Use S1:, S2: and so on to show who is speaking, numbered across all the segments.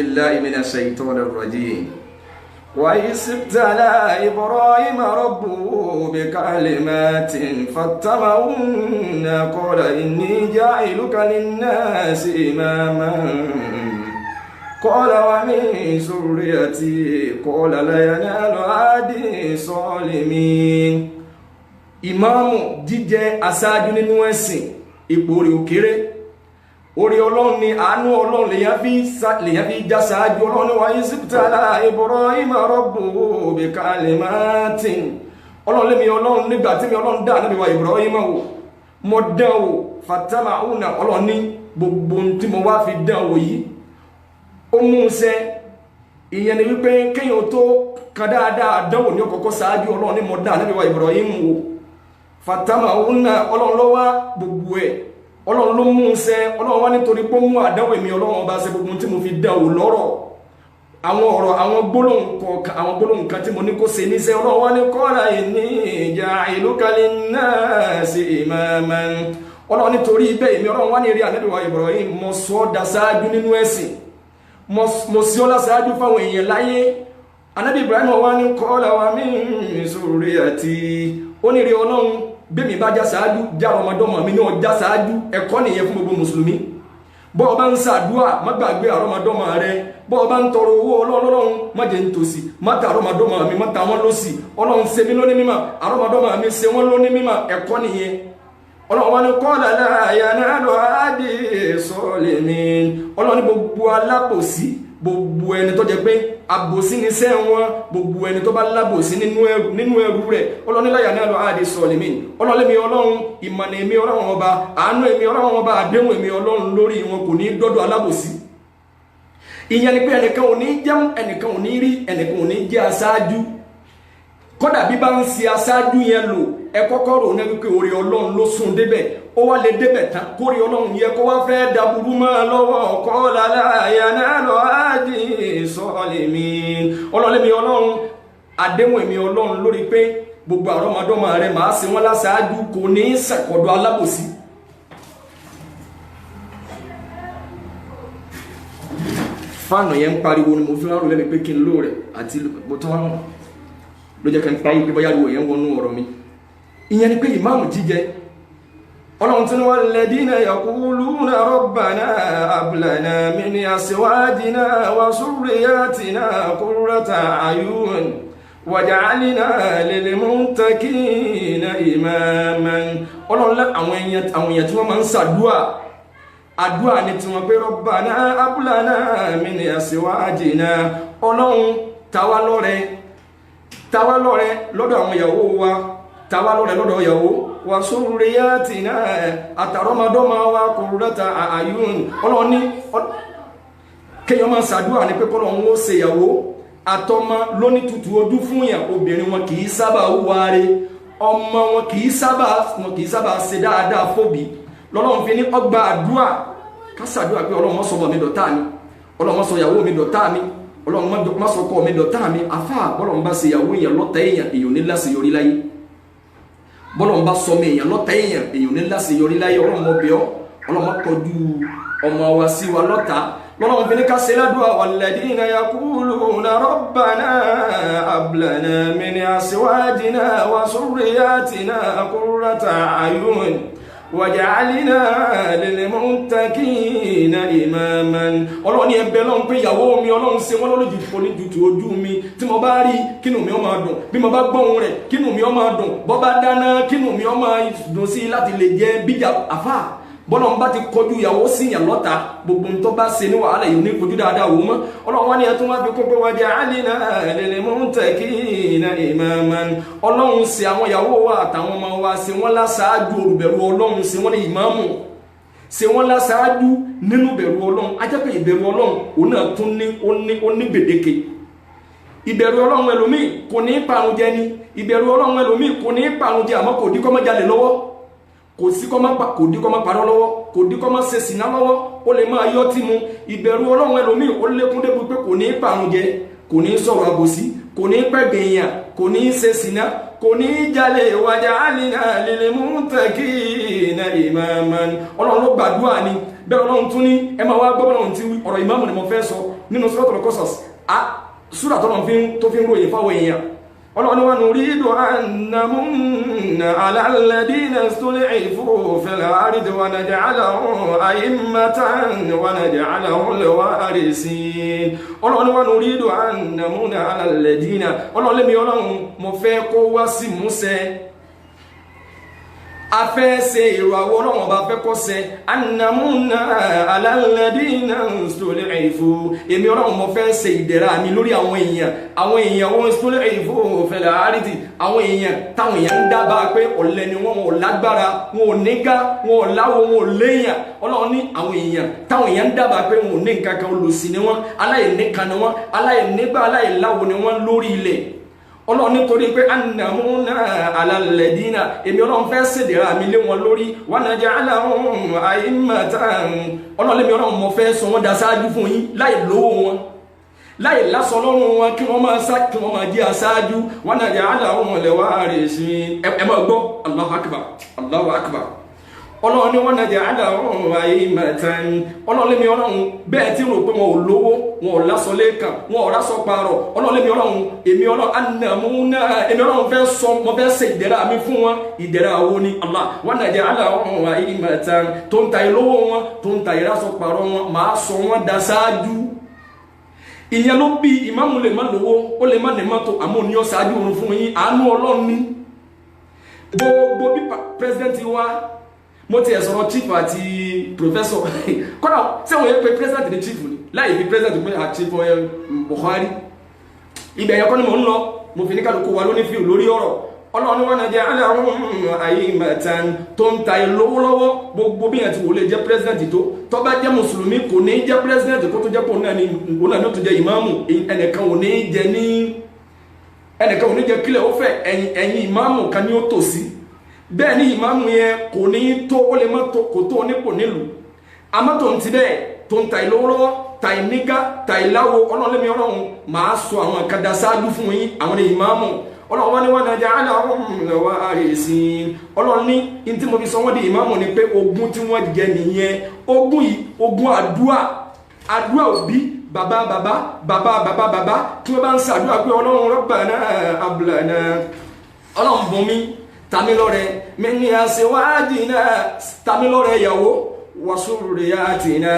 S1: الله من الشيطان الرجيم وإذ ابتلى إبراهيم ربه بكلمات فاتبعهن قال إني جاعلك للناس إماما قال ومن ذريتي قال لا ينال عهدي الظالمين. ìmáàmù jíjẹ aṣáájú nínú ẹ̀sìn ipò rẹ̀ ò kéré. Orí Ọlọ́run ni àánú Ọlọ́run lèyàn fi já ṣáájú. Ọlọ́run ni wa iz ibtala Ibrahima rabbuhu bikalimatin. Ọlọ́run lémi Ọlọ́run nígbà tí mi Ọlọ́run dá Ànábì wa Ibrahima wò mo dán wò fatama'una. Ọlọ́run ní gbogbo tí mo wá fi dán wò yìí ó mú un ṣẹ. Ìyẹn ni wípé kéèyàn tó kan dáadáa dánwò ní ọkọ̀ọ̀kọ̀ ṣáájú. Ọlọ́run ní mo dá Ànábì wa Ibrahima wò fatama'una. Ọlọ́run ló wá gbogbo ẹ̀, Ọlọ́run ló mú un ṣẹ. Ọlọ́run wá nítorí pé ó mú àdánwò èmi Ọlọ́run ọba ṣe gbogbo tí mo fi dán wò lọ́rọ̀ àwọn ọ̀rọ̀ àwọn gbólóhùn kọ̀ọ̀kan àwọn gbólóhùn kan tí mo ní kó ṣe níṣẹ́. Ọlọ́run wá ní qala inni ja'iluka linnasi imaman. Ọlọ́run nítorí bẹ́ẹ̀ èmi Ọlọ́run wá ní rí Ànábì wa Ibrahim mo sọ ọ́ dá ṣáájú nínú ẹ̀sìn, mo sí ọ́ láṣáájú fáwọn èèyàn láyé. Ànábì Ibrahim wá ní qala wa min zurriyati. Ó ní rí Ọlọ́run bẹ́ẹ̀mi bá já ṣáájú já ọmọdọ́mọ mi náà já ṣáájú. Ẹ̀kọ́ nìyẹn fún gbogbo mùsùlùmí. Bọ́ ọ bá ń ṣàdúà má gbàgbé àrọ́mọdọ́mọ rẹ. Bọ́ ọ bá ń tọrọ owó Ọlọ́run má jẹ́ nítòsí, má ta àrọ́mọdọ́mọ mi má ta wọ́n lọ́sì. Ọlọ́run ṣe mí lóní mímọ́, àrọ́mọdọ́mọ mi ṣe wọ́n lóní mímọ́. Ẹ̀kọ́ nìyẹn. Ọlọ́run wá ní qala la yanalu ahdi zalimin. Ọlọ́run ní gbogbo alábòsí, gbogbo ẹni tó jẹ́ pé àbòsí ní sẹ́ wọn, gbogbo ẹni tó bá lábòsí nínú ẹrú rẹ̀. Ọlọ́run ní la yanalu ahdi zalimin. Ọlọ́run lémi Ọlọ́run ìmọ̀nà èmi Ọlọ́run ọba, àánú èmi Ọlọ́run ọba, àdéhùn èmi Ọlọ́run lórí wọn kò ní dọ́dọ̀ alábòsí. Ìyẹn ni pé ẹnìkan ò ní jẹun, ẹnìkan ò ní rí, ẹnìkan ò ní jẹ́ aṣáájú. Kódà bí bá ń ṣe aṣáájú yẹn lò ẹ kọ́kọ́ rò ní wípé orí Ọlọ́run ló sún débẹ̀, ó wá lè débẹ̀ tán kórí Ọlọ́run yẹ kó wá fẹ́ dàbúrú máa lọ́wọ́ qala la yanalu ahdi zalimin. Ọlọ́run lémi Ọlọ́run àdéhùn èmi Ọlọ́run lórí pé gbogbo àrọ́mọdọ́mọ rẹ̀ máa ṣe wọ́n láṣáájú kò ní ṣàkọ́dọ̀ alábòsí. Fáànù yẹn ń pariwo ni mo fi rárò lẹ́mi pé kí n lò rẹ̀ àti bọ́tán ló jẹ́ kí n pa ìpé bóyá ìwò yẹn wọnú ọ̀rọ̀ mi. Ìyẹn ni pé ìmáàmù jíjẹ. Ọlọ́run tí wọ́n walladhina yaquluna rabbana hab lana min azwajina wa dhurriyyatina qurrata a'yun waj'alna lil muttaqina imaman. Ọlọ́run àwọn èèyàn tí wọ́n máa ń ṣàdúà, àdúà ni tí wọ́n pé rabbana hab lana min azwajina. Ọlọ́run tàwa lọ́rẹ lọ́dọ̀ àwọn ìyàwó wa, tàwa lọ́rẹ lọ́dọ̀ ìyàwó wa dhurriyyatina àtàrọ́mọdọ́mọ wa qurrata a'yun. Ọlọ́run ní kéèyàn máa ṣàdúrà ní pé kọ́lọ́run ó ṣe ìyàwó àtọmọ lóní tutù ojú fún yàn. Obìnrin wọn kì í sábà wáre, ọmọ wọn kì í sábà ṣe dáadáa fóbi. Lọ́lọ́run fi ní ọgbà àdúrà ká ṣàdúrà pé Ọlọ́run má sọ ọmọ mi dọ̀tá mi, Ọlọ́run má sọ ìyàwó mi dọ̀tá mi, Ọlọ́run má sọ ọkọ mi dọ̀tá mi. Àfáà bọ́lọ́run bá ṣe ìyàwó èèyàn lọ́tà èèyàn ní láṣeyọrí láyé. Bọ́lọ́run bá sọ ọmọ èèyàn lọ́tà èèyàn ní láṣeyọrí láyé. Ọlọ́run mọ̀ bẹ́ẹ̀ ọ́, Ọlọ́run má kọjú ọmọ wa sí wa lọ́tà. Lọ́lọ́run fi ní ká ṣe ládùúgbò walladhina yaquluna rabbana hab lana min azwajina wa dhurriyyatina qurrata a'yun waj'alna lil muttaqina imaman. Ọlọ́run ní ẹbẹ̀ lọ́run pé ìyàwó mi Ọlọ́run ṣe wọ́n lójú oníjútù ojú mi. Tí mo bá rí kínú mi ó máa dùn, bí mo bá gbọ́hùn rẹ̀ kínú mi ó máa dùn, bọ́ bá dáná kínú mi ó máa dùn sí láti lè jẹ bíjà. Àfáà bọ́lọ́run bá ti kọjú ìyàwó sí yàn lọ́ta, gbogbo ń tó bá ṣe ní wàhálà yìí ní kojú dáadáa wò mọ́. Ọlọ́run wá ní ẹ̀ tó wá fi kún pé waj'alna lil muttaqina imaman. Ọlọ́run ṣe àwọn ìyàwó wa àtàwọn ọmọ wa ṣe wọ́n láṣáájú olùbẹ̀rù Ọlọ́run, ṣe wọ́n ní ìmáàmù, ṣe wọ́n láṣáájú nínú bẹ̀rù Ọlọ́run. A jẹ́ pé ìbẹ̀rù Ọlọ́run òun náà tún ní gbèdéke. Ìbẹ̀rù Ọlọ́run ẹlòmíì kò ní parun jẹ ni, ìbẹ̀rù Ọlọ́run ẹlòmíì kò ní parun jẹ àmọ́ kò dí kọ́ mọ́ jalè lọ́wọ́, kò dí kọ́ mọ́ parọ́ lọ́wọ́, kò dí kọ́ mọ́ ṣe sìná lọ́wọ́, ó lè máa yọ́ tí mu. Ìbẹ̀rù Ọlọ́run ẹlòmíì ó lékún débi pé kò ní parun jẹ, kò ní sọ̀rọ̀ àbòsí, kò ní pẹ̀gbẹ̀ èèyàn, kò ní ṣe sìná, kò ní jalè. Waj'alna lil muttaqina imaman. Ọlọ́run ló gbàdúrà ni. Bẹ́ẹ̀ Ọlọ́run tún ní ẹ máa wá gbọ́ Ọlọ́run tí ọ̀rọ̀ ìmáàmù ni mo fẹ́ sọ. nínú Suratul Qasas súrà tó fi ń ròyìn fáwọn èèyàn ọlọ́ni wa nuridu an namunna ala alladhina istud'ifu fil ardi wa naj'alahum a'immatan wa naj'alahum al-warisin ọlọ́ni wa nuridu an namunna ala alladhina ọlọ́lẹ́mi ọlọ́run mo fẹ́ kó wá sí músẹ́ afẹ́ ṣe èrò àwọn ọlọ́run ọba fẹ́ kọ́ ṣe annamuna ala alladhina istud'ifu èmi ọlọ́run mo fẹ́ ṣe ìdẹ̀ra mi lórí àwọn èèyàn wọn istud'ifu fil ardi àwọn èèyàn táwọn èèyàn ń dábàá pé ọ̀lẹ ni wọn ò lágbára wọn ò nígá wọn ò láwo wọn ò léèyàn ọlọ́run ní àwọn èèyàn táwọn èèyàn ń dábàá pé wọn ò ní nǹkan kan olùsí ni wọn aláìníkan ni wọn aláìnígbà aláìláwo ni wọn lórí ilẹ̀ ọlọ́run nítorí pé annamuna ala alladhina èmi ọlọ́run fẹ́ ṣèdèrà mi lé wọn lórí wa naj'alahum a'immatan ọlọ́run lèmi ọlọ́run mo fẹ́ sọ wọ́n daṣáájú fún yín láì lówó wọn láì lásọ lọ́rùn wọn kí wọ́n máa jẹ́ aṣáájú wa naj'alahum al-warisin ẹ máa gbọ́ Allahu akbar Allahu akbar ọlọ́run ní wa naj'alahum a'immatan ọlọ́run lèmi ọlọ́run bẹ́ẹ̀ tí rò pé wọn ò lówó wọn ò lásọ lẹ́ẹ̀kan wọn ò rásọ parọ̀ ọlọ́run lèmi ọlọ́run èmi ọlọ́run annamuna èmi ọlọ́run mo fẹ́ ṣe ìdẹ̀ra mi fún wọn ìdẹ̀ra wo ni Allah wa naj'alahum a'immatan tó ń ta ìlówó wọn tó ń ta ìrásọ parọ̀ wọn máa sọ wọn daṣáájú ìyẹn ló bí ìmáàmù lè má lówó ó lè má ní mọ́tò àmọ́ ní ọ̀ṣáájú òun fún yín àánú ọlọ́run ní gbogbo bí pírẹsidẹ́ntì wa mo ti sọ̀rọ̀ chief àti professor kọ́nà sẹ́wọ̀n yẹn pé president ní chief ni láì fi president pé chief Buhari ibẹ̀ yẹn kọ́ ni mò ń lọ mo fi ní kálukú wa lóní fíìl lórí ọ̀rọ̀ ọlọ́run wa naj'alahum a'immatan tó ń ta ìlówó lọ́wọ́ gbogbo bí yẹn ti wò lè jẹ́ president tó bá jẹ́ mùsùlùmí kò ní jẹ́ president kó tó jẹ́ pé òun náà ní tó jẹ́ ìmáàmù ẹnìkan ò ní jẹ́ kílẹ̀ ó fẹ́ ẹ̀yìn ìmáàmù kan ní ó tò sí bẹ́ẹ̀ ni ìmáàmù yẹn kò ní tó ó lè má tó kò tó nípò nílùú amátò ń ti bẹ́ẹ̀ tó ń ta ìlówólọ́wọ́ ta ìnígá ta ìláwo ọlọ́lẹ́mi ọlọ́run máa sọ àwọn kàdá sáájú fún yín àwọn ìmáàmù ọlọ́run wá ní wa naj'alahum al-warisin ọlọ́run ní in tí mo fi sọ wọ́n di ìmáàmù ni pé ogún tí wọ́n jẹ nìyẹn ogún yìí ogún àdúà òbí bàbá tí wọ́n bá ń ṣàdúrà pé ọlọ́run rabbana hab lana ọlọ́run bùn mi tamilore min azwajina tamilore ìyàwó wa surriyatina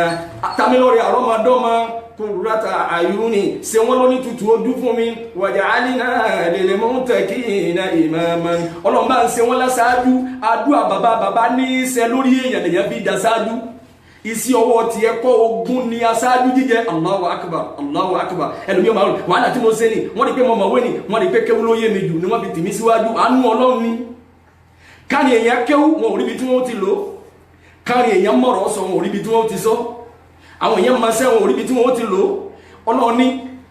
S1: tamilore àrọ́mọdọ́mọ qurrata ayuni ṣe wọ́n lóní tutù ojú fún mi waj'alna lil muttaqina imaman ọlọ́run bá ń ṣe wọ́n láṣáájú àdúà bàbá ní ṣe lórí èèyàn lèyàn fi dá ṣáájú isi ọwọ́ ti ẹ̀kọ́ ogun ni aṣáájú jíjẹ Allahu akbar ẹlòmíọ́ máa wàhálà tí mo ṣe ni wọ́n rí pé mo mọ̀wé ni wọ́n rí pé kéwú ló yé mi jù ni wọ́n fi tì mí síwájú àánú ọlọ́run ni kárí èèyàn kéwú wọn ò ríbi tí wọ́n ti lò kárí èèyàn mọ̀rọ̀ sọ wọn ò ríbi tí wọ́n ti sọ àwọn èèyàn máa ṣẹ́ wọn ò ríbi tí wọ́n ti lò ọlọ́run ní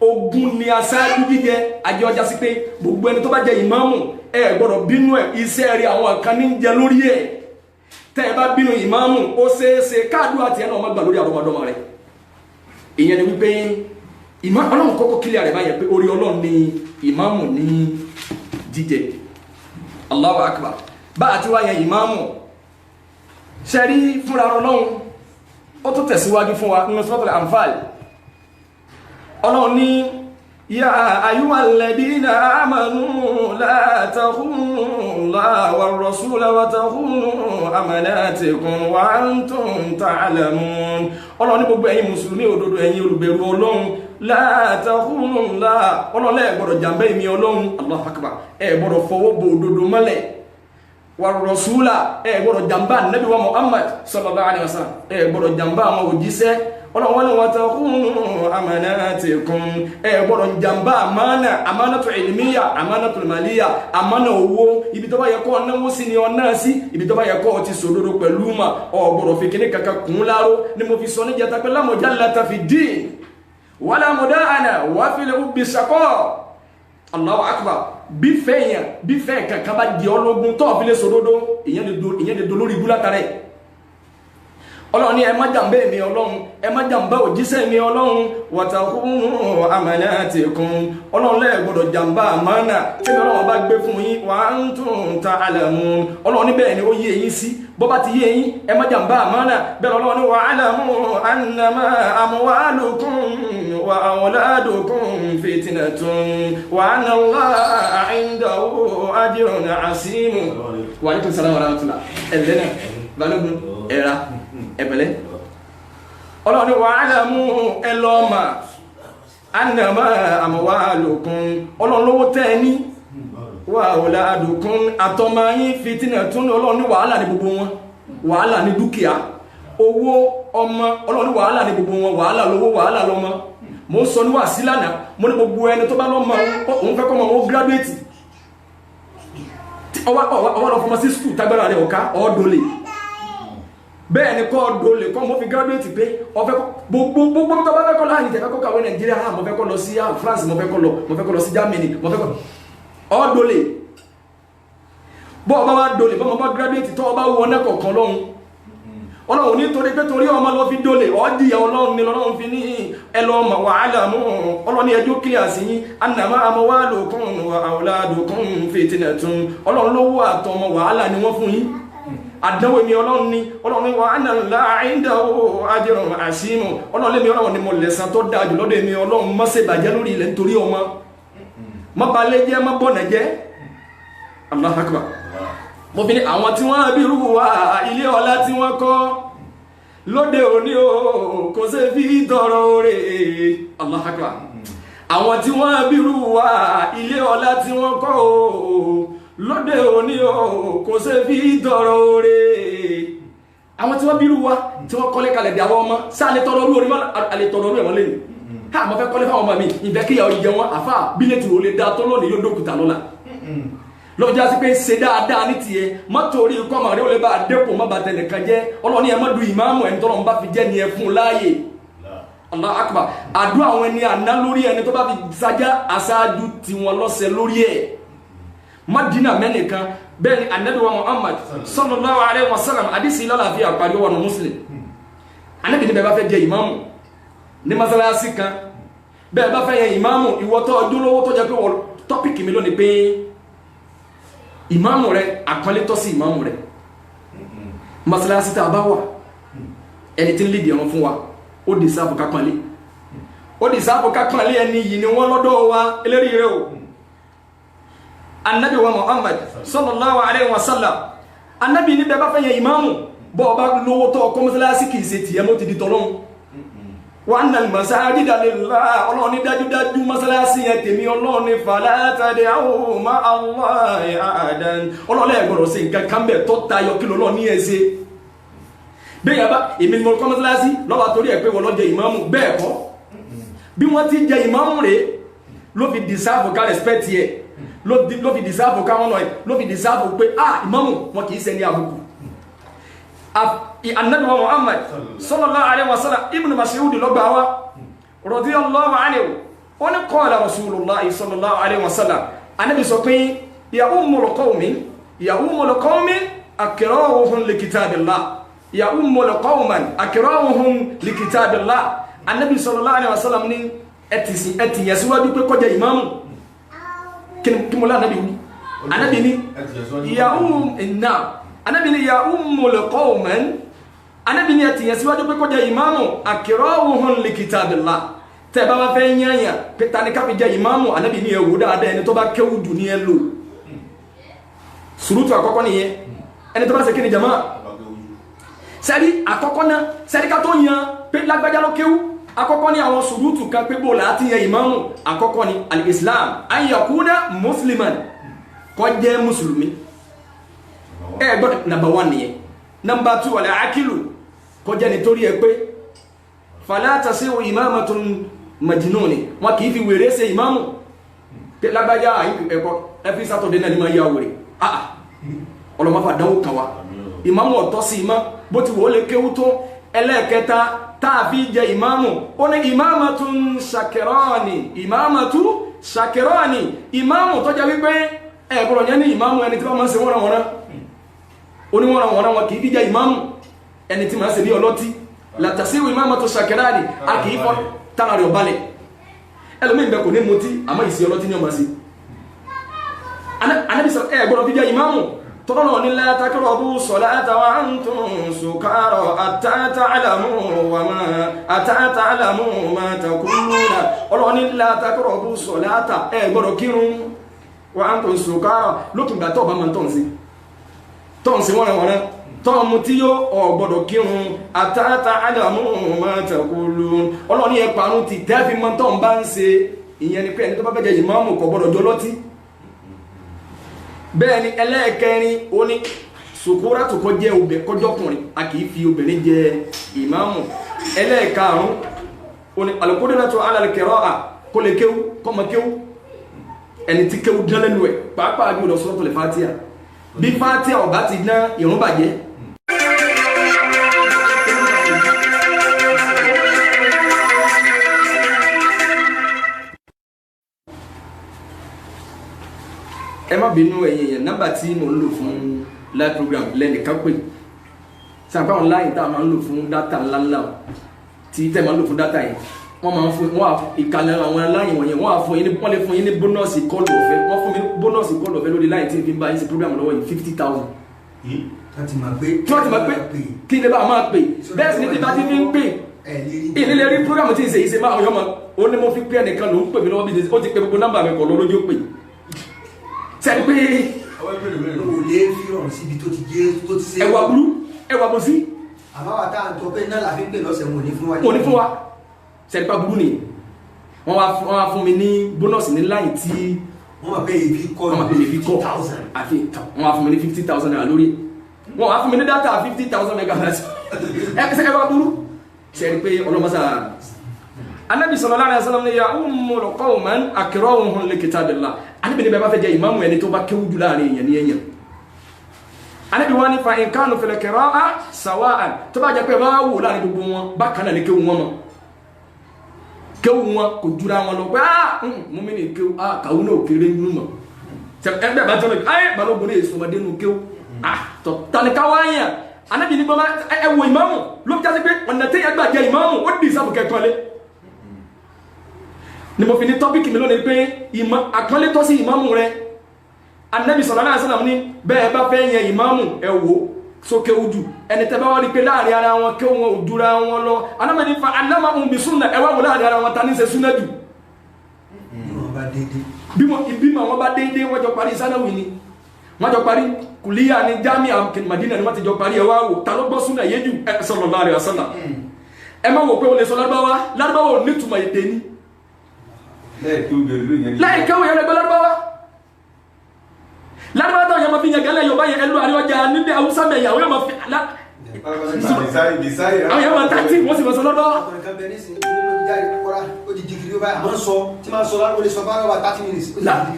S1: ogun ni aṣáájú jíjẹ ajé ọjà sí pé gbogbo ẹni tó bá jẹ ìmáàmù ẹ gbọ́dọ̀ bínú ẹ iṣẹ́ rí àwọn kan ní jẹ lórí ẹ tẹ́ ẹ bá bínú ìmáàmù ó ṣeéṣe káàdùn àti ẹnà ọmọ gbà lórí àrọmọdọ́mọ rẹ ìyẹn ni wípé ọlọ́run kọ́kọ́ kílẹ̀ rẹ̀ báyẹn pé orí ọlọ́run ni ìmáàmù ní jíjẹ Allahu akbar bá àti wáyẹ ìmáàmù ṣẹ́rí fúnra ọlọ́run ó tó tẹ̀síwájú fún wa nínú Suratul Anfal ọlọ́run ní ya ayyuhal ladina amanu la takhunu Allaha war rasula wa takhunu amanatikum wa antum ta'lamun ọlọ́run ní gbogbo ẹ̀yin mùsùlùmí òdodo ẹ̀yin olùbẹ̀rù ọlọ́run la takhunu Allaha ọlọ́run ẹ gbọ́dọ̀ jàmbá èmi ọlọ́run Allahu akbar ẹ gbọ́dọ̀ fọwọ́ bo òdodo mọ́lẹ̀ war rasula ẹ gbọ́dọ̀ jàmbá Nabi wa Muhammad sallallahu alaihi wasallam ẹ gbọ́dọ̀ jàmbá àwọn òjíṣẹ́ ọlọ́wọ́n ni wọ́n takhunu amanatikum ẹ gbọ́dọ̀ jàmbá amánàtù ilmiya amánàtù maliya amánà owó ibi tó bá yẹ kọ́ náwó sí ni ọ̀nà sí ibi tó bá yẹ kọ́ ti sòdodo pẹ̀lú ma ọ̀gbọ̀dọ̀ fi kíní kankan kún láró ni mo fi sọ ní jẹta pé la mujallata fi din wala muda'ana wa fil ubbi shaqa Allahu akbar bí fẹ́ kankan bá di ọlọ́gun tó fi lè sòdodo ìyẹn lè dolórí ibú látàrẹ ọlọ́run ní ẹ má jàmbá èmi ọlọ́run ẹ má jàmbá òjíṣẹ́ mi ọlọ́run wa takhunu amanatikum ọlọ́run lẹ gbọ́dọ̀ jàmbá àmánà tí ọlọ́run bá gbé fún yín wa antum ta'lamun ọlọ́run ní bẹ́ẹ̀ ni ó yé yín sí bó bá ti yé yín ẹ má jàmbá àmánà bẹ́ẹ̀ ọlọ́run ní wa'lamu annama amwalukum وأولادكم فتنة وأن الله عنده أجر عظيم. وعليكم السلام ورحمة الله. ẹ̀lẹ́nà balógun ẹ̀ra ẹ̀pẹ̀lẹ́ ọlọ́ni wa'lamu ẹlọ́ọ̀mà annama amwalukum ọlọ́lọ́wọ́ tẹ́ẹ̀ní wa auladukum àtọmọyín fitnatun ọlọ́ni wàhálà ní gbogbo wọn, wàhálà ní dúkìá, owó, ọmọ, ọlọ́ni wàhálà ní gbogbo wọn, wàhálà lówó, wàhálà lọ́mọ. Mo sọ ní wà sí lánàá, mo ní gbogbo ẹni tó bá lọ́mọ òun fẹ́ kọ́ mọ́ wọn gíráduétì ọwọ́ lọ fọmọ sí skul tágbára rẹ̀ ọ̀ká ọ̀dọ́lẹ̀ bẹ́ẹ̀ ni kọ́ ọ̀dọ́lẹ̀ kọ́ mo fi gíráduétì pé ọ̀fẹ́ gbogbo tó bá fẹ́ kọ́ láàyè tẹ̀fẹ́ kọ́ kàwé Nàìjíríà mo fẹ́ kọ́ lọ sí France, mo fẹ́ kọ́ lọ sí Germany, mo fẹ́ kọ́ ọ̀dọ́lẹ̀ bọ́ ọba wa dọ́lẹ̀ bọ́ ọmọ bá gíráduétì tó ọba wọ nẹ́kọ̀ọ́ kan lọ́hùn ọlọ́run nítorí pé torí ọmọ lọ fi dólè ọdíyà ọlọ́run ni lọ́run fi ní ẹlọ́mà wa'lamu ọlọ́run ní ẹjọ́ kílẹ̀ sí yí annama amwalukum wa auladukum fitnatun ọlọ́run lówó àtọmọ wàhálà ni wọ́n fún yín àdánwò mi ọlọ́run ní wa anna Allaha indahu ajrun azim ọlọ́run lẹ́mi ọlọ́run ni mo lẹ̀san tó dáa jù lọ́dọ̀ èmi ọlọ́run má ṣe bàjẹ́ lórí ilẹ̀ nítorí ọmọ má balẹ̀ jẹ́ má bọ̀nà jẹ́. Allahu akbar. Mo fi ní àwọn tí wọ́n bí rú wa ilé ọlá tí wọ́n kọ́ lóde òní o kò ṣe fi tọrọ oore. Allahu akbar. Àwọn tí wọ́n bí rú wa ilé ọlá tí wọ́n kọ́ o lóde òní o kò ṣe fi tọrọ oore. Àwọn tí wọ́n bí rú wa tí wọ́n kọ́lé kalẹ̀ dé àwọn ọmọ sáà lè tọrọ orí orí mọ́ àlè tọrọ orí ẹ̀wọ̀n lẹ́nu ká àmọ́ fẹ́ kọ́lé fáwọn ọmọ mi ìfẹ́ kíyàwó ìjẹ wọn àfà bílẹ̀tì ò lè dá tó lónìí yóò dókùtà lọ́la lọ́jà sí pé ṣe dáadáa ní tiẹ̀ má torí kọ́mọ rẹ ó lè bá a dépò má bàtẹ nìkan jẹ́ ọlọ́ni ẹ má du ìmáàmù ẹni tọ́lọ́ bá fi jẹ́ ni ẹ fún láàyè. Allahu akbar. Àdúrà àwọn ẹni àná lórí ẹni tó bá fi sájà aṣáájú tiwọn lọ́sẹ̀ lórí ẹ̀ má dínà mẹ́nìkan bẹ́ẹ̀ ni Ànábì wa Muhammad sallallahu alaihi wasallam àdìsí lọ́làfíà àpàdé wọn Muslim Ànábì ní bẹ́ẹ̀ bá fẹ́ jẹ ìmáàmù ní masalasi kan bẹ́ẹ̀ bá fẹ́ yẹ ìmáàmù ìwọ́tọ́ ọdún lówó tó jẹ́ pé wọ́n tọ́pìkì mi lónìí pé ìmáàmù rẹ̀ àpọ́nlé tọ́ sí ìmáàmù rẹ̀ masalasi tá a bá wà ẹni tí ń lìdí ẹ̀rọ fún wa ó di sáàbù kápọ́nlé ẹni yìí ni wọ́n lọ́dọ̀ wa eléri rẹ̀ o Ànábì wa Muhammad sallallahu alaihi wasallam Ànábì ní bẹ́ẹ̀ bá fẹ́ yẹ ìmáàmù bọ́ ọba lówó tọ́ ọkọ́ masalasi kìí ṣe tiẹ̀ mọ́ ti di tọ́lọ́hun wa annal masajida lillah ọlọ́run ní dájúdájú masalasi yẹn tèmi ọlọ́run ní fala tad'u ma'a Allahi ahadan ọlọ́run ẹ̀gbọ́dọ̀ sí nǹkan kan bẹ̀ tó tayọ kí lọ́lọ́ ní ẹ̀ṣẹ́ bẹ́ẹ̀ yàbá èmi ni mo kọ́ masalasi lọ́wọ́ torí ẹ̀ pé wọ́n lọ́ jẹ ìmáàmù bẹ́ẹ̀ kọ́ bí wọ́n ti jẹ ìmáàmù rẹ̀ ló fi dìsáàbù ká respect yẹ ló fi dìsáàbù ká wọn lọ ló fi dìsáàbù pé ìmáàmù wọn kì í ṣe ní àbùkù. Ànábì wa Muhammad sallallahu alaihi wasallam Ibn Mas'ud lọ́gbà wa radiyallahu anhu ó ní qala Rasulullah sallallahu alaihi wasallam Ànábì sọ pé ya ummul qawmi akrahuhum li kitabillah ya ummul qawman akrahuhum li kitabillah Ànábì sallallahu alaihi wasallam ní ẹtì yẹ síwájú pé kó jẹ́ ìmáàmù kí mo lá Ànábì wí Ànábì ní Ànábì ní ya ummul qawman Ànábì ní ẹtì yẹn síwájú pé kó jẹ́ ìmáàmù akrahuhum li kitabillah tẹ́ bá wá fẹ́ yányà pé ta ni ká fi jẹ́ ìmáàmù Ànábì ní ẹwò dáadáa ẹni tó bá kéwú jù ní ẹ lò sùrùtù àkọ́kọ́ nìyẹn ẹni tó bá ṣe kí ni jama sẹ́rí àkọ́kọ́ náà sẹ́rí ká tó yan pé lágbájá ló kéwú àkọ́kọ́ ní àwọn sùrùtù kan pé bó láti yan ìmáàmù àkọ́kọ́ ní al-islam an yakuna musliman kó jẹ́ mùsùlùmí gbọ́dọ̀ number 1 nìyẹn number 2 wala akilu kó jẹ́ nítorí ẹ pé fala tasiu imamatun majnuni wọn kìí fi wèrè ṣe ìmáàmù pé lágbájá ẹ̀kọ́ every Saturday náà ni máa yá wèrè ọlọ́mọ́fà dánwò kan wa ìmáàmù ọ̀tọ́ sí ìmá bó ti wò ó lè kéwú tó ẹlẹ́ẹ̀kẹta táàfi jẹ ìmáàmù ó ní imamatun shakirani ìmáàmù tó jẹ́ wípé ẹ̀gbọ́dọ̀ yẹn ní ìmáàmù ẹni tí wọ́n máa ń ṣe wọ́n oníwọ̀n wọn kìí bí jẹ́ ìmáàmù ẹni tí máa ṣe bí ọlọ́tí látàsíwò ìmáàmù tó ṣàkẹ́ráàdì a kìí fọ́ tára rẹ̀ ọ̀bálẹ̀ ẹlòmí ìbẹ̀ kò ní mutí àmọ́ ìsí ọlọ́tí ní ọmọ sí Ànábì sọ gbọ́dọ̀ bí jẹ́ ìmáàmù tọ́lọ́ ní la taqrabu salata wa antum sukara hatta ta'lamu ma taquluna Ọlọ́run ní la taqrabu salata ẹ gbọ́dọ̀ kírun wa antum sukara lókùngbà tó bá máa tọ́ǹsí wọ́n tọ́ọ̀mù tí yóò ọ̀gbọ̀dọ̀ kírun hatta ta'lamu ma taqulun Ọlọ́run ní ẹ parun ti tẹ́fì mọ́ tọ́ọ̀ bá ń ṣe ìyẹn ni pé ẹni tó bá fẹ́ jẹ ìmáàmù kò gbọ́dọ̀ jọ lọ́tí bẹ́ẹ̀ ni ẹlẹ́ẹ̀kẹrin ó ní sùkúrà tó kọjẹ́ kọjọ́kùnrin a kìí fi obìnrin jẹ ìmáàmù ẹlẹ́ẹ̀karùn ó ní al-qudratu ala al-qira'a kó lè kéwú kọ́mọ kéwú ẹni tí kéwú dán lẹ́nu ẹ̀ pàápàá gbọ́dọ̀ suratul Fatiha bí Fatiha ọ̀bá ti dán ìrun bàjẹ́. ẹ má bínú ẹ̀yin yẹn nọ́mbà tí mo ń lò fún live program lẹ́nìkan pè sàǹpá online tá a máa ń lò fún data ńláńlá tí tẹ́ máa ń lò fún data yẹn wọ́n máa ń fún wọ́n ìkànnì àwọn aláyìn wọ̀nyẹn wọ́n lè fún yín ní bónọ́ọ̀sì kọ́ọ̀lù ọ̀fẹ́ wọ́n fún mi bónọ́ọ̀sì kọ́ọ̀lù ọ̀fẹ́ lórí láì tí n fi ń bá yín sí program lọ́wọ́ yìí 50,000.
S2: Tí wọ́n ti máa pè
S1: kí ni bá a máa pè bẹ́ẹ̀ sì ni tí bá ti fi ń pè ìnílẹ̀ rí program tí ń ṣe ìṣe máa yọ ọmọ ó ní mo fi pé ẹnìkan ló ń pè mí lọ́wọ́ bí ó ti pé gbogbo nọ́mbà mi kọ̀ lọ́lọ́jọ́ pè sẹ́ni pé
S2: o lè fi ọ̀rọ̀ síbi tó ti ṣe
S1: ẹwà bú sí
S2: àbáwá tá à ń tọ́ pé náà láfi ń pè lọ́sẹ̀ wọn ò ní
S1: fún wa sẹ́ni pé burú ni wọ́n wá fún mi ní bónọ́ọ̀sì ní láì tí
S2: wọ́n máa pé èbí kọ́
S1: àfi wọ́n wá fún mi ní 50,000 naira lórí wọ́n wá fún mi ní data 50,000 megabytes ẹwà burú sẹ́ni pé ọlọ́mọsá Ànábì sallallahu alaihi wasallam ni ya'ummul qawman akramuhum li kitabillah Ànábì ní bẹ́ẹ̀ bá fẹ́ jẹ́ ìmáàmù ẹni tó bá kéwú jù láàrin èèyàn ní èèyàn Ànábì wá ní fa in kanu fil qira'a sawa'an tó bá jẹ́ pé bá wò láàrin gbogbo wọn bákan náà ní kéwú wọn mọ́ kéwú wọn kò jura wọn lọ pé mú mi ní kéwú kàwú náà kéré nínú mọ́ ẹgbẹ́ bá tọ́lọ̀ balógun ní èso ọmọdé nù kéwú tọ́nìkáwáyà Ànábì ní bọ́lá ẹwọ ìmáàmù ló fi jásí pé ọ̀nà tí ẹgbà jẹ ìmáàmù ó dì sábù kẹtọ́lé ni mo fi ní tọ́pìkì mi lónìí pé àkọlé tọ́ sí ìmáàmù rẹ Ànábì sallallahu alaihi wasallam ní bẹ́ẹ̀ bá fẹ́ yẹn ìmáàmù ẹ̀wò sókè ojú ẹni tẹ́ bá wá rí pé láàrin ara wọn kí wọn ò dúra wọn lọ Ànábì ní fa allamahum bi sunna ẹwà wò láàrin ara wọn ta ní ṣe súnà jù bí wọn bá déédéé wọ́n jọ parí sanawi ni wọ́n jọ parí kùlíyà ní Jami'a Madina ni wọ́n ti jọ parí ẹwà wò ta ló gbọ́ súnà yé jù sallallahu alaihi wasallam ẹ má wò pé o lè sọ lárúbáwá ò nítumọ̀ èdè ni láìké òye ẹgbẹ́ lárúbáwá tó yẹn ma fi yẹn gẹ́lẹ́ Yorùbá yẹn ẹlú àríwájá níbi Haúsá mẹ́yà àwọn yẹn ma fi àwọn yẹn ma tàtí wọ́n sì mọ̀ sọ lọ́dọ́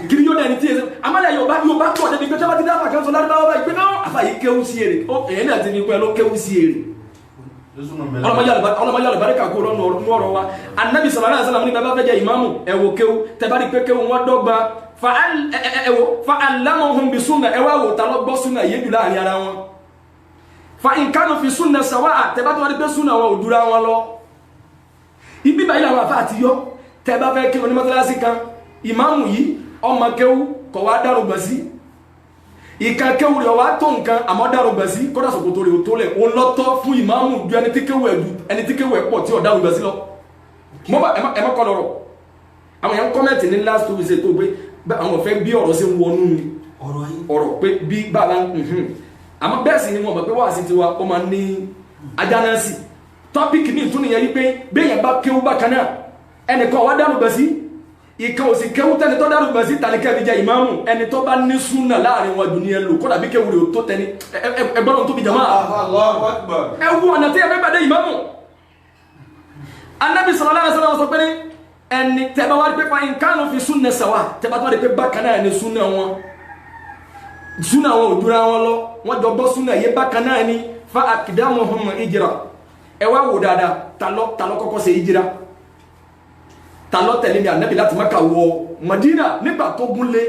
S1: kiri yóò dẹni tí yẹn amálẹ̀ Yorùbá pọ̀ débi pé tẹ́bá ti dáfà kẹ́ sọ lárúbáwá báyìí pé náà àfàyí kéwú sí èrè èyí náà ti ní pẹ́ ló kéwú sí èrè ọlọ́mọ alùbáríkà kó lọ́nà ọ̀rọ̀ wa Ànábì sallallahu alaihi wasallam ní bàbá fẹ́ jẹ́ ìmáàmù ẹ̀wò kéwú tẹ́bárí pé kéwú wọ́n dọ́gba fa'allamahum bi sunna ẹwà wò ta lọ gbọ́ súnà yé jù láàrin ara wọn fa in kanu fi sunna sawa'a tẹ́bá tó wá rí pé súnà wọn ò dúra wọn lọ ibi báyìí làwọn àfáà ti yọ tẹ́bá fẹ́ kéwú ní mọ́sálásí kan ìmáàmù yìí ọmọ kéwú kọ̀ wá dárúgbà sí ìka kéwú rẹ̀ wá tó nǹkan àmọ́ dárúgbà sí kọ́dà sọ̀kòtò rẹ̀ ò tó lẹ̀ ó lọ́tọ́ fún ìmáàmù ju ẹni tí kéwú ẹ̀ pọ̀ tí ò dárúgbà sí lọ ẹ má kọ́ lọ́rọ̀ àwọn yẹn kọ́mẹ̀tì ní last two weeks tó gbé àwọn fẹ́ bí ọ̀rọ̀ sí wọnú ni ọ̀rọ̀ pé bí bàbá àmọ́ bẹ́ẹ̀ sì ni wọ́n mọ̀ pé wà sí tiwa ó máa ní ajánásì tọ́pìkì ní ìtúnìyàn yí pé béèyàn bá kéwú bákan náà ẹnìkan wá dárúgbà sí ìkan òsì kéwú tẹni tó dárúgbà sí tàníkẹ́ fi jẹ ìmáàmù ẹni tó bá ní súnà láàrin wọn jù ní ẹlò kódà bí kéwú rẹ̀ tó tẹni ẹgbọ́n tó fi jàmá ẹ wú ọ̀nà tí ẹ fẹ́ bàdé ìmáàmù Ànábì sallallahu alaihi wasallam sọ pé ẹni tẹ́bá wá rí pé fáyín kánú fi súnà sàwà tẹ́bá tó wá rí pé bákan náà ni súnà wọn ò dúra wọn lọ wọ́n jọ gbọ́ súnà yé bákan náà ni fa aqdamuhum hijra ẹ wá wò dáadáa ta ló kọ́kọ́ ṣe hijira ta ló tẹ̀lé mi Ànábì láti Mákà wọ Madina nígbà tó gún lé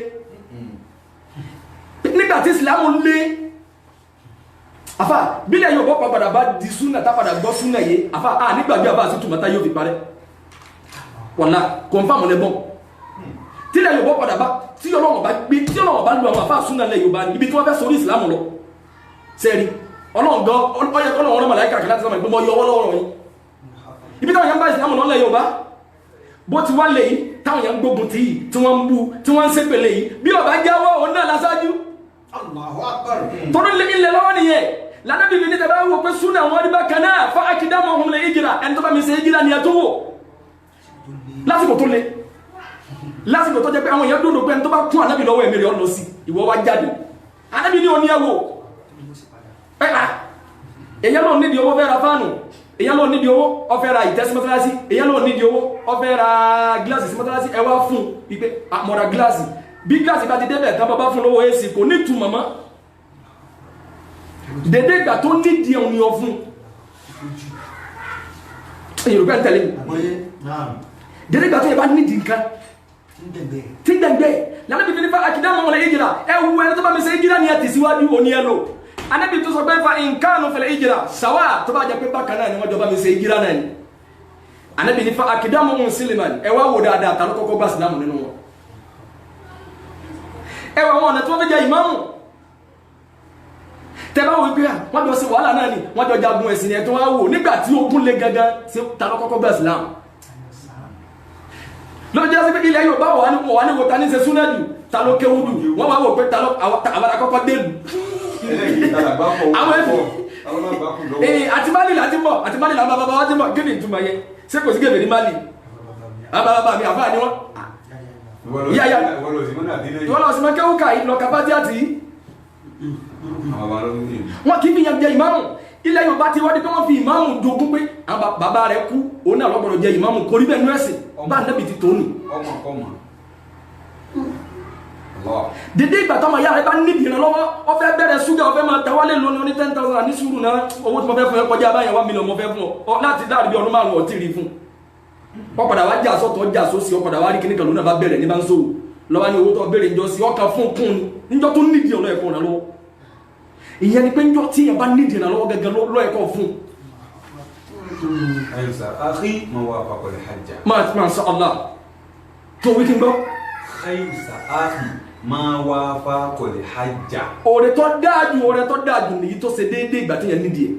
S1: nígbà tí Ìsìlámù lé àfà bílẹ̀ yóò bọ́ padà bá di súnà tá padà gbọ́ súnà yé àfà nígbàgbé àbá àti tùmọ̀tá yóò fi parẹ́ wọ̀nà kọ̀nfàmù lẹ́bọ̀n
S3: tí ilẹ̀ Yorùbá padà bá tí Ọlọ́run bá gbé tí Ọlọ́run bá lu àwọn àfáà súnà ilẹ̀ Yorùbá ní ibi tí wọ́n fẹ́ sórí ìsìlámù lọ sẹ́ẹ̀rí Ọlọ́run gan ọyẹ kọ́ lọ́wọ́ màláíkà kí láti sọ́mọ̀ ìgbọ́mọ yọ ọwọ́ lọ́wọ́ yìí ibi táwọn yẹn ń bá ìsìlámù lọ́lẹ̀ Yorùbá bó ti wá lè yìí táwọn yẹn ń gbógun ti yìí tí wọ́n ń bú tí wọ́n ń ṣépèlé yìí bí ọba jáwọ́ òun náà lásájú
S2: Allahu Akbar.
S3: tọ́lú ilẹ̀ lọ́wọ́ nìyẹn lànà bíbí ní tẹ̀bá wò pé súnà wọn rí bákan náà fún akídámọ̀ ọ̀hún lè ìjìrà ẹni tó bá mi ṣe ìjìrà ni ẹ tó wò lásìkò tó le lásìkò tó jẹ́ pé àwọn èèyàn dúró pé ẹni tó bá kún ànábì lọ́wọ́ ẹ̀mí rẹ̀ ọ̀nà sí ìwọ wá jáde ànábì ní oní ẹwò pẹ́lá èèyàn náà nídìí owó fẹ́ ra fáànù èèyàn náà nídìí owó ó fẹ́ ra ìtẹ́ sí mọ́sálásí èèyàn náà nídìí owó ó fẹ́ ra gíláàsì sí mọ́sálásí ẹ wá fún wípé àmọ́ra gíláàsì bí gíláàsì bá ti débẹ̀ tán bá fún lówó èsì kò ní ìtumọ̀ mọ́ dédé ìgbà tó nídìí ẹ̀hún ni ọ fún Yorùbá ń tẹ̀lé dédé ìgbà tó yẹ bá nídìí nǹkan tí ń dẹ̀gbẹ́ lánàbí fi ní fa àkídámọ̀ wọlé ìjìrà ẹwù ẹni tó bá mi ṣe ìjìrà ni ẹ ti síwájú òní ẹ lò anábì tó sọ pé fa nǹkan fẹlẹ̀ ìjìrà sàwà tó bá jẹ pé bákan náà ni wọ́n jọ bá mi ṣe ìjìrà náà ni anábì ní fa àkídámọ̀ wọn sílẹ̀mà ẹ wá wò dáadáa tàbí kọ́kọ́ gbà sílámù nínú wọn ẹ wà wọn ọ̀nà tí wọ́n fi jẹ ìmáàmù tẹ́bá wo gbé à wọ́n jọ sí wàhálà náà ni wọ́n jọ jagun ẹ̀sìn ẹ̀ tó wá wò nígbà tí ogun lé gangan sí tàbí kọ́kọ́ gbà sílámù lọ́jọ́ jẹ́ sí pé ilẹ̀ Yorùbá wà ní wo ta ní ṣe súnà jù ta ló kéwú jù wọ́n wá wò pé ta ló àwọn akọ́kọ́ dé lù àti Mali láti mọ̀ àti Mali làwọn bàbá wa ti mọ̀ gíní ìtumọ̀ yẹn ṣé kò sí gèbè ní Mali àwọn bàbá mi àfáà ni wọ́n yáyà ìwọ́n lọ sí mọ́ kéwú ká lọ kàbátí àti wọ́n kì í fi yan jẹ ìmáàmù ilẹ̀ Yorùbá ti wọ́n di pé wọ́n fi ìmáàmù dogun pé àwọn bàbá rẹ̀ kú òun náà lọ́gbọ̀dọ̀ jẹ ìmáàmù kò rí bẹ́ẹ̀ nú ẹ̀sìn bá nẹ́bì ti tó nì dédé ìgbà tọ́mọ ìyá rẹ̀ bá níbi ìrànlọ́wọ́ ó fẹ́ bẹ̀rẹ̀ ṣúgà ó fẹ́ máa tawálé lónìí oní 10,000 ní sùúrù náà owó tí mo fẹ́ fún ẹ kọjá báyẹn 1 million mo fẹ́ fún ọ láti dáàrí bí ọdún márùn ọtí rí fún ọ padà wá jà sọ́tọ̀ jà sósì ọ padà wá rí kíníkà lónà bá bẹ̀rẹ̀ ní bá ń sòwò lọ́wọ́ ní owó tó bẹ̀rẹ̀ ìjọ sí ọkà fún kún níjọ́ tó níbi ọ̀nà ẹ̀kọ́ ọ̀nà lọ́wọ́ ìyẹn ni pé njọ́ tí yẹn bá nídìí ìrànlọ́wọ́ gẹ́gẹ́ lọ́ ẹ̀kọ́ fún.
S4: ayọ̀sà akhi ma wà papọ̀ lè hajj.
S3: máa sọ Allah tó wí kí n gbọ́.
S4: ayọ̀sà akhi ma wà papọ̀ lè hajj.
S3: ọ̀rẹ́ tó dájú nìyí tó ṣe déédéé ìgbà tí yẹn nídìí ẹ̀.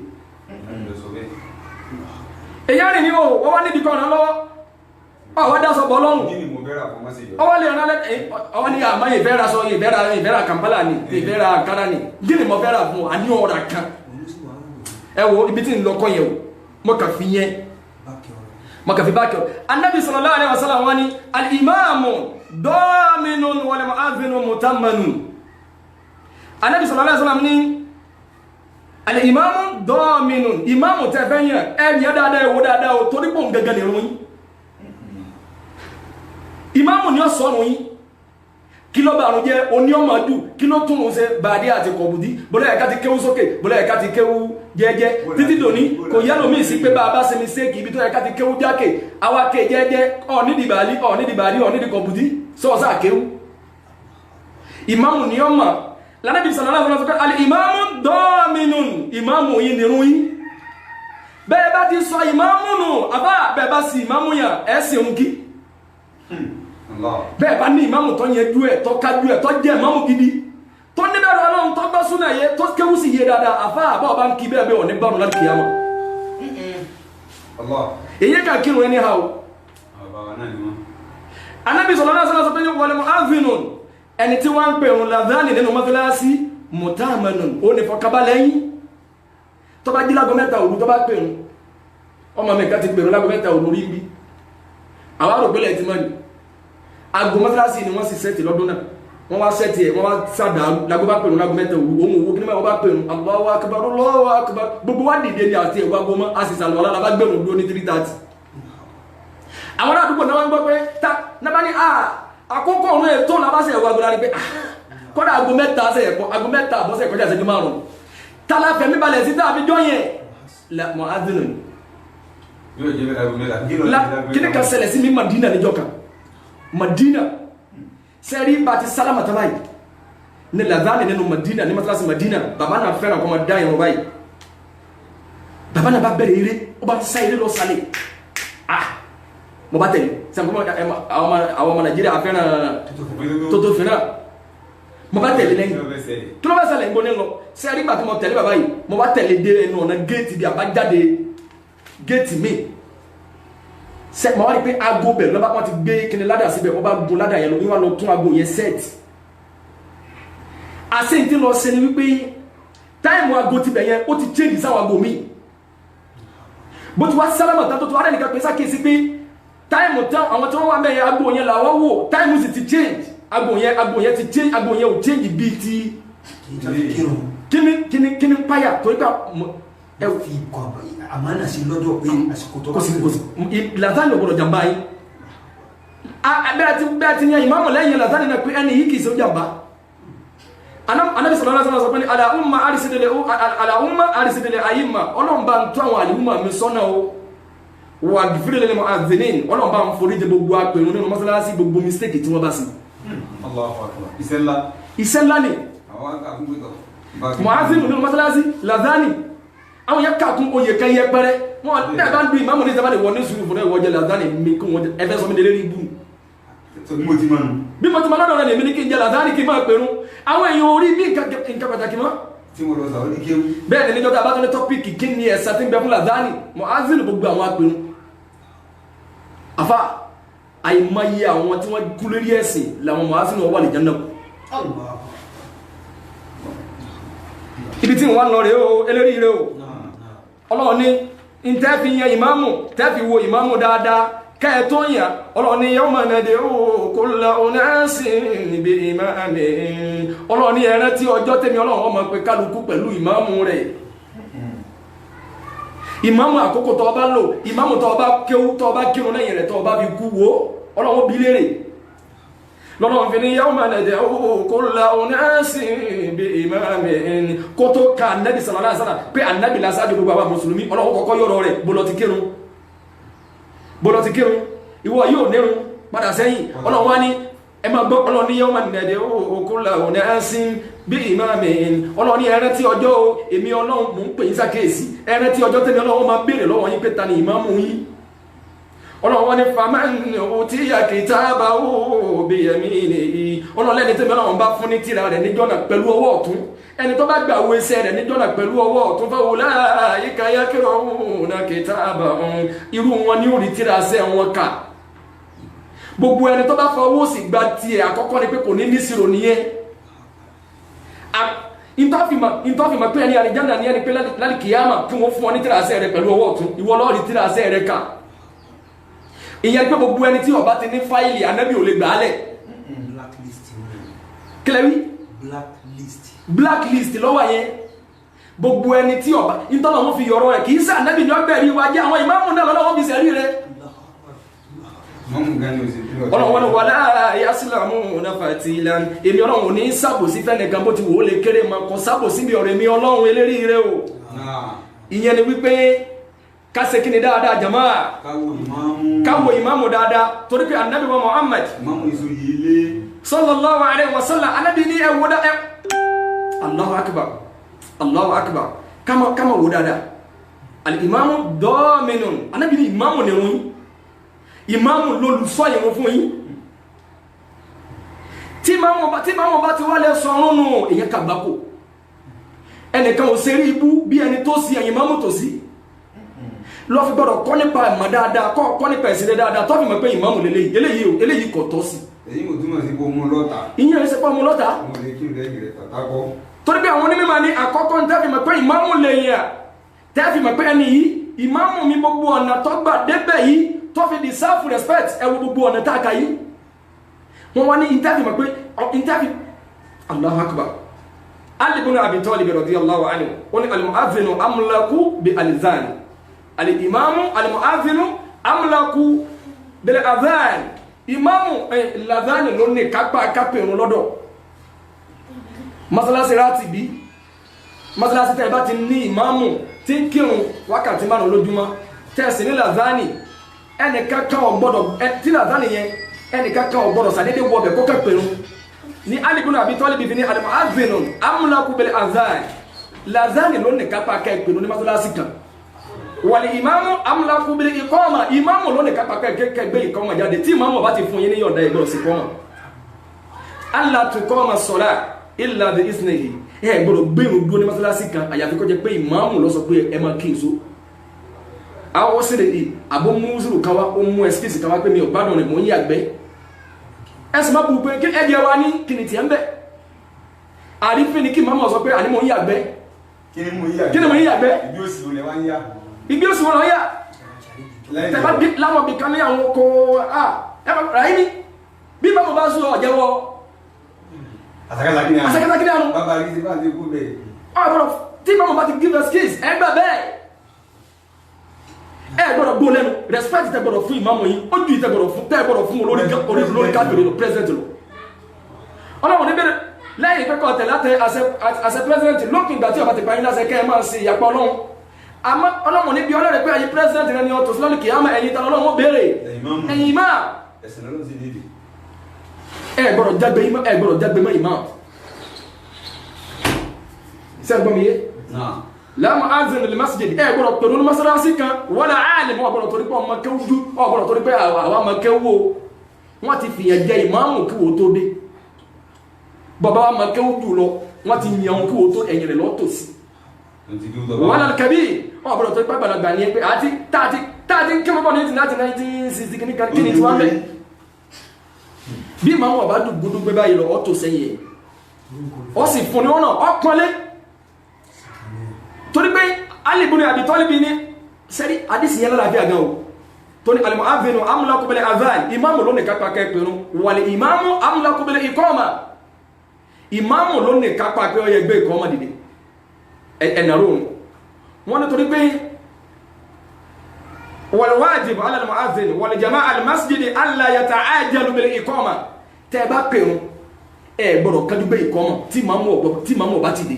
S3: èyàn rìn ní o wọ́n wá nídìí kan lọ́wọ́ ọwọ́ dá sọ bọ́ lọ́rùn ọwọ́ lè rán lẹ́tẹ̀ ọwọ́ ní àmọ́ ìfẹ́ra sọ ìfẹ́ra Kampala ni ìfẹ́ra Ankara ni gíní mọ́ fẹ́ra fún àní ọ̀rà kan ẹ wo ibi tí ń lọ kọ́ yẹn o mọ́ kà fi yẹn mọ́ kà fi bákẹ́ o Annabi sallallahu alaihi wasallam wọ́n ní al-imamu daminun wal mu'adhdhinu mutammanun Annabi sallallahu alaihi wasallam ní al-imamu daminun imamu tẹ́fẹ́ yẹn ẹ̀rí dáadáa ẹ̀wọ́ dáadáa o torí pọ̀ gẹ́gẹ́ nìrún yín ìmáàmù ni ó sọ̀rọ̀ yín kí ló bá àrùn jẹ́ oní ọmọdù kí ló túnrùn ṣe bàdí àti kọ̀bùdí bọ́lá ẹ̀ká ti kéwú sókè bọ́lá ẹ̀ká ti kéwú jẹ́jẹ́ títí dòní kò yẹ́lò míì sí pé bá a bá ṣe mistake ibi tó ẹ̀ká ti kéwú jákè awáké jẹ́jẹ́ ọ̀nídìí kọ̀bùdí sọ́ọ̀sá kéwú ìmáàmù ni ó mọ̀ lánàbí sallallahu alaihi wasallam al-imamu daminun ìmáàmù yìí nìrún yín bẹ́ẹ̀ bá ti sọ ìmáàmù nù àbá bẹ́ẹ̀ bá sì ìmáàmù yàn ẹ̀ sì ń kí bẹ́ẹ̀ bá ní ìmáàmù tó yẹn jú ẹ̀ tó kájú ẹ̀ tó jẹ́ ìmáàmù gidi tó níbẹ̀rẹ̀ Ọlọ́run tó gbọ́ súnà yẹ tó kéwú sí yé dáadáa àfá àbá ọba ń kí bẹ́ẹ̀ bẹ́ẹ̀ wọ̀n ní bárùn láti kìyàmà èyí kà kírun ẹni ha o Ànábì sallallahu alaihi wasallam sọ pé ní wal mu'adhdhinun ẹni tí wọ́n ń pè òun làdáni nínú mọ́sálásí mutamanun ó ní fọkàbalẹ́yìn tó bá jí lágo mẹ́ta òru tó bá pè òun ọmọ mẹ́ka ti pè òun lágo mẹ́ta òru rí bí àwọn àrògbélẹ̀ ti mọ́ ni ago mọ́sálásí ni wọ́n sì sẹ́ẹ̀tì lọ́dún náà wọ́n wá sẹ́ẹ̀tì ẹ̀ wọ́n wá sàdàrú lágó bá pèrún lágó mẹ́ta òwú ohun owó kí ní wọ́n bá pèrún Allahu akbar Allahu akbar gbogbo wá dìde ní àti ẹ̀wọ́ ago mọ́ a sì sàlọ̀ ọ̀la lábá gbẹ̀rún dúró ní 3:30 àwọn àdúgbò náà wọ́n gbọ́ pé ta náà ní àkókò ọ̀run ètò làbáṣẹ̀ ẹ̀wọ́ ago lárí pé kọ́dà ago mẹ́ta àbọ̀sẹ̀ kọjá ìṣẹ́jú márùn-ún tálá fẹ̀mí balẹ̀ sí tàbí jọ yẹn mọ̀ adínú kí ní kan ṣẹlẹ̀ sí mi Madina níjọ́ kan Madina sẹ́rí bá ti sálámà tán báyìí ní làzáni nínú Madina ní masalasi Madina bàbá náà fẹ́ràn kọ́ ma dá ìrún báyìí bàbá náà bá bẹ̀rẹ̀ eré ó bá ti sá eré lọ sálẹ̀ mo bá tẹ̀lé sẹ́mi àwọn ọmọ Nàìjíríà fẹ́ràn tótó fẹ́ràn mo bá tẹ̀lé lẹ́yìn kí ló bá ṣẹlẹ̀ ìgbóni lọ ṣé ẹ̀rí gbà tí mo tẹ̀lé bàbá yìí mo bá tẹ̀lé dé ẹnu ọ̀nà géètì bí àbájáde géètì mi ṣe mo wá rí pé aago bẹ̀ lọ́ba wọn ti gbé kíni ládàá síbẹ̀ wọ́n bá gun ládàá yẹn lọ wíwá lọ tún aago yẹn sẹ́ẹ̀tì àṣẹ ìdí lọ ṣe ni wípé táìmù aago ti bẹ̀ yẹn ó ti change sáwọn aago mi bó ti wá sálámà tán tó tó wá rẹ̀ nìkan pé sákèsí pé táìmù tán àwọn tí wọ́n wá mẹ́yẹ aago yẹn làwọn wò táìmù sì ti change aago yẹn ti change aago yẹn ò change bíi ti kíni páyà torí ká
S2: ẹ fi kọ àmánà sí lọ́dọ̀ pé àsìkò tó bá
S3: Lazani ló gbọdọ̀ jàmbá yìí bẹ́ẹ̀ ti yan ìmáàmù lẹ́yìn Lazani náà pé ẹni yìí kìí ṣe ó jàmbá Ànábì sallallahu alaihi wasallam sọ pé ní Allahumma arsidil a'imma ọlọ́run bá ń tó àwọn àlìhùmà mi sọ́nà o wà gífìrì lil mu'adhdhinin ọlọ́run bá ń forí jẹ gbogbo apẹ̀rún nínú mọ́sálásí gbogbo mistake tí wọ́n bá sí.
S4: Allahu akbar iṣẹ́ ńlá
S3: ni mu'adhdhin nínú mọ́sálásí Lazani àwọn yẹn kàkún oyè kan yẹ pẹrẹ wọn bẹ́ẹ̀ bá ń du ìmáàmù ní sábà ní wọ́n ní sùúrù fún ẹ̀wọ́ jẹ Lazani mi kí wọ́n ẹfẹ́ sọ mi lélẹ́rí ibú bí mo ti mọ lọ́dọ̀ rẹ̀ lèmi ní kí n jẹ Lazani kí n máa pẹ̀rún àwọn èèyàn orí bí nǹkan pàtàkì mọ́ bẹ́ẹ̀ ni níjọ́ tá a bá tó ní tọ́pìkì kí ni ẹ̀sà tí ń bẹ fún Lazani mu'adhdhin gbogbo àwọn apẹ̀rún àfà àìmọye àwọn tí wọ́n kú lórí ẹ̀sìn làwọn mu'adhdhin wà lè Jánnà ibi tí wọ́n lọ rẹ̀ o eléri rẹ̀ o Ọlọ́run ní ìtẹ́fi yan ìmáàmù tẹ́fi wo ìmáàmù dáadáa kẹ́ẹ̀tọ́ yàn Ọlọ́run ní yawma nad'u kulla unasin bi imamihim Ọlọ́run ní ẹ̀rẹ́ tí ọjọ́ tẹ́mi Ọlọ́run ọmọ pé kálukú pẹ̀lú ìmáàmù rẹ̀ ìmáàmù àkókò tó bá lò ìmáàmù tó bá kéwú tó bá kírun lẹ́yìn rẹ̀ tó bá fi kú wo Ọlọ́run bí lérè lọ́nà fi ní yawma nad'u kulla unasin bi imamihim kó tó ka Ànábì sallallahu alaihi wasallam pé Ànábì lásájú gbogbo àwọn mùsùlùmí Ọlọ́run kọ́kọ́ yọ̀rọ̀ rẹ̀ bọ́lọ̀ ti kírun ìwọ yóò nírun padà sẹ́yìn Ọlọ́run wá ní ẹ máa gbọ́ Ọlọ́run ní yawma nad'u kulla unasin bi imamihim Ọlọ́run ní ẹrẹ́ tí ọjọ́ èmi Ọlọ́run mò ń pè yín sákèésí ẹrẹ́ tí ọjọ́ tẹ́mi Ọlọ́run máa béèrè lọ́wọ́ yín pé ta ni ìmáàmù yín Ọlọ́run wọ́n ní faman utiya kitabahu biyaminihi Ọlọ́run lẹ́ni tẹ́mi Ọlọ́run bá fún ní tírà rẹ̀ níjọ́ náà pẹ̀lú ọwọ́ ọ̀tún ẹni tó bá gbà wo iṣẹ́ rẹ̀ níjọ́ náà pẹ̀lú ọwọ́ ọ̀tún fa ulaika yakra'una kitabahum irú wọn ní orí tírà sẹ́ wọn kà gbogbo ẹni tó bá fọwọ́ sí gba tiẹ̀ àkọ́kọ́ ni pé kò ní níṣirò nìyẹn ìtọ́fìmọ̀ pé ẹni àlìjánnà ní ẹni pé lálìkìyàmà kí wọ́n fún ọ ní tírà sẹ́ rẹ̀ pẹ̀lú ọwọ́ ọ̀tún ìwọ lọ́ọ̀rì tírà sẹ́ rẹ̀ kà ìyẹn pé gbogbo ẹni tí ó bá ti ní fáìlì Ànábì ò lè gbà á lẹ̀ kílẹ̀wí blacklist lọ́wọ́ yẹn gbogbo ẹni tí ó bá ìtọ́nà wọn fi yọ̀rọ̀ rẹ̀ kìí sí Ànábì ní ọgbẹ̀rí wájẹ́ àwọn ìmáàmù náà lọ́wọ́ fi sẹ̀rí rẹ̀ ọlọ́wọ́n wà láàáyá sílámù náfàtílan èmi Ọlọ́run ní sàbòsí fẹ́nìkan bó ti wò ó lè kéré ma kọ sàbòsí bí ọ̀rẹ́ mi Ọlọ́run eléri rẹ̀ o ìyẹn ni wípé kase kini dáadáa jamaa kawo imamu dáadáa torí pé Ànábì wa Muhammad
S4: imamu iso yele
S3: sallallahu alaihi wasallam Ànábì ní ẹ wò dáadáa Allahu akbar kama wò dáadáa al imamu daminun Ànábì ní imamu ni wọ́n imamu lólùṣọ́ yín fún yín tí imamu bá ti wálé sọ̀rọ̀ nù èyàn kàgbákò ẹnìkan ò ṣe rí ibú bí ẹni tó sí ẹ̀yìn imamu tó sí lọ fi gbọ́dọ̀ kọ́ nípa ìmọ̀ dáadáa kọ́ nípa ìsìlẹ̀ dáadáa tó fi mọ̀ pé ìmáàmù eléyìí kò tọ́ sí.
S4: èyí kò túmọ̀ sí pé mú lọ́ta.
S3: ìyẹn ẹsẹ̀ pọ̀ mú lọ́ta.
S4: mo lè kí lẹ́yìn rẹ̀ tàtàkọ́.
S3: torí pé àwọn onímọ̀ ní àkọ́kọ́ ní tẹ́fì mọ̀ pé ìmáàmù lẹ́yìn à tẹ́fì mọ̀ pé ẹni yìí ìmáàmù mi gbogbo ọ̀nà tó gbà débẹ̀ yìí tó fi deserve respect ẹ wo gbogbo ọ̀nà tá a kà yìí. wọ́n wá ní ìtẹ́fì mọ̀ pé ìtẹ́fì Allahu akbar Ali ibn Abi Talib radiyallahu anhu ó ní al-mu'adhdhinu amlaku bi al-adhan al-imamu al-mu'adhdhinu amlaku bil adhan imamu al-adhan ló ní kápá kápẹ̀rún lọ́dọ̀ masalasi ráti bí masalasi tẹ́ bá ti ní imamu tí ń kírun wákàtí márùn lójúmọ́ tẹ́sí ní al-adhan ẹnìkankan ò gbọ́dọ̀ tí al-adhan yẹn ẹnìkankan ò gbọ́dọ̀ sàdédé wọ bẹ̀ kó kápẹ̀rún ní Ali ibn Abi Talib bí ní al-mu'adhdhinu amlaku bil adhan al-adhan ló ní kápá kápẹ̀rún ní masalasi kan wal imamu amlaku bil iqama imamu ló ní kápá kẹ́ gbé ìkọ́mà jáde tí imamu bá ti fún yín ní yọ̀ǹda ìgbọ́dọ̀ sí kọ́mà alla tuqama salat illa bi iznihi gbọ́dọ̀ gbẹ̀rún dúró ní mọ́sálásí kan àyàfi kó jẹ́ pé imamu ló sọ pé ẹ máa kí n so àwọn sílẹ̀ yìí àbó mú zuru kan wá ó mú ẹsikísì kan wá pé mi ò gbádùn rẹ̀ mò ń yàgbẹ́ ẹsùn má bù pé kí ẹ̀jẹ̀ wa ní kí ni tiẹ̀ ń bẹ̀ àrífín ni kí imamu sọ pé àní mò ń yàgbẹ́ kí ni mò ń yàgbẹ́ ìgbé òsì wọn lọ yá tẹ̀bá láwọn bí kan ní àwọn oko ráyí ní bí imamu bá sọ ọ̀jẹ̀wọ̀ asakasakini àánú ọ̀rọ̀ tí imamu bá ti give excuse ẹgbẹ́ bẹ́ẹ̀ gbọ́dọ̀ gbó lẹ́nu respect tẹ gbọ́dọ̀ fún imamu yìí ó ju ìtẹ gbọ́dọ̀ fún olórí káàkiri lọ president lọ ọlọ́run níbẹ̀rẹ̀ lẹ́yìn ìpẹ́kọ̀ tẹ̀ láti àṣẹ president lókùn ìgbà tí ọba ti pa yín láṣẹ kẹ́ ẹ máa ṣe ìyàpọ̀ ọlọ́run àmọ́ ọlọ́run níbi ọlọ́rẹ̀ pé ayé president rẹ ni ọ̀tọ̀ sílọ́lì kìí àmọ́ ẹ̀yìn tán ọlọ́run ó béèrè ẹ̀yìn máa gbọ́dọ̀ jágbe mọ́ imam sẹ́gbọ́n mi yé láàmú azin lè masjid gbọ́dọ̀ pẹ̀lú masalasi kan wala alim ọgbọ̀dọ̀ torí pé ọmọ kẹwú ọgbọ̀dọ̀ torí pé àwọn ọmọ kẹwú wọ́n ti fìyàn jẹ ìmáàmù kí wò tó dé bàbá wa ọmọ kẹwú jù lọ wọ́n ti yàn kí wò tó ẹ̀yìn rẹ̀ lọ́tò sí wala kẹbí ọgbọ̀dọ̀ torí pé gbàlagbà ní pé àti táàtí kí wọ́n bọ̀ ní 1960 kí ni tí wọ́n bẹ̀ bí ìmáàmù ọba dùgbùdù gbé báyìí lọ ọ̀tò sẹ́yìn ọ sì fún ní ọ̀nà ọ̀pọ̀lẹ́ torí pé Ali ibn Abi Talib ní sẹ́rí àdísì yẹn lálàáfíà gan o tó ní al-mu'adhdhinu amlaku bil adhan ìmáàmù ló ní kápá kẹ́pẹ̀rún wal imamu amlaku bil iqama ìmáàmù ló ní kápá pé ó yẹ gbé ìkọ́mà dìde ẹ̀nàrò wọn ni torí pé wal wajibu ala al-mu'adhdhin wal jama'a al-masjid alla yata'ajjalu bil iqama tẹ́ bá pẹ̀rún gbọ́dọ̀ kájú gbé ìkọ́mà tí ìmáàmù ọba ti dé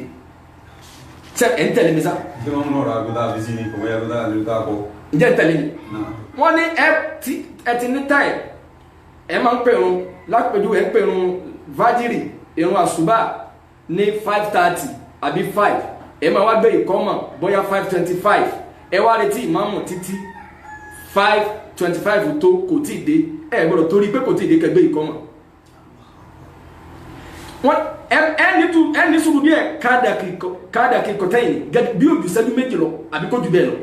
S3: sẹ ẹ ń tẹ̀lé mi sá.
S4: ṣé wọn múná ọ̀rọ̀ àgùdá fi sí ni kò mọ àgùdá àlè tó àkọ.
S3: ǹjẹ́ ń tẹ̀lé mi. wọ́n ní ẹ ti ní táì ẹ máa ń pèrún lápẹjù ẹ ń pèrún fájìrì ìrun àṣùbà ní 5:30 àbí 5 ẹ máa wá gbé ìkọ́mọ̀ bóyá 5:25 ẹ wá retí ìmáàmù títí 5:25 tó kò tí ì dé ẹ gbọ́dọ̀ torí pé kò tí ì dé kẹgbẹ́ ìkọ́mọ̀. wọ́n ẹni sùúrù díẹ̀ káàdàkì kọ̀tẹ́yìn gẹ́gẹ́ bí òjò sẹ́jú méjì lọ àbí kó jù bẹ́ẹ̀ lọ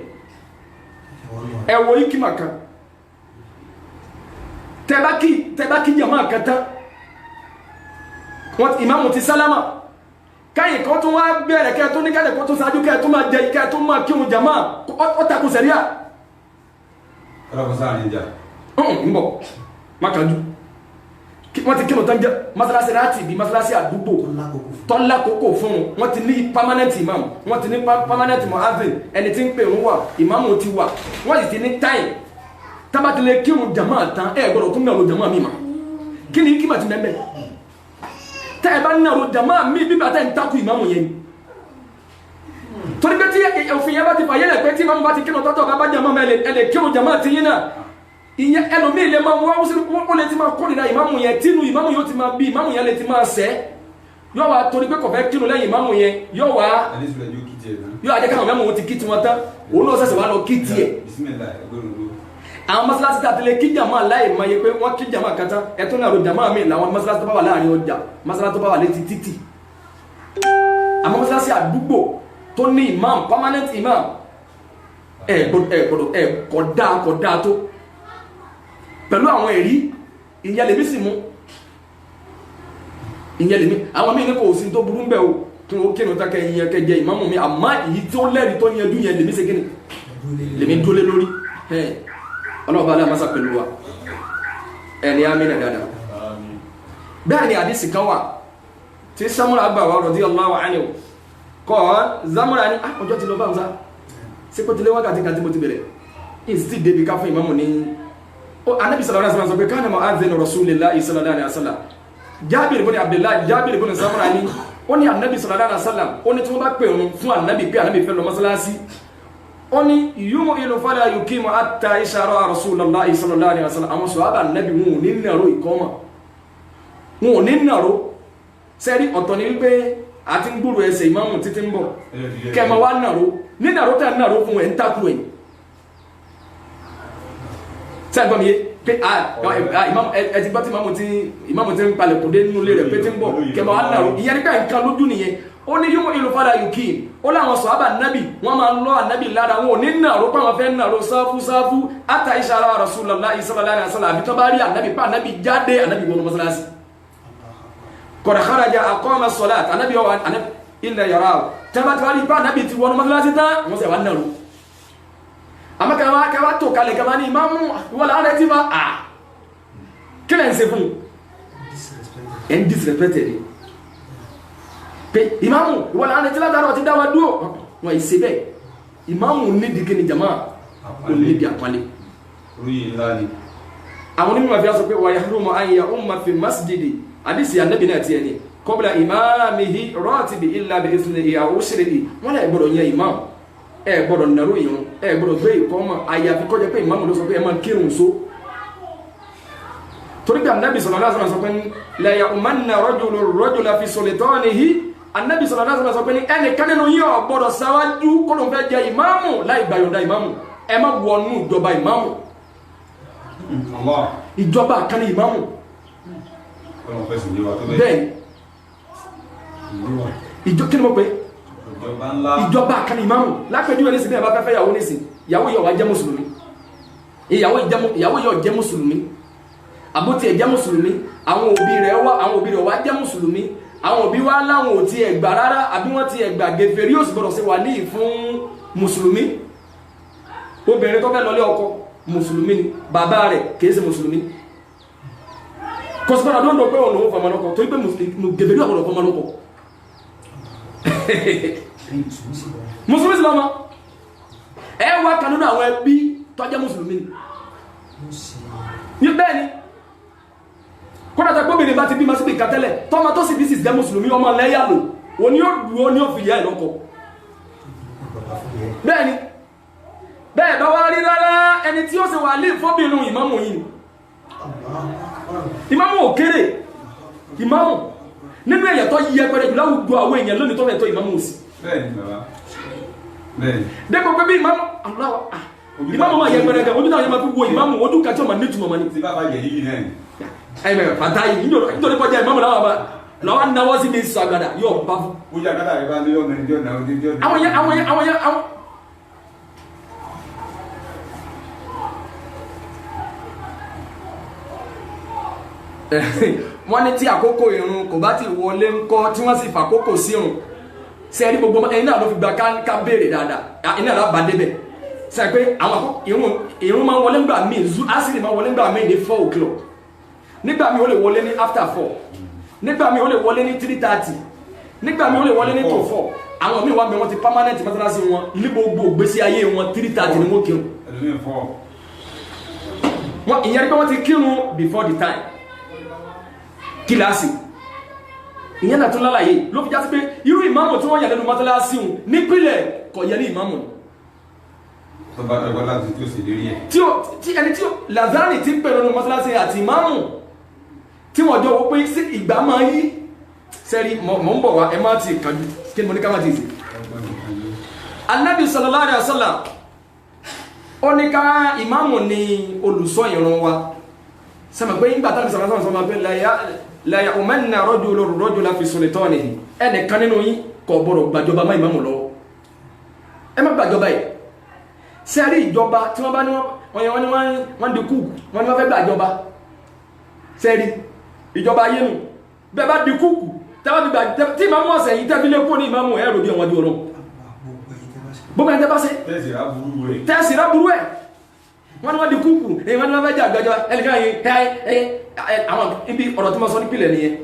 S3: ẹ̀wọ̀ ikima kan tẹ́bá kí jàmáà kan tán wọ́n ìmáàmù ti sálámà káyìn kan tó wá bẹ̀rẹ̀ kẹ́ tó ní kẹ́lẹ̀ kan tó sáájú kẹ́ tó máa jẹ kẹ́ tó máa kírun jàmáà ọ́tàkùn sẹ̀ríà ń bọ̀ mákàjú wọ́n ti kírun tán jẹ́ masalasi láti ibi masalasi àdúgbò tọ́lá kókò fún wọn ti ní permanent imam wọ́n ti ní permanent mu'adhin ẹni tí ń pè ń wà imamu ti wà wọ́n sì ti ní time tábàtìlẹ̀ kírun jama tán gbọ́dọ̀ tún nàró jama mi ma kí ni kí ma ti mẹ́mẹ́ tẹ́ ẹ bá nàró jama mi bíbá tẹ́ ń takú imamu yẹn torí pé tí òfin yẹn bá ti fà yẹlẹ̀ pé tí imamu bá ti kírun tọ́tọ̀ bá jama mẹ́lẹ̀ ẹ̀lẹ̀ kírun jama ti yín náà ìyẹn ẹlòmíì lè máa wá ó lè ti máa kórìíra ìmáàmù yẹn tínú ìmáàmù yóò ti máa bí ìmáàmù yẹn lè ti máa sẹ́ yóò wá torí pé kò fẹ́ kírun lẹ́yìn ìmáàmù yẹn yóò wá yóò ajẹ́ káwọn mẹ́mù wọn ti kí tiwọn tán òun náà ṣẹ̀ṣẹ̀ wá lọ kí tiẹ̀ àwọn masalasi tí a tẹ̀lé kí jàmá láì máa yẹ pé wọ́n kí jàmá kan tán ẹ̀tún náà ro jàmá mi làwọn masalasi tó bá wà láàrin ọjà masalasi tó bá wà létí títì àwọn masalasi àdúgbò tó ní imam permanent imam kódà tó pẹ̀lú àwọn ẹ̀rí ìyẹn lèmi sì mú ìyẹn lèmi àwọn míì ní kò sí tó burú ń bẹ̀ o kí wọ́n kírun tá kẹyìn kẹjẹ ìmáàmù mi àmọ́ èyí tó lẹ́rìí tó yẹn dún yẹn lèmi ṣe kíni lèmi dúlé lórí ọlọ́ọ̀bá aláàmásà pẹ̀lú wa ẹni amínà dáadáa bẹ́ẹ̀ ni àdísì kan wà tí Samura gbà wá radiyallahu anhu kọ́ Samura ní ọjọ́ ti lọ bá ń sá sí pé tilé wákàtí kan tí mo ti bẹ̀rẹ̀ ìsìtì débi ká fún ìmáàmù ní Ànábì sallallahu alaihi wasallam sọ pé kana mu'adhdhin Rasulillahi sallallahu alaihi wasallam Jabir ibn Abdullah Jabir ibn Samura ní ó ní Ànábì sallallahu alaihi wasallam ó ní tí wọ́n bá pè òun fún Ànábì pé Ànábì fẹ́ lọ mọ́sálásí ó ní yumu ilu fala yukimu hatta ishara Rasulullahi sallallahu alaihi wasallam àwọn sahaba Ànábì wọn ò ní nàró ìkọ́mà wọn ò ní nàró sẹ́rí ọ̀tọ̀ ní wípé àti ń gbúrò ẹsẹ̀ ìmáàmù títí ń bọ̀ kẹma wá nàró ní nàró tẹ́ nàró fún ẹ̀ ń takú ẹ̀ sẹ́yìn gbọ́ mi yé pé ẹ ti gbọ́ tí ìmáàmù ti ń palẹ̀ kò dé nínú ilé rẹ̀ pé tí ń bọ̀ kẹmọ́ aláró ìyẹn nígbà nǹkan lójú nìyẹn ó ní yóò ìlú fada yòókì ó láwọn sọ àbá nábì wọ́n máa ń lọ ànábì lára wọn ò ní nàró pé àwọn fẹ́ nàró sáfú àtà ìṣàrà Rasulullah sallallahu alaihi wasallam àbí tó bá rí ànábì pa ànábì jáde ànábì wọnú mọ́sálásí qad kharaja aqama as-salat ànábì wà ilẹ̀ yàrá o tẹ́bá tí wọ́n rí pa ànábì ti wọnú mọ́sálásí tán wọ́n sẹ̀ wá nàró àmọ́ kẹwàá tó kalẹ̀ kẹwàá ní ìmáàmù wọ́n láàrẹ tí bá kí lẹ́ ń ṣe fún ẹ̀ ń disrespected pé ìmáàmù wọ́n láàrẹ tí látàrọ̀ ti dáwà dúró wọ́n ìṣe bẹ́ẹ̀ ìmáàmù nídìí kí ni jama kò nídìí àpálẹ̀ àwọn onímọ̀ fi sọ pé wà yahrumu an ya'umma fi masjidi àdìsí ànábì náà ti ẹni qabla imamihi ratibi illa bi ithnihi aw ushrihi wọ́n lẹ́ gbọ́dọ̀ yẹ ìmáàmù ẹ gbọ́dọ̀ nàró ìrun ẹ gbọ́dọ̀ gbé ìkọ́mọ̀ àyàfi kó jẹ́ pé ìmáàmù ló sọ pé ẹ máa kírun so torí pé Ànábì sallallahu alaihi wasallam sọ pé la ya'umanna rajula fi sultanihi Ànábì sallallahu alaihi wasallam sọ pé ẹnìkan nínú yín ò gbọ́dọ̀ sáwájú kó ló ń fẹ́ jẹ ìmáàmù láì gbàyọ̀ǹda ìmáàmù ẹ má wọnú ìjọba ìmáàmù ìjọba kan ní ìmáàmù bẹ́ẹ̀ ìjọ kí ni mo pè ìjọba kan ìmáàmù lápẹjú ẹni sí ní ẹ̀bá fẹ́fẹ́ ìyàwó nísìn ìyàwó yóò wá jẹ́ mùsùlùmí ìyàwó yóò jẹ́ mùsùlùmí àbótí ẹ̀ jẹ́ mùsùlùmí àwọn òbí rẹ̀ wá jẹ́ mùsùlùmí àwọn òbí wá láwọn ò ti ẹ̀gbà rárá àbí wọ́n ti ẹ̀gbà gẹ̀fẹ̀rí yóò sì gbọ́dọ̀ sí wà ní fún mùsùlùmí obìnrin tó fẹ́ lọlé ọkọ mùsùlùmí ni bàbá rẹ̀ kìí ṣe mùsùlùmí kọsùpọ̀nà tó ń lọ pé òun lòun fọmọlọ́kọ torí pé gẹ̀fẹ̀rí ọ̀pọ̀lọpọ̀ fọmọlọ́kọ musulmi silama ẹ wá kanúnú àwọn ẹbí tó jẹ́ musulmi ní bẹ́ẹ̀ ni kọ́nàtà gbóbìnrin bá ti bí masíbì kàtẹ́lẹ̀ tọ́mà tó sì bí sí jẹ́ musulmi ọmọ lẹ́yà lò wọ́n ni ó dúró ní òfìyà ìlọ́kọ̀ bẹ́ẹ̀ ni bẹ́ẹ̀ bá wá rí rárá ẹni tí ó sì wà lè fọ́bìnrin ìmámù yìí ìmámù ò kéré ìmámù nínú èyàn tó yí ẹgbẹ̀rẹ̀ jù láwùjọ àwọn èèyàn lónìí tó mẹ́tọ́ ìmámù sí
S4: bẹ́ẹ̀ni bàbá bẹ́ẹ̀ni
S3: dẹ́gbọ́ pé bí ìmámù máa yẹ ẹgbẹ̀rẹ̀ gẹ̀ ojú náà yẹ máa fi wo ìmámù ojú kàtí ọmọ ní túnmọ̀ ní
S4: tí bá bá yẹ yìí náà
S3: ẹgbẹ̀rẹ̀ fàtáyì nítorí kọjá ìmámù láwọn náwọ́ sí ní sàgàdà yóò bá fún
S4: ojú àgádà rẹ̀ bá ní ọmọ ẹni tí ó náà ojú tí ó
S3: àwọn wọ́n ní tí àkókò ìrun kò bá ti wọlé ń kọ́ tí wọ́n sì fàkókò sí ìrun sẹ́ẹ̀rí gbogbo ẹni náà ló fi gba ká béèrè dáadáa iná àlá bá débẹ̀ sẹ́ẹ̀ pé àwọn ìrun máa ń wọlé ńgbà míì asìrì máa ń wọlé ńgbà míì ní 4 o'clock nígbà míì ó lè wọlé ní after 4 nígbà míì ó lè wọlé ní 3:30 nígbà míì ó lè wọlé ní 2 4 àwọn míì wá bẹ wọn ti permanent mọ́sálásí wọn ní gbogbo ìgbésí ayé wọn 3:30 ni wọ́n kírun ìyẹn pé wọ́n ti kírun before the time kíláàsì ìyẹn náà tún lálàyé ló fi já sí pé irú ìmáàmù tí wọ́n yà lẹ́nu mọ́sálásí hùn nípìnlẹ̀ kò yẹ ní ìmáàmù
S4: tó bá dọ̀gbọ́ láti tí ó sì lérí ẹ̀
S3: tí ẹni tí Lazani ti ń pẹ̀lú lẹ́nu mọ́sálásí àti ìmáàmù tí wọ́n jọ wọ́n pé sí ìgbà máa yí sẹ́rí mọ̀ ń bọ̀ wá ẹ má ti kàjú kí ni mo ní ká má ti sè Ànábì sallallahu alaihi wasallam ó ní ká ìmáàmù ni olùṣọ́ ìrun wa sẹ́mọ̀ pé ìgbà tàbí sọ̀rọ̀ pé la ya'umanna rajula fi sultanihi ẹnìkan nínú yín kò gbọ́dọ̀ gbàjọba má ìmáàmù lọ́wọ́ ẹ má gbàjọba yìí sẹ́rí ìjọba tí wọ́n bá ní wọ́n di kúùkù wọ́n ní wọ́n fẹ́ gbàjọba sẹ́rí ìjọba ayé nù bẹ́ẹ̀ bá di kúùkù tí ìmáàmù ọ̀sẹ̀ yìí tẹ́bí lé kó ní ìmáàmù ẹ̀rọ bí ọmọdé ọlọ́run gbogbo ẹni tẹ́ bá ṣe tẹ́sì ráburú ẹ̀ wọ́n wọ́n di kúkú èyí wọ́n fẹ́ jà gbẹ́jọ́ ẹnìkan yìí àwọn ibi ọ̀rọ̀ tí mo sọ nípìnlẹ̀ nìyẹn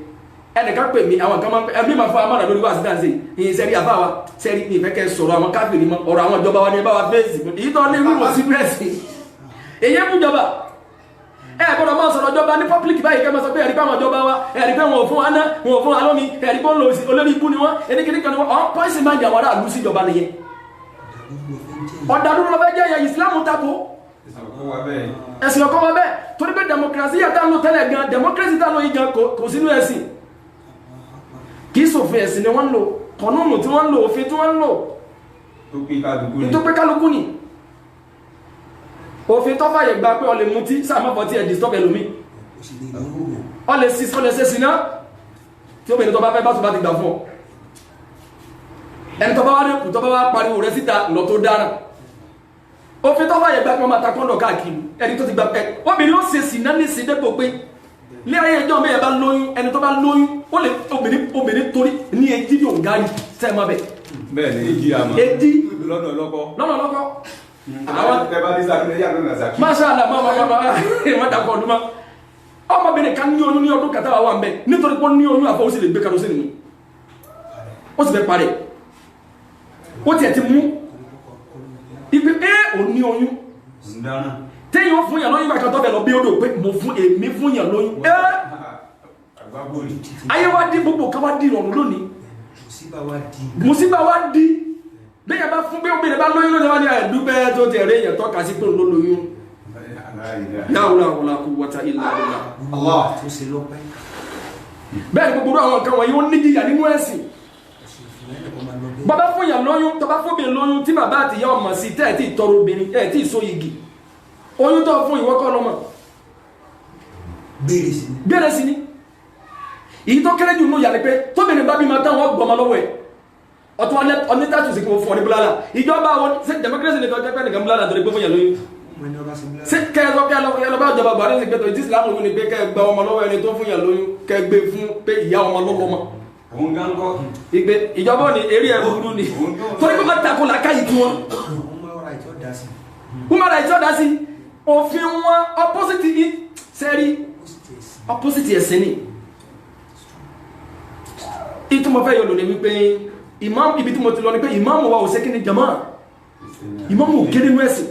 S3: ẹnìkan pè mí àwọn kan máa ń pẹ́ ẹbí máa fọ́ amára lórí wá sí dáǹsì ìyìn sẹ́rí àbáwa sẹ́rí ní ìfẹ́ kẹ́ sọ̀rọ̀ àwọn káfíìrì mọ́ ọ̀rọ̀ àwọn ìjọba wa ní ẹbá wa fèsì èyí tó ní wíwọ̀ sí pírẹ́sì èyí mú jọba ẹ gbọ́dọ̀ máa sọ̀rọ̀ ìjọba ní pọ́blíkì báyìí kẹ́ máa sọ pé ẹ̀rí pé àwọn ìjọba wa ẹ̀rí pé wọn ò fún wa ná wọn ò fún wa lómi ẹ̀rí pé olórí ibú ni wọn ẹnikẹ́ni kan ni wọn ọ̀ pọ́ìsì máa ń jà wàrà àlù sí ìjọba nìyẹn ọ̀dàlú ló fẹ́ jẹ́ ẹ̀yà ìsìlámù tako ẹ̀sìn ọkọ̀ wa bẹ́ẹ̀ torí pé democracy yàtá ló tẹ́lẹ̀ gan democracy tá ló yí gan kò sínú ẹ̀sìn kìí ṣòfin ẹ̀sìn ni wọ́n ń lò kọ̀nùnù tí wọ́n ń lò òfin tí wọ́n ń lò tó pé kálukú ni òfin tó fàyè gba pé ó lè mutí sáà má bọ́ tí ẹ̀ disturb ẹlòmí ó lè ṣe sí náà tí obìnrin tó bá fẹ́ bá tó bá ti gbà fún ọ ẹni tó bá wá rẹ̀kù tó bá wá pariwo rẹ̀ síta lọ tó dára òfin tó fàyè gba pé wọ́n máa ta kọ́ńdọ̀ káàkiri ẹni tó ti gba ẹ obìnrin ó ṣe sí náà ní sí dépò pé ní ayé ẹjọ́ mẹ́yẹ bá lóyún ẹni tó bá lóyún ó lè obìnrin torí ní etí bí òun gáàrí sẹ́ẹ̀mọ́ bẹ̀
S4: bẹ́ẹ̀ ni èjì àmọ́
S3: etí
S4: lọ́nà lọ́kọ́
S3: àwọn
S4: ẹbá ní sàkílẹ̀ yà lọ́nà sàkílẹ̀
S3: masha Allah ma dàpọ̀ ọdún ma ọmọbìnrin kan ní oyún ní ọdún kàtàwà wà ń bẹ nítorí pé ní oyún àfọwọ́sí lè gbé karosí nínú ó sì fẹ́ parẹ́ ó tiẹ̀ ti mú ibi ò ní oyún téèyàn ó fún yàn lóyún bàkan tó bẹ̀ lọ bí ó dò pé mo fún èmi fún yàn lóyún ayé wa di gbogbo ká wá di ìrọ̀rùn lónìí musiba wa di bẹ́ẹ̀ bá fún pé obìnrin bá lóyún lónìí wá ní àìdúpẹ́ tó ti ẹ̀rẹ́ èèyàn tọ́ka sí pé ló lóyún láwùlá wọlá kú wọ́ta ilẹ̀ àdúrà bẹ́ẹ̀ ni gbogbo àwọn nǹkan wọ̀nyí ó níjìyà nínú ẹ̀sìn bàbá fún yàn lóyún tọba fóbìnrin lóyún tí bàbá àti ìyá ọmọ sí tẹ́ ẹ̀ tí tọrọ obìnrin ẹ̀ tí so igi oyún tó fún ìwọ́kọ́ lọ́mọ bẹ̀rẹ̀ sí ni èyí tó kéré jù nù yà ni pé tóbìnrin bá bí ma tán wọ́n gbọmọ lọ́wọ́ ẹ̀ ọtún onítàtù sí kí wọ́n fún ọ ní búlálà ìjọba wọn ṣe democracy ní tọ́jú pẹ́ nìkan búlálà torí pé fún yàn lóyún ṣe kẹ́ẹ̀sọ́ kẹ́ẹ̀lọ́bá ìjọba buhari ní pẹ́tọ̀ ìdí ìsìlámù ní pé kẹ́ẹ̀gbà ọmọ lọ́wọ́ ẹni tó fún yàn lóyún kẹ́ẹ̀gbé fún pé ìyá ọmọ lọ́wọ́ ọmọ ìgbé ìjọba ní eré ẹ̀rù ni torí pé wọ́n takò làkàyè tí wọ́n human rights ọ̀dá sí òfin wọn opposite sẹ́rí opposite ẹ̀sìn ni ìtumọ̀ fẹ́ yọ lónìí wípé imam ibi tí mo ti lọ ní pé imam wa ò ṣe kí ni jama imam ò kéré nú ẹ̀sìn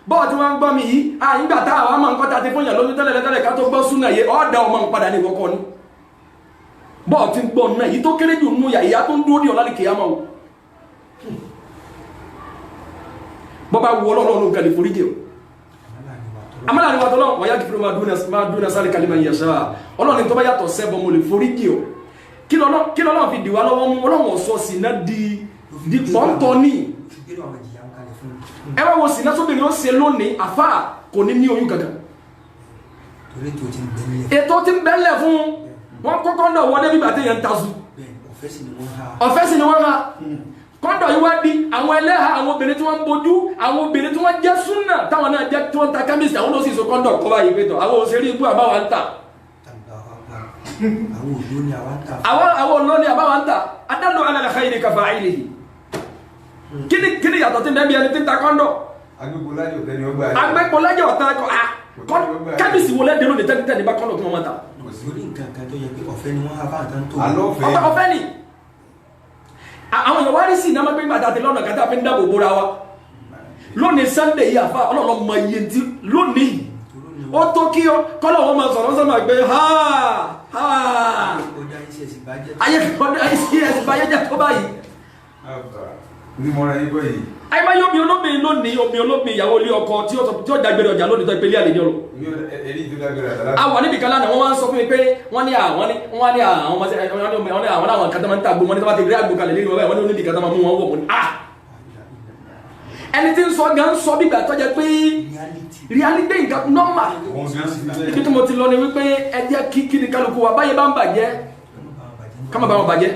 S3: bọ́ọ̀ tí wọ́n ń gbọ́ mi yìí àyígbà tá àwọn máa ń kọ́ta ti fún yàn lójú tẹ́lẹ̀ ká tó gbọ́ súnà yẹ ọ́dà ọmọ ń padà ní ìwọ́kọ́ ni bọ́ọ̀ tí ń gbọ́ náà yìí tó kéré jù nú ìyá tó ń dúró ní ọ̀lá ní kìyàmọ́ o bọ́bá wu ọlọ́run ló ń kàlẹ̀ forí jẹ́ o amala ni wàtọ́ lọ́wọ́ wọ́yá kìfìrí máa dúnà sáré kalima yẹ̀ṣá ọlọ́run tó bá yàtọ̀ sẹ́bọ̀ mo lè forí jẹ́ o kí lọ́lọ́ fi dìwà lọ́wọ́ mú ọlọ́wọ́ sọ sí náà di pọ́ntọ́ ní ẹwà wo sí náà tó bèèrè ó ṣe lónìí àfá kò ní oyún kankan ètò tí ń bẹ́lẹ̀ fún wọn kọ́kọ́ náà wọlé bí bàtẹ́ yẹn ń tasù ọ̀fẹ́ sí ni wọ́n ha kọ́ndọ̀ yìí wá di àwọn ẹlẹ́ha àwọn obìnrin tí wọ́n ń bojú àwọn obìnrin tí wọ́n jẹ́ súnà táwọn náà jẹ́ tí wọ́n ń ta kámísì àwọn ló sì so kọ́ndọ̀ kọ́ báyìí pé tọ̀ àwọn òṣèré ibú àbáwá ń tà àwọn olóní àbáwá ń tà adálò ala al-khayri ka fa'ilihi kíni yàtọ̀ tí ń bẹ́ẹ̀ bí ẹni tí ń ta kọ́ndọ̀ agbẹ́pọ̀lájẹ̀ ọ̀tá kámísì wo lẹ́dẹ̀ẹ́rù ní tẹ́lifíṣẹ́ bá kọ́ndọ̀ tí wọ́n máa ta ọ̀fẹ́ ni àwọn èèyàn wá rí sí iná máa gbé gbàdá àti lọ́nà kàtà fi ń dáàbò bóra wa lónìí Sunday yìí àfa ọlọ́run mọ iye tí lónìí ó tó kí ọ kọ́lọ̀ wọn máa sọ̀rọ̀ sọ́nà pé ayé kọ́dá iṣẹ́ ẹ̀sìn báyé jẹ́ tó báyìí. ayé máa yọ omi olóbìn lónìí omi olóbìn ìyàwó ilé ọkọ tí ó dàgbére ọjà lónìí tó ìpele àlejò lọ. àwọn níbi kan lánàá wọ́n wá ń sọ fún mi pé wọ́n ní àwọn kan tó máa ń tàgbó wọn ní tó bá ti rí àgbò kalẹ̀ lẹ́yìn wọn ní onídìí kan tó máa mú wọn wọ̀ wọn ni ẹni tí ń sọ gan sọ bí gbà tó jẹ́ pé reality nǹkan nọ́mà ibi tí mo ti lọ ni wípé ẹ jẹ́ kí ni kálukú wa báyé bá ń bàjẹ́ kámá bá wọn bàjẹ́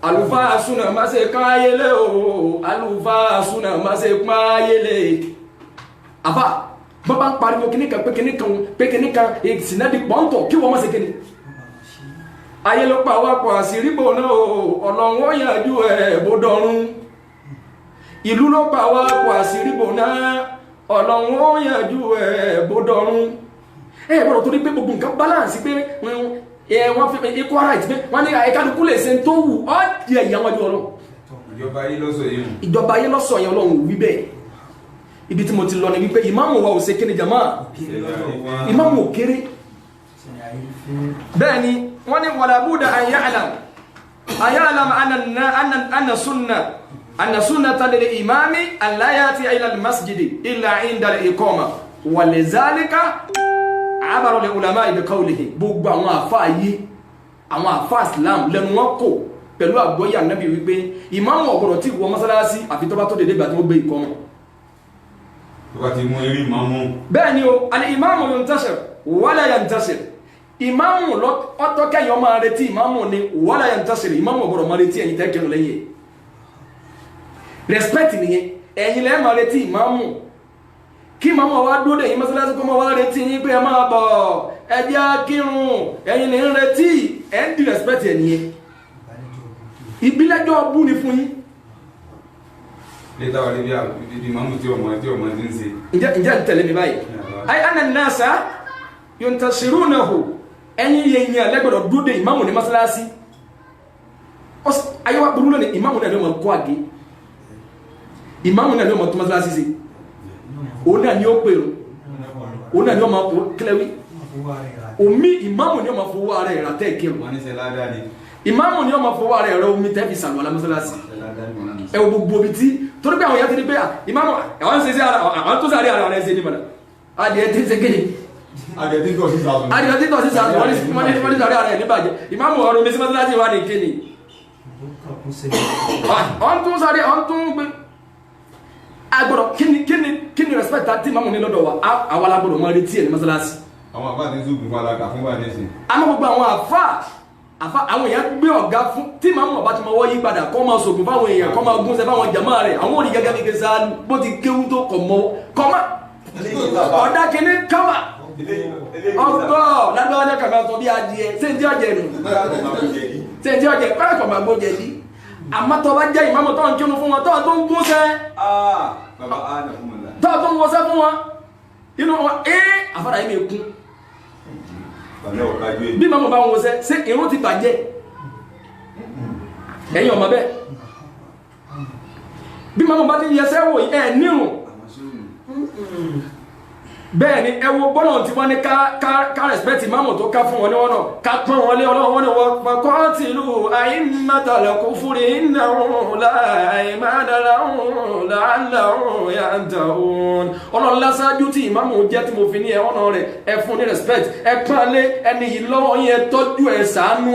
S3: àlùfáà súnà má ṣe káyélé o àlùfáà súnà má ṣe káyélé àbá bàbá ń pariwo kíníkan pé kíníkan ìsìnàdì pọ́ńtọ̀ kí wọ́n má ṣe kíni ayé ló pa wá pọ̀ àṣírí bò náà ọlọ́run ó yànjú ẹ̀ bó dọ̀run ìlú ló pa wá pọ̀ àṣírí bò náà ọlọ́run ó yànjú ẹ̀ bó dọ̀run bọ́dọ̀ tó ní pé gbogbo nǹkan balance pé wọ́n fi equal right pé wọ́n ní ẹ̀kálukú lè ṣe tó wù ọ́ di ẹ̀yà wọn jù ọlọ́run ìjọba ayé lọ́sọ̀ yẹn ọlọ́run wí bẹ́ẹ̀ ibi tí mo ti lọ ní wípé ìmáàmù wa ò ṣe kéde jama ìmáàmù ò kéré bẹ́ẹ̀ ni wọ́n ní wàlàbúdà àyàlàm anna sunnata lil imami an la yati ila al masjidi illa inda al iqama wa lidhalika abara li ulama bi qawlihi gbogbo àwọn àfáà yìí àwọn àfáà Islam lẹ́nu wọn kò pẹ̀lú àgbọ́yé Ànábì wípé ìmáàmù ò gbọdọ̀ tí wọ mọ́sálásí àfi tó bá tó dédé gbà tí wọ́n gbé ìkọ́mọ̀
S4: Wakati mo rí ìmáàmù.
S3: bẹ́ẹ̀ ni o àní ìmáàmù yantasir wala yantasir ìmáàmù ọ̀tọ̀ kẹ́yìn máa retí ìmáàmù ni wala yantasir ìmáàmù ọ̀gbọ̀dọ̀ máa retí ẹ̀yin tẹ́ kírun lẹ́yìn respect nìyẹn ẹ̀yin lẹ́ẹ̀ máa retí ìmáàmù kí ìmáàmù wa dúró dé yín mọ́sálásí kó máa wá retí yín pé ẹ máa bọ̀ ẹ jẹ́ kírun ẹ̀yin ní ń retí ẹ̀ ń di respect ẹ̀ nìyẹn ìbílẹ̀jọ́ bú ni fún yín.
S4: Lẹ́tà wà níbi ìmáàmù tí ọmọ ti ń ṣe.
S3: ǹjẹ́ ń tẹ̀lé mi báyìí ayé anna nasa yuntasirunahu ẹ̀yin yẹn yẹn lẹ́gbẹ̀dọ̀ dúró dé ìmáàmù ní mọ́sálásí ayé wa burú lónìí ìmáàmù náà ni wọ́n kọ́ àgé ìmáàmù náà ni wọ́n tó mọ́sálásí sí òun náà ni ó pèrò òun náà ni wọ́n máa kó kílẹ̀wí omi ìmáàmù ni wọ́n máa fowó ara ẹ̀ rà tẹ́ ìkírun
S4: Wọ́n ní ṣe ládàá ni.
S3: ìmáàmù ni wọ́n máa fowó ara ẹ̀ rẹ omi tẹ́ fi sàlùwàlá mọ́sálásí ẹ wo gbogbo omi tí torí pé àwọn èèyàn ti di pé ìmáàmù àwọn ń ṣe sí àwọn tó sáré ara rẹ̀ ṣe ní mọ̀nà adìẹ tí ń ṣe kéde adìẹ tí tọ̀ sí sàlù wọ́n ní sáré ara rẹ̀ níbàjẹ́ ìmáàmù ọ̀rọ̀ omi sí mọ́sálásí wà ní kéde ọ̀n tún sáré ọ̀n tún gbé agbọ́dọ̀ kí ni respect tí ìmáàmù ní lọ́dọ̀ wa àwa la gbọ́dọ̀ máa retí ẹ̀ ní mọ́sálásí.
S4: Àwọn àfáà ti ń zùgbùn fún alága fún wà nísìn.
S3: àmọ́ gbogbo àwọn àfáà àwọn èèyàn gbé ọ̀gá fún tí ìmáàmù ọba ti máa wọ́ yí padà kọ́ máa sògùn fáwọn èèyàn kọ́ máa gúnṣẹ́ fáwọn jàmáà rẹ̀ àwọn òní gẹ́gẹ́ gẹ́gẹ́ sáà bó ti kéwú tó kọ̀ mọ́ kọ́má ọ̀dà kìíní kọ́má ọgbọ́ lágbára ní kàmá sọ bí adìẹ sẹ́ńtì ọ̀jẹ̀ nù sẹ́ńtì ọ̀jẹ̀ kọ́lá kọ̀ máa gbójẹ yìí àmọ́ tó bá jẹ́ ìmáàmù tó ń kírun fún wọn tó ń gúnṣẹ́ tó ń wọṣẹ́ fún wọn inú wọn àfárá yìí mi kún bí màmú bá wọn wọṣẹ́ ṣé irun ti bàjẹ́ ẹ̀yin ọmọ bẹ́ẹ̀ bí màmú bá ti yẹsẹ́ wò ẹ̀ nírun bẹ́ẹ̀ ni ẹ wo bọ́lọ̀ tí wọ́n ní ká respect ìmáàmù tó ká fún wọn ní wọn náà ká pọ́n wọn lé ọlọ́run wọn ni wọ́n pàkọ́ tìlú a'immatal kufri innahum la aymana lahum la'allahum yantahun ọlọ́run lásáájú tí ìmáàmù jẹ́ tí mo fi ní ẹ ọ̀nà rẹ̀ ẹ fún ní respect ẹ pọ́n lé ẹni yìí lọ́wọ́ yẹn tọ́jú ẹ ṣàánú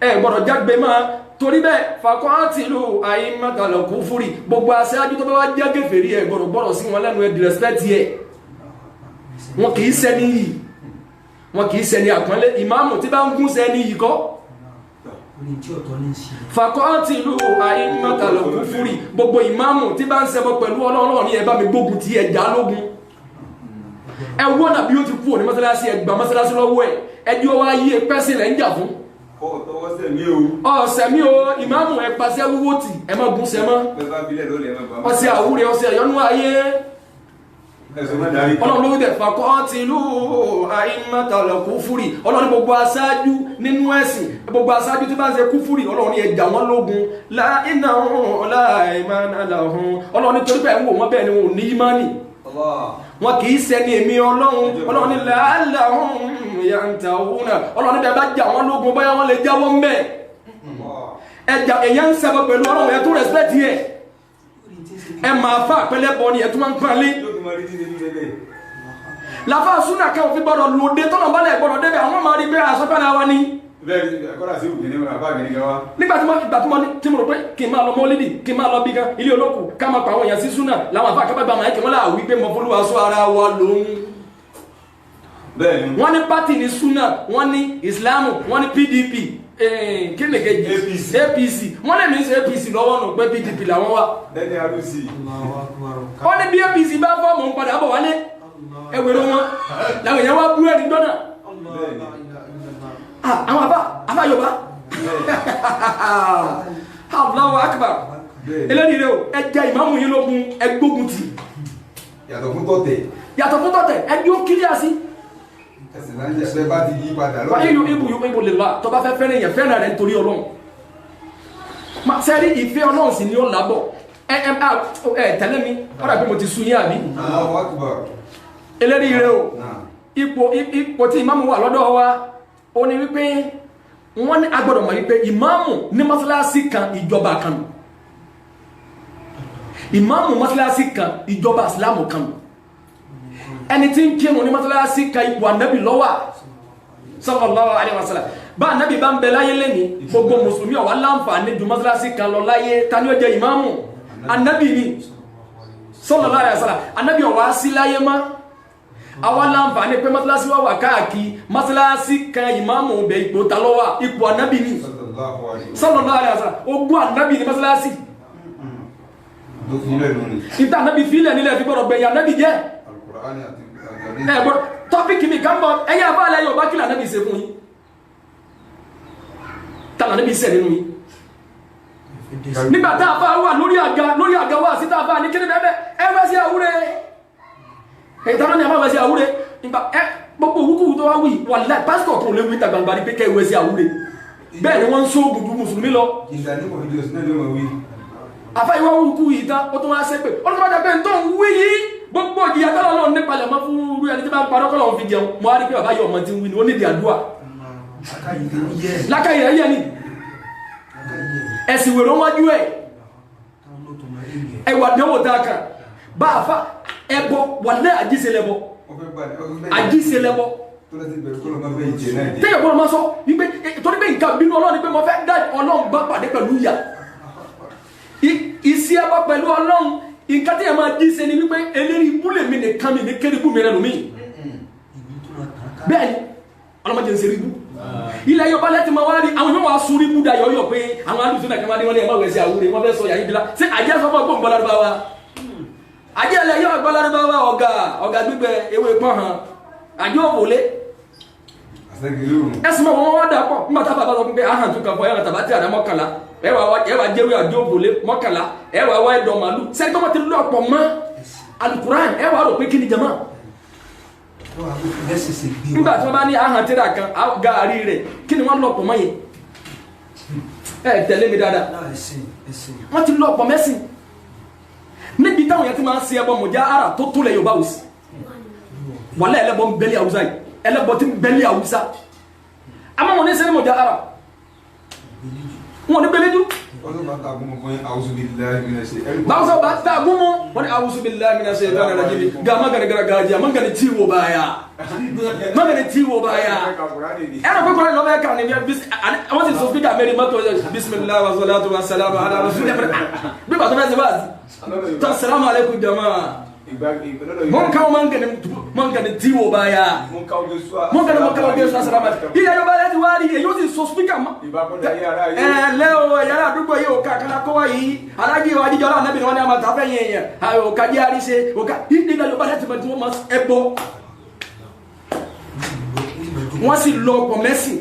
S3: ẹ gbọ́dọ̀ jágbe máa torí bẹ́ẹ̀ fàkọ́tìlú a'immatal kufri gbogbo aṣáájú tó bá wá jẹ́ kèfèrí ẹ gbọ́dọ̀ sí wọn lẹ́nu ẹ di respect yẹ wọn kì í ṣẹni yìí wọn kì í ṣẹni àpọ́nlé ìmáàmù tí bá ń gún ṣẹni yìí kọ́ fàkọ́tìlú a'immatal kufri gbogbo ìmáàmù tí bá ń ṣẹbọ pẹ̀lú ọlọ́run ní ẹ bá mi gbógun ti ẹja lógun ẹ wọ́n nàbí ó ti kú òní mọ́sálásí ẹ gbà mọ́sálásí lọ́wọ́ ẹ ẹjọ́ wá yí ẹ pẹ́sì lẹ́ ń jà fún ọ̀sẹ̀mí o ìmáàmù ẹ pàṣẹ wúwo tì ẹ má gún ṣẹ mọ́ ọ̀sẹ̀ àwúrẹ́ ọ̀sẹ̀ ẹ̀yọ́nú ayé ọlọ́run ló dẹ̀ fàkọ́tìlú a'immatal kufri ọlọ́run gbogbo aṣáájú nínú ẹ̀sìn gbogbo aṣáájú tí bá ń ṣe kúfúrì ọlọ́run ní ẹjà wọn lógun innahum la aymana lahum ọlọ́run nítorí pé ń wò wọ́n bẹ́ẹ̀ ni wọn ò ní ìmánì wọn kì í ṣẹni èmi ọlọ́run ní la'allahum yantahun ọlọ́run bẹ́ẹ̀ bá jà wọn lógun bóyá wọn lè jáwọ́ ń bẹ̀ ẹjà èyàn ń ṣẹbọ pẹ̀lú ọlọ́run ẹ̀ tó respect yẹ ẹ máa fà pẹ́lẹ́ bọ ni ẹ̀ tó máa ń pọ́nlé lafa súnà kẹ́ òfin gbọ́dọ̀ lòdè tọ́nà bálẹ̀ gbọ́dọ̀ débẹ̀ àwọn máa rí pé àsọ́pẹ́lá wa ní nígbàtí mo rò pé kí n máa lọ mọ́lídì kí n máa lọ bí gan ilé olókù ká máa pa àwọn èèyàn sí súnà láwọn àfáà kábàgbà máa kí wọ́n láà wí pé mọ́ fólúwa sọ ara wa lòun wọ́n ní pátì ní súnà wọ́n ní ìsìláàmù wọ́n ní PDP kí ni kejì APC wọ́n lè mí sí APC lọ́wọ́ nù pé PDP làwọn wà wọ́n ní bí APC bá fọ́ọ̀mù ń padà bọ̀ wálé ẹwẹ̀rọ wọn làwọn èèyàn wá bú ẹni dọ́nà àwọn àbá Yorùbá Allahu akbar eléyìí rẹ o ẹja ìmáàmù yìí lógun ẹgbógun tì
S4: yàtọ̀ fún tọ̀tẹ̀
S3: ẹbí ó kílíà sí
S4: ẹ̀sìn náà jẹ́ bá ti yí padà
S3: wà ìlú ibù lè la tó bá fẹ́ fẹ́ràn èèyàn fẹ́ràn rẹ̀ nítorí Ọlọ́run sẹ́rí ìfẹ́ Ọlọ́run sì ni ó lábọ̀ tẹ́lẹ̀ mi ọ̀rọ̀ pé mo ti sun yín àbí eléyìí rẹ o ipò tí ìmáàmù wà lọ́dọ̀ wa ó ní wípé wọ́n ní agbọ́dọ̀ mọ̀ wípé ìmáàmù ní mọ́sálásí kan ìjọba kan ìmáàmù mọ́sálásí kan ìjọba ìsìlámù kan ẹni tí ń kírun ní mọ́sálásí kan ipò ànábì lọ́wà sallallahu alaihi wasallam bá ànábì bá ń bẹ láyé lẹ́ni gbogbo mùsùlùmí ó wà láǹfààní ju mọ́sálásí kan lọ láyé ta ni ó jẹ́ ìmáàmù ànábì ni sallallahu alaihi wasallam anabi ó wá sí láyé mọ́ àwa láǹfààní pé mọ́sálásí wà wà káàkiri mọ́sálásí kan ìmáàmù bẹ̀ ipò ta ló wà ipò anabi ni sallallahu alaihi wasallam ogún anabi ni mọ́sálásí ìta anabi fílẹ̀ nílẹ̀ fi gbọ́dọ̀ gbẹ̀yìn anabi jẹ́ ẹ̀gbọ́n tọ́pìkì mi kan bọ̀ ẹ̀yà abáàlẹ̀ yóò bá kí anabi ṣe fún yín tàbí anabi ṣe nínú yín nígbà tá a bá wà lórí àga wà sí tá a bá ní kíni bẹ́ẹ̀ ẹ̀wẹ́ sí àwúrẹ́ ìtàwọn ni a máa wẹ́ sí àwúrẹ́ nígbà gbogbo òwúkú tó wá wí wà láì pásítọ̀ kan lè wí ta gbangba ní pé kẹ́ ẹ̀wẹ́ sí àwúrẹ́ bẹ́ẹ̀ ni wọ́n ń sóògùn ju mùsùlùmí lọ àfa ìwọ òwúkú yìí tán ó tún wá sẹ́pẹ̀ ó tún wá dàgbẹ́ tó ń wí yìí gbogbo ìyá tọ́lọ́ náà nípalẹ̀ mọ́ fún irú ẹni tí bá ń parọ́ kọ́ lọ́wọ́ fi jẹun mo á rí pé bàbá yọ ọmọ tí ń wí ni ó nídìí àdúrà lákàyè rẹ̀ yẹ ni ẹ̀sìn wèrè wájú ẹ̀ ẹwà dánwò dáka bá a fa ẹbọ wàlẹ́ àjíṣelẹ́bọ àjíṣelẹ́bọ tẹ́yẹ̀ bọ́lá máa sọ wípé torí pé nǹkan bínú ọlọ́run pé mo fẹ́ dá ọlọ́run bá pàdé pẹ̀lú ìyà ìsí ẹbọ pẹ̀lú ọlọ́run nǹkan tẹ́yẹ̀ máa jíṣe ni wípé eléri ibú lè mi nìkan mi ní kéré ibú mi rẹ̀ lómi bẹ́ẹ̀ ni ọlọ́mọdé ń ṣe ibú ilẹ̀ yóò bá lẹ́tí ma wá rí àwọn yóò wá súnrí búdá yọ̀ọ́yọ̀ pé àwọn alùsùn náà kẹwàá ní wọ́n ní ẹ̀mọ́ wẹ̀sí àwúrẹ́ wọ́n fẹ́ sọ yàyí bílá sí àjẹ́ sọ fún ọgbọ́n gbọ́lárúbáwá àjẹ́ ilẹ̀ yóò gbọ́lárúbáwá ọ̀gá gbígbẹ ewé pọ́n hàn àjẹ́ òwòlé ẹ̀sùn mọ́ wọn wá dà pọ̀ nígbà tá bàbá sọ pé ahàn tó kàn fọ ẹ̀rọ tàbátì àdá mọ́kànlá ẹwà jẹ́wé àjẹ́ òwòlé mọ́kànlá ẹwà wá ẹ̀dọ̀ màlú sẹ́ni tó mọ́ ti lọ́pọ̀ mọ́ alukuran ẹwà rò pé kí ni jama nígbà tí wọ́n bá ní ahàn tíra kan gaari rẹ̀ kí ni wọ́n lọ́pọ̀ mọ́ yẹn ẹ tẹ̀lé mi dáadáa wọ́n ti lọ́pọ̀ mẹ́sìn níbi táwọn yẹn ti máa ń ṣe ẹbọ mọ̀já ara tó tó lẹ̀ Yorùbá òsì wàlẹ́ ẹlẹ́bọ ń bẹ́lí Haúsá yìí ẹlẹ́bọ ti ń bẹ́lí Haúsá àmọ́ wọn ní sẹ́ni mọ̀já ara wọn ní bẹ́lí dú báwo bá ta gumu wani a'udhu billahi minash shaitanir rajim ga magana gargajiya magana ciwo baya ana ko ko lo ba ka ni bis àwọn ti so speaker meri mato bismillah wa salatu wa salamu ala rasulillah bí ba to bá ṣe bá to assalamu alaikum jamaa mon kaw mangane tiwo baya mon kaw gesu assalamu iya yo bale ti wari e yo ti so speaker ma leo yara dugo yo ka kana ko yi alaji wa di jola nabi woni ama ta fe yen ayo ka di ari se o ka idi na yo bale ti mo ma ebo wọ́n sì lọ ọ̀pọ̀ mẹ́sìn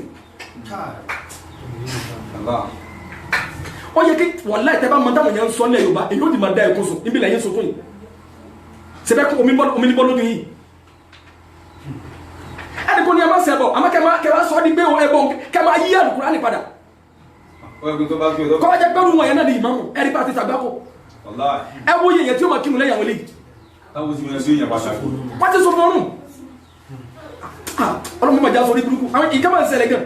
S3: ó yẹ kí wọ́n láì tẹ́ bá mọ́ dáwọn yẹn ń sọ ní Yorùbá èyí ó di máa dá ẹ̀kọ́ sùn níbi lẹ́yìn sọ́kún yìí sẹ́bẹ́ kó omi ní bọ́ lójú yìí ẹni kò ní ẹ má sẹ́ bọ̀ àmọ́ kẹwàá sọ ọ́ di pé ẹbọ kẹwàá yí Al-Kùránì padà kọ́ jẹ́ pẹ́rù wọn yẹn náà ní ìmáàmù ẹ̀rí bá ti tàgbákò ẹ wo yẹn tí ó máa kírun lẹ́yìn àwọn eléyìí wọ́n ti sọ fún ọrùn ọlọ́mọ ìmọ̀já sọ orí burúkú àwọn ìkẹ́ máa ń ṣẹlẹ̀ gan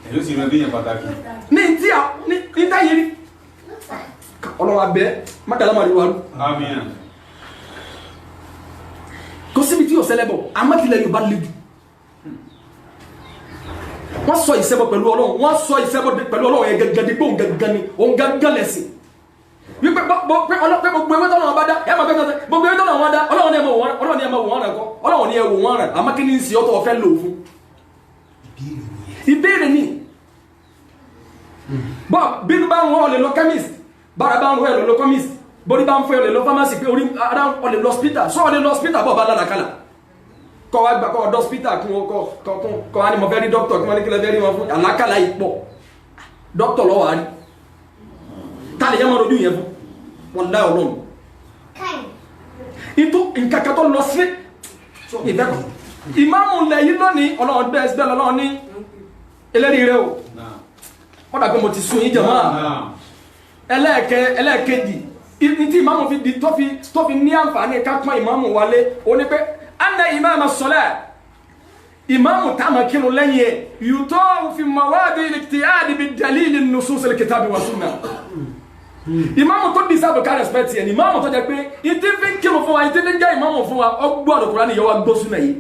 S4: èyí ó sì rẹ̀ bí yẹn pàtàkì
S3: ní tí a ní táyé rí ọlọ́wọ́ abẹ́ mọ́tàlá máa rí wa rú
S4: àmín
S3: kò síbi tí yóò ṣẹlẹ̀ bọ̀ amákìlẹ̀ Yorùbá lè jù wọ́n sọ ìṣẹ́bọ̀ pẹ̀lú Ọlọ́run wọ́n sọ ìṣẹ́bọ̀ pẹ̀lú Ọlọ́run yẹn gẹ́gẹ́ dípò gẹ́gẹ́ ni òun gẹ́gẹ́ lẹ̀sìn wípé gbogbo ewé tọ́lọ̀ wọn bá dá ẹ máa gbẹ́gbẹ́ gbogbo ewé tọ́lọ̀ wọn dá Ọlọ́run ni ẹ máa wò wọ́n rẹ̀ kọ́ Ọlọ́run ni ẹ wò wọ́n rẹ̀ àmọ́ kí ni ń sí ọtọ̀ ọ̀fẹ́ lò fún ìbéèrè ni bọ́ bínú bá ń wọ́n ọ̀lẹ̀ lọ chemist bára bá ń wọ́n ọ̀lẹ̀ lọ chemist bórí bá ń fẹ́ ọ̀lẹ̀ lọ pharmacy pé orí ara ọ̀lẹ̀ lọ hospital sọ ọ̀lẹ̀ lọ hospital bọ̀ bá lálàkálà kọ́ wá gbà kọ́ ọ̀dọ̀ hospital kọ́ wá ní mo fẹ́ rí doctor kí wọ́n ní kí lẹ́ fẹ́ rí wọn fún àlákàlà ìpọ̀ doctor lọ́wọ́ àrí ta lè yẹ́ mọ́ ojú yẹn fún wọn dá Ọlọ́run ìtò nǹkankan tó lọ sí ìbẹ́kọ̀ ìmáàmù ilẹ̀ yìí lónìí Ọlọ́run bẹ́ẹ̀ sí bẹ́ẹ̀ lọ́lọ́run ní eléri rẹ o wọ́n dàgbé mo ti sún yín jẹ̀mọ́ ẹlẹ́ẹ̀kejì ní tí ìmáàmù fi di tó fi ní àǹfààní ká pọ́n ìmáàmù wálé ó ní pé anna ìmáàmù sọ́lá ìmáàmù táàmà kírun lẹ́yìn ẹ̀ yùtọ́ fi mawadi al-ijtihad bi dalil an-nusus al-kitab wa sunnah ìmáàmù tó deserve ká respect yẹn ìmáàmù tó jẹ́ pé ìtí fi ń kírun fún wa ìtí fi ń jẹ́ ìmáàmù fún wa ọgbọ́ Al-Qur'ani yẹ wa gbọ́ súnà yìí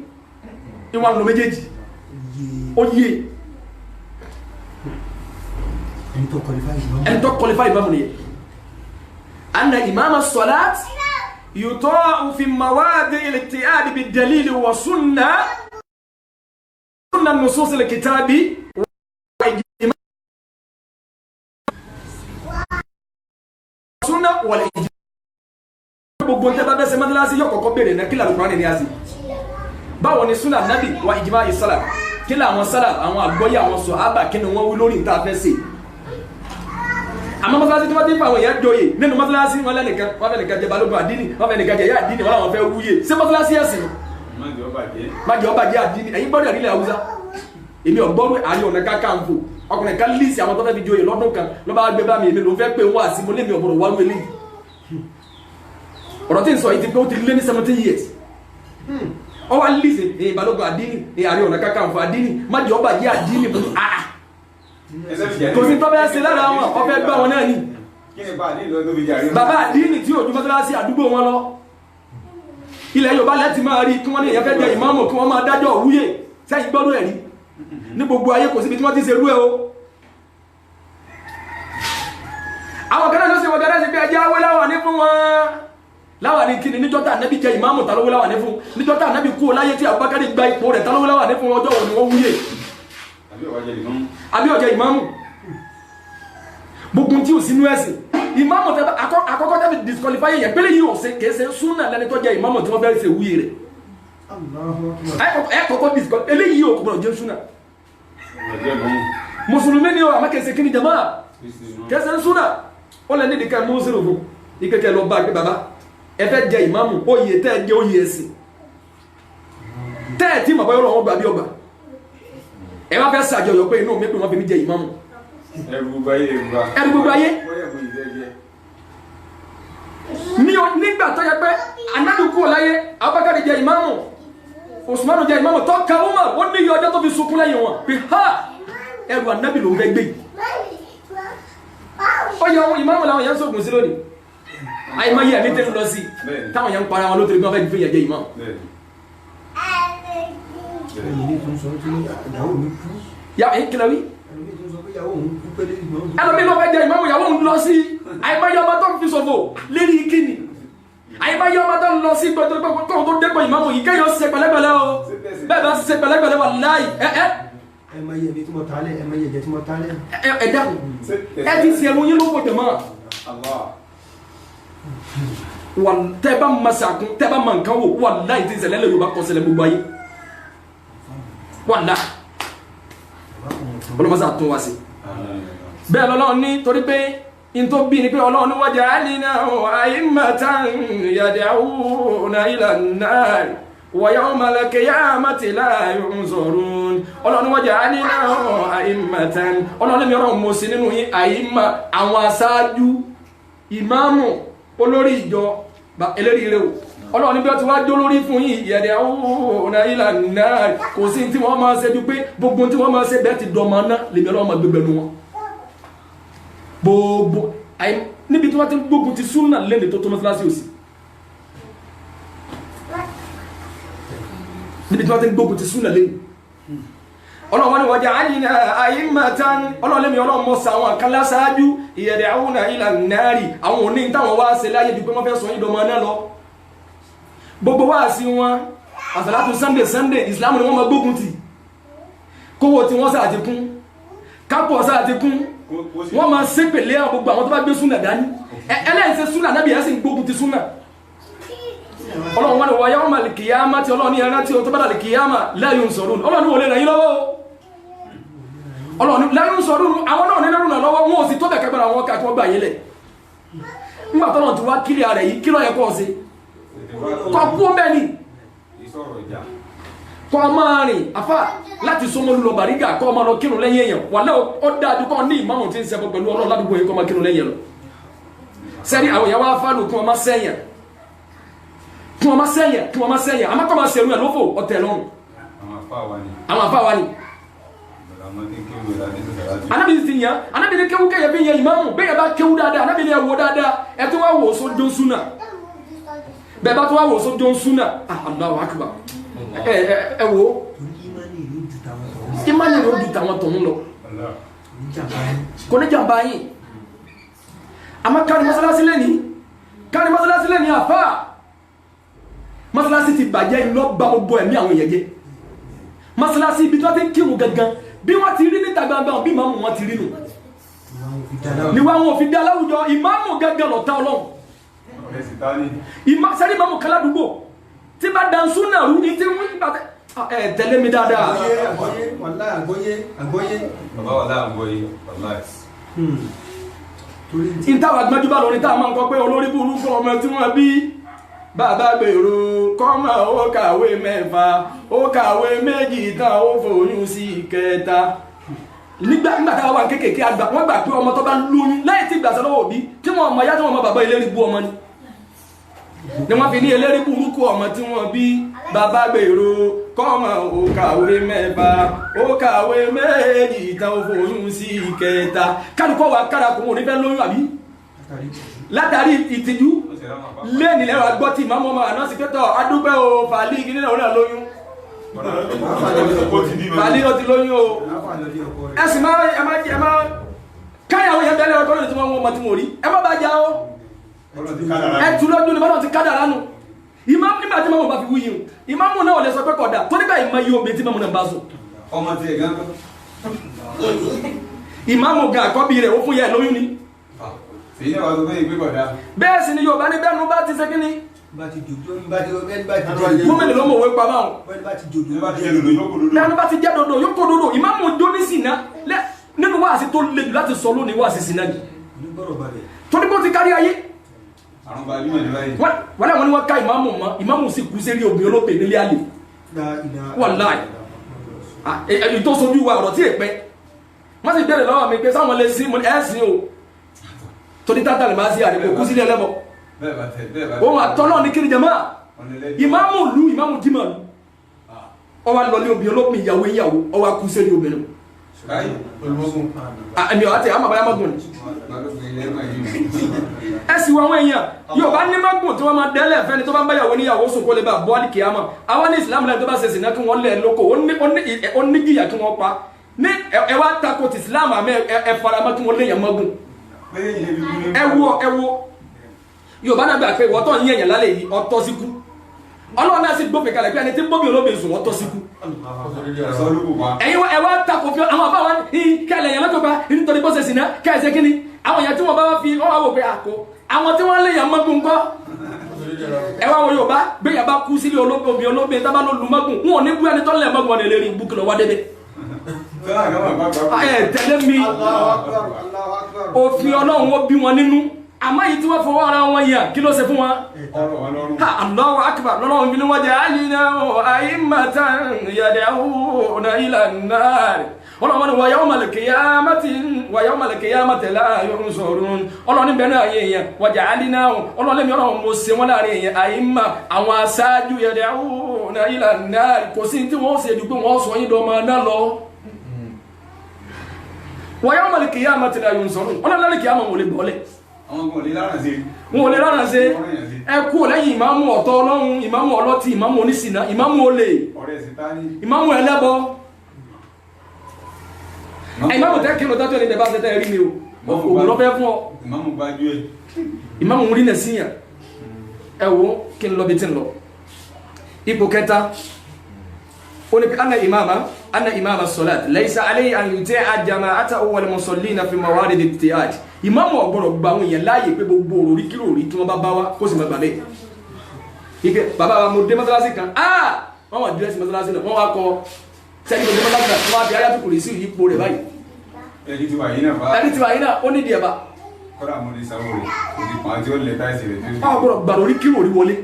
S3: ìwọ̀n lọ méjèèjì ó yé ẹni tó qualify ìmáàmù nìyẹn anna ìmáàmù salat يطاع في مواضع الاجتهاد بالدليل والسنة النصوص الكتاب والسنة والإجماع gbogbo tẹ́ bá bẹ́ ṣe mọ́sálásí yóò kọ́kọ́ béèrè náà kí l'Al-Qur'ani ní àsì báwo ni súnà nábì wa ìjìmá ìsálà kí làwọn sálà àwọn àgbọ́yé àwọn sàhábà kí ni wọ́n wí lórí níta fẹ́ ṣe àmọ́ mọ́sálásí tí wọ́n ti ń fa àwọn èèyàn joyè nínú mọ́sálásí wọn lẹ́nìkan wọ́n fẹ́ nìkan jẹ balógun àdínì wọ́n fẹ́ nìkan jẹ yá àdínì wọ́n làwọn fẹ́ wúyè ṣé mọ́sálásí ẹ̀sìn má jẹ́ ọba jẹ́ àdínì ẹ̀yin gbọ́dọ̀ nílẹ̀ Haúsá èmi ọ̀gbọ́rú Ààrẹ Ọ̀nà Kakanfò ọkùnrin kan líìsì àwọn tó fẹ́ fi joyè lọ́dún kan lọ́ba gbé bá mi èmi ló fẹ́ pé wọ́n àti mo lé mi ọ̀bọ̀rọ̀ wá wọlé ọ̀rọ̀ tí ń sọ yìí ti pé ó ti lé ní 17 years ọ wá líìsì balógun àdínì Ààrẹ Ọ̀nà Kakanfò àdínì má jẹ́ ọba jẹ́ àdínì kò sí tọ́bẹ̀ ẹsẹ̀ lára wọn ọfẹ́ gbá wọn náà ní bàbá àdínì tí òjú mọ́sálásí àdúgbò wọn lọ ilẹ̀ Yorùbá lẹ́tì máa rí kí wọ́n ní èyàn fẹ́ jẹ ìmáàmù kí wọ́n máa dájọ́ òwúyè sẹ́yìn gbọ́dọ̀ ẹ̀rí ní gbogbo ayé kò síbi tí wọ́n ti ṣe rú ẹ o àwọn kan náà ló ṣe wọ́n gẹ́rẹ́ sí pé ẹjẹ́ awé láwà ní fún wọn láwà ní kíni níjọ́tà Ànábì jẹ ìmáàmù tálówó láwà ní fún níjọ́tà Ànábì kú láyé tí Abubakar gba ipò rẹ̀ tálówó láwà ní fún ọjọ́ òní wọ́n wúyè àbí ọjọ́ ìmáàmù gbogbo tí ò sínú ẹ̀sìn ìmáàmù tẹ́ àkọ́kọ́ tẹ́ fi disqualify yẹn pélé yìí ò ṣe kèése súnà lẹ́ni tó jẹ́ ìmáàmù tí wọ́n fẹ́ ṣe wúyè rẹ̀ ẹ kọ́kọ́ disqualify eléyìí ò kò gbọ́dọ̀ jẹ́ súnà mùsùlùmí ni ó àmọ́ kèése kí ni jama kèése súnà ó lẹ́ nídìí ká mú zero fún ìkẹ́kẹ́ lọ bá gbé bàbá ẹ fẹ́ jẹ ìmáàmù oyè tẹ́ ẹ jẹ́ oyè ẹ̀sìn tẹ́ ẹ tí màbá yọ̀rọ̀ wọn gbà bí ọgbà ẹ wá fẹ́ ṣàjọyọ̀ pé inú mi pé wọ́n fi mí jẹ ìmáàmù ẹrù gbogbo ayé nígbà tó yẹ pé Ànábì kúrò láyé Abubakar jẹ ìmáàmù Usmanu jẹ ìmáàmù tó ka Umar ó ní iye ọjọ́ tó fi sunkún lẹ́yìn wọn pé ha ẹrù Ànábì ló ń fẹ́ gbé ó yẹ ohun ìmáàmù làwọn yẹn ń sọ̀gùn sí lónìí àyè máa yẹ ẹ̀mí tẹ́lú lọ sí táwọn yẹn ń para wọn lótìrí bí wọ́n fẹ́ fi yẹ jẹ ìmáàmù ya kílẹ̀ wí ẹlòmí ló fẹ́ jẹ ìmáàmù ìyàwó ń lọ sí àìmáyé ọmọ tó ń fi ṣòfò lérí kíni àìmáyé ọmọ tó ń lọ sí gbẹdọgbẹdọ tó dẹ́pọ̀ ìmáàmù yìí kéèyàn ṣe pẹ̀lẹ́pẹ̀lẹ́ o bẹ́ẹ̀ bá ṣe pẹ̀lẹ́pẹ̀lẹ́ wà láì
S2: ẹ̀mọ̀yẹ̀ mi tí mo tálẹ̀ ẹ̀mọ̀yẹ̀ jẹ́ tí mo tálẹ̀
S3: ẹ dákun ẹ ti ṣe ẹnu yín ló kò jẹ̀mọ́ wà tẹ́ bá ma ṣàkún tẹ́ bá ma nǹkan wò wà láì ti ṣẹlẹ̀ lẹ́yìn Yorùbá kọsẹ̀lẹ̀ gbogbo ayé wà láì ọlọ́mọsá tún wá sí bẹ́ẹ̀ lọ́lọ́run ní torí pé in tó bí ní pé Ọlọ́run ní waja'alna a'immatan yad'una ila an-nar wa yawmal qiyamati la yunzarun Ọlọ́run ní waja'alna a'immatan Ọlọ́run mi ọ̀rọ̀ mọ̀ sí nínú yín àìmà àwọn aṣáájú ìmáàmù olórí ìjọ eléri rẹ̀ Ọlọ́run bí ó ti wá jó lórí fún yín yad'una ila an-nar kò sí tí wọ́n máa ṣe ju pé gbogbo tí wọ́n máa ṣe bẹ́ẹ̀ ti dọ̀mọ́ náà lèmi Ọlọ́run máa gbẹgbẹ̀nu wọn gbogbo níbi tí wọ́n ti gbógun ti súnà lẹ́nìí tó tó mọ́sálásí òsì níbi tí wọ́n ti gbógun ti súnà lẹ́nìí Ọlọ́run ni waja'alna a'immatan Ọlọ́run lẹ́mi Ọlọ́run mọ́ sa àwọn kan láṣáájú yad'una ila an-nar àwọn òní táwọn wá ṣe láyé ju pé wọ́n fẹ́ sọ yín dọ̀mọ́ náà lọ gbogbo wá sí wọn àsàlátù Sunday Islam ni wọ́n máa gbógun ti kówó tí wọ́n sáà ti kún kápọ̀ sáà ti kún wọ́n máa ṣépèlé gbogbo àwọn tó bá gbé súnà dání ẹlẹ́yìnṣẹ́ súnà náà bí ẹ̀ sì ń gbógun ti súnà Ọlọ́run wọn ni wọ́n yawma al-qiyamati Ọlọ́run ní ẹran tí ó tó bá dàlẹ̀ kìyàmà la yunsarun Ọlọ́run ní wọ́n lè ràn yín lọ́wọ́ Ọlọ́run la yunsarun àwọn náà nílẹ̀ rúnà lọ́wọ́ wọn ò sì tó bẹ̀ kẹgbẹ̀rẹ̀ àwọn ká kí wọ́n gbà yẹlẹ̀ nígbà tọ́lọ̀ ti wá kílẹ̀ rẹ̀ yìí kí ló yẹ kọ́ sí kọ́ kú mẹ́ni kọ́ máa rìn afá láti Ṣómólú lọ Bàrígà kọ́ máa lọ kírun lẹ́yìn èèyàn wà lẹ́ ó dájú kọ́ ní ìmáàmù tí ń ṣẹbọ pẹ̀lú Ọlọ́run ládùúgbò yìí kọ́ máa kírun lẹ́yìn lọ sẹ́ni àwọn èèyàn wá fálù kí wọ́n má sẹ́yìn kí wọ́n má sẹ́yìn àmọ́ kọ́ máa ṣerú ẹ̀ lófò ọ̀tẹ̀ lọ́rùn àwọn afá wa ni Ànábì ti yàn Ànábì ní kéwú kẹ́yẹ bí yẹ ìmáàmù bẹ́ẹ̀ bá kéwú dáadáa Ànábì ní ẹwọ dáadáa ẹ tó wá wò ó sójó súnà bẹ́ẹ̀ bá tó wá wò ó sójó súnà Allahu Akbar ẹ wo ìmánì ló ju tàwọn tọ̀hún lọ kò ní jàmbá yìí àmọ́ kárí mọ́sálásí lẹ́ni àfá mọ́sálásí ti bàjẹ́ iná bá gbogbo ẹ̀mí àwọn èèyàn jẹ́ mọ́sálásí ibi tó ti ń kírun gangan bí wọ́n ti rí níta gbangba bí ìmáàmù wọn ti rí nù ni wọn fi dá láwùjọ ìmáàmù gangan lọ̀tá Ọlọ́run sẹ́ni ìmáàmù kan ládùúgbò tí bá dansú náà rú ní tí wọ́n bá tẹ̀lé mi dáadáa.
S2: àgbọ́yé
S4: bàbá wàlá àgbọ́yé wàlá
S3: ìtawà gbẹ́júbà lórí tá a máa ń kọ́ pé olórí burúkú ọmọ tí wọ́n bí bàbá gbèrò kọ́mọ ó kàwé 6 ó kàwé 2 tán ó fòyún sí 3 nígbà tá a wà kékèké àgbà wọ́n gbà pé ọmọ tó bá lóyún lẹ́yìn tí ìgbàsẹ̀ lọ́wọ́ òbí tí wọ́n mọ̀ yá tí wọ́n mọ̀ bàbá eléri bú ọmọ ni wọ́n fi ní eléri burúkú ọmọ tí wọ́n bí bàbá gbèrò kọ́mọ ó kàwé 6 ó kàwé 2 tán ó fòyún sí 3 kálukọ́ wa kárakùn òní fẹ́ lóyún àbí látàrí ìtìjú lẹ́ni lẹ́wà gbọ́ tí ìmáàmù ọmọ àná sí pẹ́tọ̀ adúgbẹ́ o fàálí igi nínú ọ̀nà lóyún fàálí ó ti lóyún o ẹ̀sìn máa káyàwó yẹn bẹ́lẹ̀ ọkọ̀ lónìí tí wọ́n mọ́ tí wọ́n rí ẹ má bá já o ẹ̀tù lójú ni bọ́lọ̀ ti kádà lánù ìmáàmù nígbà tí mọ́mù bá fi wúyìn ìmáàmù náà lè sọ pé kódà tó nígbà ìmọ̀ yìí omi tí mọ́mù náà bá sùn
S4: ọmọ tí ẹ̀ gán
S3: ìmáàmù ga àkọ́bí rẹ̀ ó fún yẹ lóyún ni
S4: èyí náà wà tó fẹ́ ìgbé bọ̀dá
S3: bẹ́ẹ̀ sì ni Yorùbá ní bẹ́ẹ̀ ló bá ti ṣe kí ni gómìnà ló mọ̀ òwe pa báwọn bẹ́ẹ̀ bá ti jẹ́ dodo yóò kó dodo ìmáàmù jó ní sìnà nínú wáàsí tó le jù láti sọ lónìí wáàsí sìnà ni torí bó ti kárí ayé wọ́n láwọn ni wọ́n ká ìmáàmù mọ́ ìmáàmù sì kú sérí obìnrin olóògbé nílé àlè wàláì èyí tó sojú wa ọ̀rọ̀ tí èpẹ́ wọ́n sì bẹ̀rẹ̀ lọ́wọ́ mi pé sáwọn lè sí ẹ̀sìn o torí tátà lè máa sí àdìpọ̀ kú sílé ẹlẹ́bọ̀ ohun àtọ́lọ́ ní kiri jẹmọ́ ìmáàmù lú ìmáàmù dímọ̀ lú ọwá lọlé obìnrin olópin ìyàwó ọwá kú sérí obìnrin ẹ̀mí ọ̀hátẹ̀ àmàbáyá mọ́gùn ẹ̀sì wọn àwọn èèyàn yóò bá ní mọ́gùn tí wọ́n máa dẹ́lẹ̀ fẹ́ni tó bá ń báyàwó níyàwó sùn kó lè bá bọ́ọ̀lì kìámọ̀ àwọn ní ìsìlámù lẹ́yìn tó bá ṣe sìnà kí wọ́n lẹ̀ lóko ó ní jìyà kí wọ́n pa ní ẹwà tako ti ìsìlámù àmì ẹ̀faramọ́ kí wọ́n léyàn mọ́gùn ẹwọ Yorùbá náà gbà pé ìwọ́tọ̀ ń yẹ̀yàn lálẹ́ yìí ọtọ́ síkú Ọlọ́run náà sì gbófin kalẹ̀ pé ẹni tí bóbi olóbìn sùn ọtọ́ síkú ẹ̀yin ẹwà tako fi àwọn àbáwá ní kẹlẹ̀ yẹn lọ́tọ̀ bá nítorí bó ṣe sìnà kẹ́ẹ̀sẹ̀ kíni àwọn èèyàn tí wọ́n bá fi ọwọ́ wò pé àkó àwọn tí wọ́n léyàn mọ́gùn kọ́ ẹwà wo Yorùbá gbéyàn bá kú sílé olóbìn tábà ló lu mọ́gùn wọn ò ní bú ẹni tó lẹ̀ mọ́gùn ọ̀nà ìlérí ibùkún lọ́wọ́ débẹ̀ tẹ̀lé mi òfin Ọlọ́run ó bí wọn nínú àmọ́ yìí tí wọ́n fọwọ́ ara wọn yà kí ló ṣe fún wọn Allahu akbar lọ́lọ́run bí ní wọ́n jẹ́ àyínà a'immatan yad'una ila an-nar ọlọ́run ni wa yawmal qiyamati la yunsurun ọlọ́run bẹ̀rẹ̀ ayé èèyàn waja'alnahum ọlọ́run lẹ́mí ọlọ́run mo ṣe wọ́n láàrin èèyàn àìmà àwọn aṣáájú yad'una ila an-nar kò sí tí wọ́n ṣe jù pé wọ́n sọ yín dọ́mọ náà lọ wa yawmal qiyamati la yunsurun ọlọ́run lẹ́rìn kìí àmọ̀ wò lè bọ́ọ̀lẹ̀ wọn ò lè rárá ṣe ẹ kú lẹ́yìn ìmáàmù ọ̀tọ̀ ọlọ́run ìmáàmù ọlọ́tí ìmáàmù oníṣìnà ìmáàmù olè ìmáàmù ẹlẹ́bọ ìmáàmù tẹ́ kí ló dátọ́ ní tẹ́bá tẹ́tẹ́ rí mi o ògùn lọ́fẹ́ fún ọ ìmáàmù rí nẹ̀ síyàn ẹ wo kí n lọ bí tí n lọ ipò kẹta ó ní pé anna imama salat laysa alayhi an yuti'a jama'atahu wal musallina fi mawarid al-ijtihad ìmáàmù ọ̀gbọ̀rọ̀ gba àwọn èèyàn láàyè pé gbogbo òròrí kí lóòrí tí wọ́n bá wá kó sì máa gbàgbé ike bàbá wa mo dé mọ́sálásí kan wọ́n wà dírẹ́sì mọ́sálásí náà wọ́n wá kọ sẹ́ni mo dé mọ́sálásí náà wọ́n wá fi ayátu kùrì sí ipò rẹ̀ báyìí ẹni tí wà yìí náà ó nídìí ẹ̀bà
S4: kọ́dà mo lè sáwọ́ rẹ̀ kò sì pàá tí ó lè táìsì rẹ̀
S3: tí ó gbọ́dọ̀ gbà lórí kí lóòrí wọlé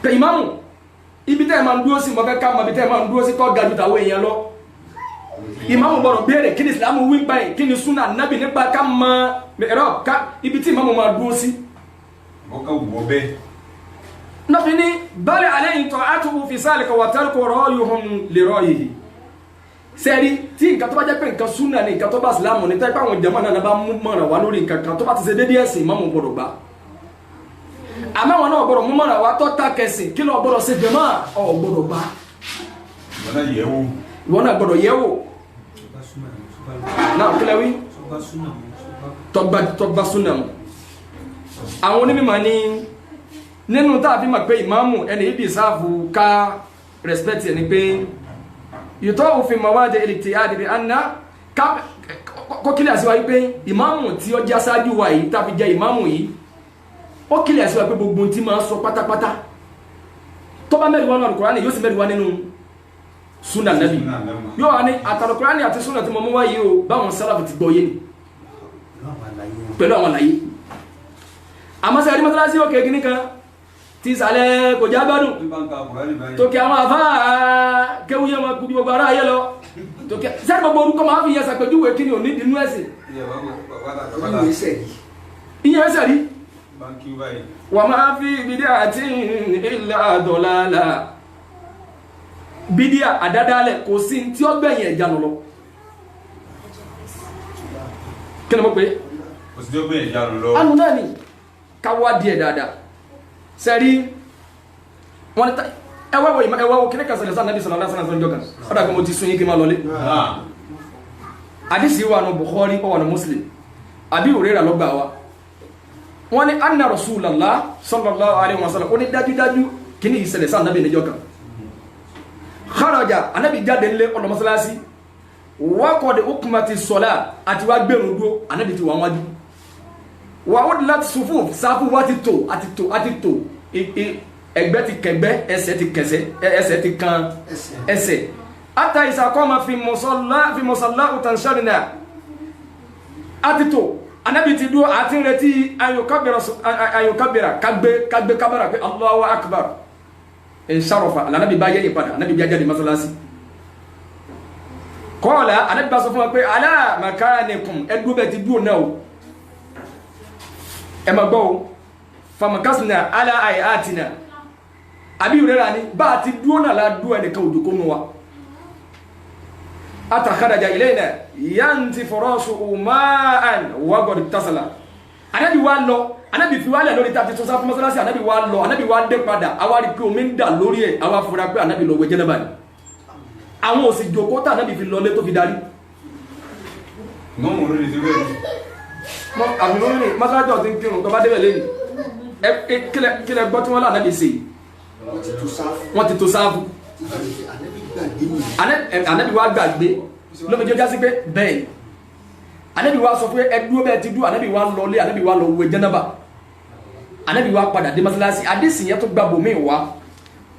S3: pé ìmáàmù ibi tẹ́ ẹ̀ máa ń dúró sí mọ́fẹ́ ká mọ́ ibi tẹ́ ẹ̀ máa ń dúró sí tọ́ ga jù tàwọn èèyàn lọ ìmáàmù gbọ́dọ̀ béèrè kí ni ìsìlámù wí pa yìí kí ni súnà nábì nípa ká mọ ẹ̀rọ ká ibi tí ìmáàmù máa dúró sí.
S4: ọkọ̀ wọ bẹ́ẹ̀.
S3: nàfi ní bẹ́ẹ̀ alẹ́ ìtọ́ àtúwò fi sáàlì kan wà tẹ́lẹ̀ kó rọ́ yóò hàn lè rọ́ yìí. sẹ́ẹ̀rí tí nǹkan tó bá jẹ́ pé nǹkan súnà ni nǹkan tó bá ìsìlámù ní tẹ́pẹ́ àwọn jàmáà náà bá mú mọ̀ràn wá lórí nǹkan kan tó bá ti ṣe déédéé ẹ̀sìn ìmáàmù gbọ́dọ̀ gbà. àmọ́ àwọn náà gbọ́dọ̀ mú mọ̀ràn wá tọ́ta kẹsìn kí ló gbọ́dọ̀ ṣe jàmáà ọ̀ gbọ́dọ̀ gbà. ìwọ náà gbọ́dọ̀ yẹ̀ wò náà kílẹ̀ wí tọgbà súnà mu àwọn onímọ̀ ní nínú tá a fi mọ̀ pé ìmáàmù ẹni yìí dìsáàfù ká respect ẹni pé yòtọ́ òfin mawadi al-ijtihad bi anna kó kílẹ̀ àṣìwá yìí pé ìmáàmù tí ó jẹ́ aṣáájú wa yìí tá a fi jẹ́ ìmáàmù yìí ó kílẹ̀ àṣìwá pé gbogbo tí máa sọ pátápátá tó bá mẹ́rin wá nínú Al-Qur'ani yóò sì mẹ́rin wá nínú súnà Nábì yóò wá ní àtàlùkùránì àti súnà tí mo mú wáyé o báwọn sálàfù ti gbọ́ yé ni pẹ̀lú àwọn àlàyé àmọ́ sí àdímọ́tálásí òkè gíní kan ti sàlẹ̀ kò já gbádùn tó kí àwọn àfáà kéwúyé wọn kú bí gbogbo ará ayé lọ tó kí sẹ́rì gbogbo orúkọ máa fi yẹ sàpèjúwe kí ni ò ní dínú ẹ̀sìn ìyẹn ẹsẹ̀ rí wà máa fi bid'ati illa dalala bídíà àdádálẹ̀ kò sí tí ó gbẹ̀yìn ẹ̀já lọ kí ni mo pé
S4: kò sí tí ó gbẹ̀yìn ẹ̀já lọ
S3: anu náà ni káwá díẹ̀ dáadáa sẹ́rí wọ́n ní ẹwà kíní kan sẹ̀lẹ̀ sáà Nábì sallallahu alaihi wasallam jọ́kan ọ̀dà kan mo ti sún yín kí n máa lọlé àdìsí wà ní Bukhari ọwà ní Muslim Abi Hurairah ló gbà wá wọ́n ní anna Rasulullah sallallahu alaihi wasallam ó ní dájúdájú kíní ìṣẹ̀lẹ̀ sáà Nábì níjọ́ kan kharaja Ànábì jáde nílé ọ̀nà mọ́sálásí waqad uqmati ssalah àti wá gbẹ̀rún dúró Ànábì ti wà wájú wà ó láti sùfù sáfù wá ti tò ẹgbẹ́ ti kẹgbẹ́ ẹsẹ̀ ti kẹsẹ̀ ẹsẹ̀ ti kan ẹsẹ̀ ata ìsàkọ́mà fi mọ̀sálá utanṣẹ́rìnà àti tò Ànábì ti dúró àti ń retí ayòkábìrà kagbé kábàrà pé Allahu akbar ìṣàròfà Ànábì bá yẹ́ ìpadà Ànábì bí ajáde mọ́sálásí kọ́ọ̀lá Ànábì bá sọ fún wa pé ala makanikum ẹgbẹ́ bẹ̀ ti dúró náà ẹmọ gbọ́ famakasina ala ayatina Abi Hurairah ni bá ti dúó náà ládúó ẹnìkan òjòkó nù wa atakharaja ilayna yanti farasu ma'an wagod tasala Ànábì wá lọ Ànábì fi wá lẹ̀ lórí tàbí tó sáfún mọ́sálásí Ànábì wá lọ Ànábì wá dé padà awárí pé omi ń dà lórí ẹ̀ awá fura pé Ànábì lọ wẹ̀ jẹ́nàbà ni àwọn òsì jòkó tá Ànábì fi lọ lé tó fi darí àbúrúnì mọ́sájọ́ tí ń kírùn tó bá débẹ̀ lẹ́yìn kílẹ̀ gbọ́ tí wọ́n lá Ànábì sí wọ́n ti tó sáàbù Ànábì wá gbàgbé lómìnjẹ́ já sí pé bẹ́ẹ̀ Ànábì wá sọ pé ẹdúró bẹ́ẹ̀ ti dú Ànábì wá lọ lé Ànábì wá lọ wẹ̀ jẹ́nàbà Ànábì wá padà dé mọ́sálásí àdísì yẹn tó gbà bòmí wá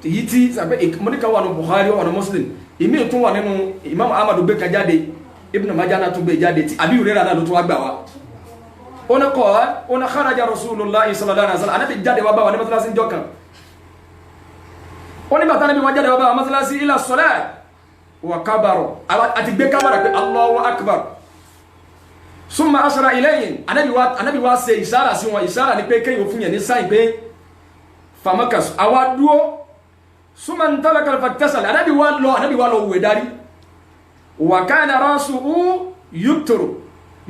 S3: èyí tí sàpẹ́ mọ́níkà wà ní Bukhari wà ní Muslim ìmí tún wà nínú Imam Ahmadu gbé kan jáde Ibn Majah náà tún gbé jáde tí Abi Hurairah náà ló tún wá gbà wá ona kharaja Rasulullah sallallahu alaihi wasallam Ànábì jáde wá bá wa ní mọ́sálásí jọ́ kan oni bàtà Ànábì wá jáde wá bá wa mọ́sálásí ila salat wa kabaro àti gbé kábàrà pé Allahu akbar summa ashara ilayhim Ànábì wá ṣe ìṣára sí wọn ìṣára ní pé kéyìn fún yẹn ní sáì pé famakas àwa dúó summa ntalaka fatasal Ànábì wá lọ wẹ̀ darí wa kana rasuhu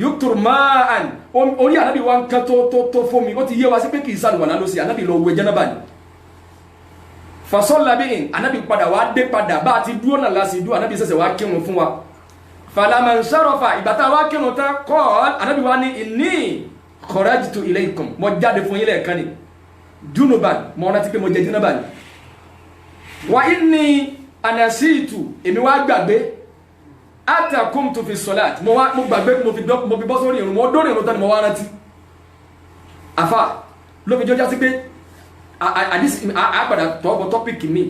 S3: yuktur ma'an orí Ànábì wá ń kán tó fún mi ó ti yé wa sí pé kìí sàlùwàlá ló sí Ànábì lọ wẹ̀ jẹ́nàbà ní fasọ́lá bí in Ànábì padà wá dé padà bá ti dúró náà láti dúró Ànábì sẹ́sẹ̀ wá kírun fún wa falama ń sọ́rọ̀fà ìgbàtà wá kírun tán kọ́ Ànábì wá ní inni kharajtu ilaykum mọ jáde fún ilẹ̀ kan ní junuban mọ́ rántí pé mo jẹ jẹ́nàbà ní wa inni anasitu èmi wá gbàgbé ata kumtu fi salat mo gbàgbé mo fi bọ́ sórí ìrun mo dórí ìrun tán ni mo wá rántí àfà ló fi jọjá sí pé àpàdà tọ́gbọ́ tọ́pìkì mi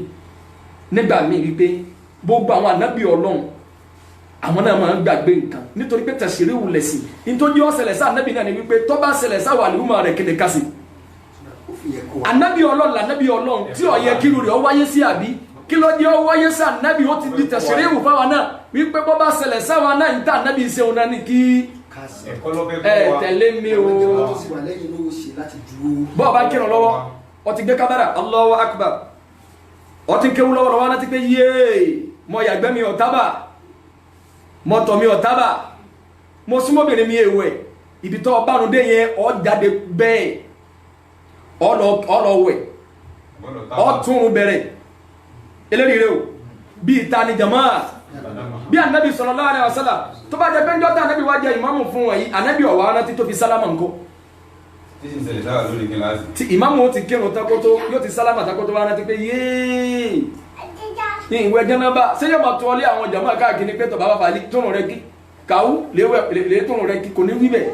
S3: nígbà mi wípé gbogbo àwọn ànábì Ọlọ́run àwọn náà máa ń gbàgbé nǹkan nítorí pé tẹ̀sírí wulẹ̀ sí nítorí ó ṣẹlẹ̀ sí ànábì náà ni wípé tó bá ṣẹlẹ̀ sáwà àlùmọ̀ rẹ̀ kéde kásì ànábì Ọlọ́run lànábì Ọlọ́run tí ó yẹ kíru rẹ̀ ó wáyé sí àbí kí ló jẹ́ ó wáyé sí ànábì ó ti di tẹ̀sírí wù fáwọn náà wípé bọ́ bá ṣẹlẹ̀ sáwọn náà ń tà ànábì ìṣẹ́un náà ní kí tẹ̀lé mi o bọ́ bá kírun lọ́wọ́ ó ti gbé kábàrà Allahu akbar ó ti kéwú lọ́wọ́ láti pé yéé mọ yàgbẹ́ mi ọ̀tábà mọ tọ̀ mi ọ̀tábà mo súnmọ́bìnrin mi èwẹ̀ ibi tó ọbárun dé yẹn ó jáde bẹ́ẹ̀ ọlọ́wẹ̀ ọtún bẹ̀rẹ̀ eléríire o bí ìta ni jamaa bí Ànábì sallallahu alaihi wasallam tó bá jẹ́ pé njọ́ tá Ànábì wá jẹ́ ìmáàmù fún wọ̀nyí Ànábì ọ̀wá rántí tó fi sálámà ńkọ́ tí ìmáàmù ti kírun takoto yóò ti sálámà takoto wá rántí pé yéé ní ìwẹ̀ jẹ́nàbà ṣé yóò máa tọ́lé àwọn jàmáà káàkiri pé tọ̀bá bàbá tóun rẹ kí kàwú lè tóun rẹ kí kò ní wíbẹ̀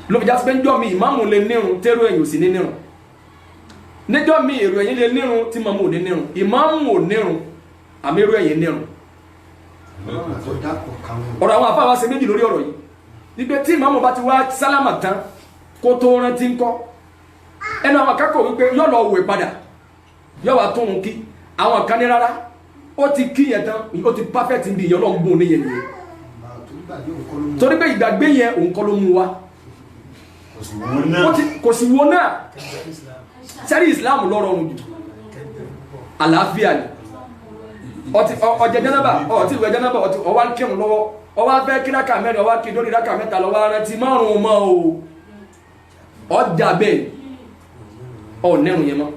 S3: ló fi já sí pé níjọ́ mi ìmáàmù lè nírun tẹ́rù ẹ̀yìn ò sí ní nírun níjọ́ mi èrò ẹ̀yìn lè nírun tí màmú ò ní nírun ìmáàmù ò nírun àmì èrò ẹ̀yìn nírun. ọ̀rọ̀ àwọn àfáà wá ṣe méjì lórí ọ̀rọ̀ yìí wípé tí ìmáàmù bá ti wá sálámà tán kó tó rántí ń kọ́ ẹnu àwọn akẹ́kọ̀ọ́ wípé yóò lọ wẹ̀ padà yóò wá tó ń kí àwọn kan ní rárá ó ti kí yẹn tán ó ti perfect bí ìyẹn ọlọ́run gbóhùn níyẹn nìyẹn torí pé ìgbàgbé yẹn òun kọ́ ló mú wa kò sì wo náà sẹ́rí Islam lọ́rọ̀rùn jù àlàáfíà ni ọjẹ́ jẹ́nàbà ọtí ìwẹ̀ jẹ́nàbà ọwá ń kírun lọ́wọ́ ọwá fẹ́ kí rákà mẹ́rin ọwá kí lórí rákà mẹ́ta lọ́wọ́ rántí márùn-ún mọ́ o ọjà bẹ́ẹ̀ ọ̀nẹ́rùn yẹn mọ́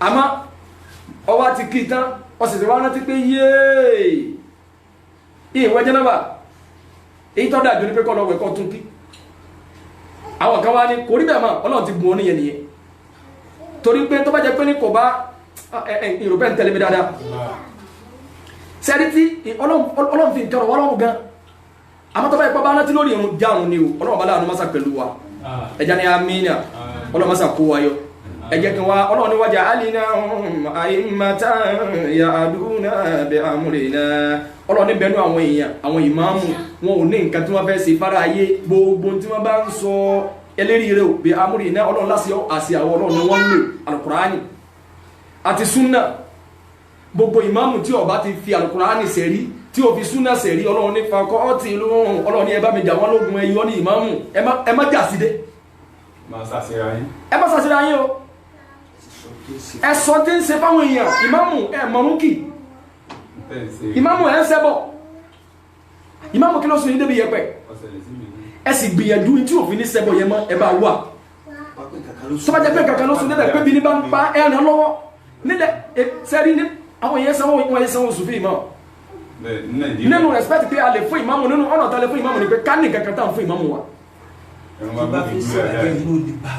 S3: àmọ́ ọwá ti kí tán ọ̀sẹ̀sẹ̀ wá rántí pé yéè ìwẹ̀ jẹ́nàbà èyí tọ́ dájú ní pé kọ́ lọ́wọ́ ẹ̀kọ́ tún kí àwọn kan wá ní kò rí bẹ́ẹ̀ mọ́ Ọlọ́run ti bùn ọ níyẹn nìyẹn torí pé tó bá jẹ́ pé ní kò bá ìrùpẹ́ ń tẹ̀lé mi dáadáa sẹ́rí tí Ọlọ́run fi nǹkan ọ̀rọ̀ gan àmọ́ tó bá yẹ pé bá rántí lórí ìrun jáàrùn ni o Ọlọ́run bá láàánú mọ́sà pẹ̀lú wa ẹja ni amínà Ọlọ́run mọ́sà kó wa yọ ẹjẹ́ kan wá Ọlọ́run ní wájà alina a'immatan ya'duna bi amrina Ọlọ́run ní bẹnu àwọn èèyàn àwọn ìmáàmù wọn ò ní nǹkan tí wọ́n fẹ́ ṣe fara ayé gbogbo tí wọ́n bá ń sọ eléríire ò bí amrina Ọlọ́run lásìí àṣì àwọn Ọlọ́run ni wọ́n lò alukurani àti sunna gbogbo ìmáàmù tí ó bá ti fi alukurani sẹ̀rí tí ó fi sunna sẹ̀rí Ọlọ́run ní fakọ́ ọtí lóhùn Ọlọ́run ní ẹ bá mi jà wọ́n lógun ẹyọ ní ìmáàmù ẹ má jà sí dé ẹ má sàṣẹ́ra yín o ẹ sọ tí ń ṣe fáwọn èèyàn ìmáàmù ẹ mọ̀rún kì ìmáàmù ẹ ń ṣẹbọ ìmáàmù kí ló sún yín débi yẹpẹ ẹ sì gbìyànjú tí òfin ní ṣẹbọ yẹn mọ́ ẹ bá wà tó bá jẹ́ pé kankan ló sún débẹ̀ pé bí ní bá ń pa ẹ ràn lọ́wọ́ nílẹ̀ sẹ́rí ní àwọn èèyàn sanwó wọn yẹn sanwó oṣù fún ìmáàmù nínú respect pé a lè fún ìmáàmù nínú ọ̀nà tá a lè fún ìmáàmù ni pé ká ní kankan tá à ń fún ìmáàmù wa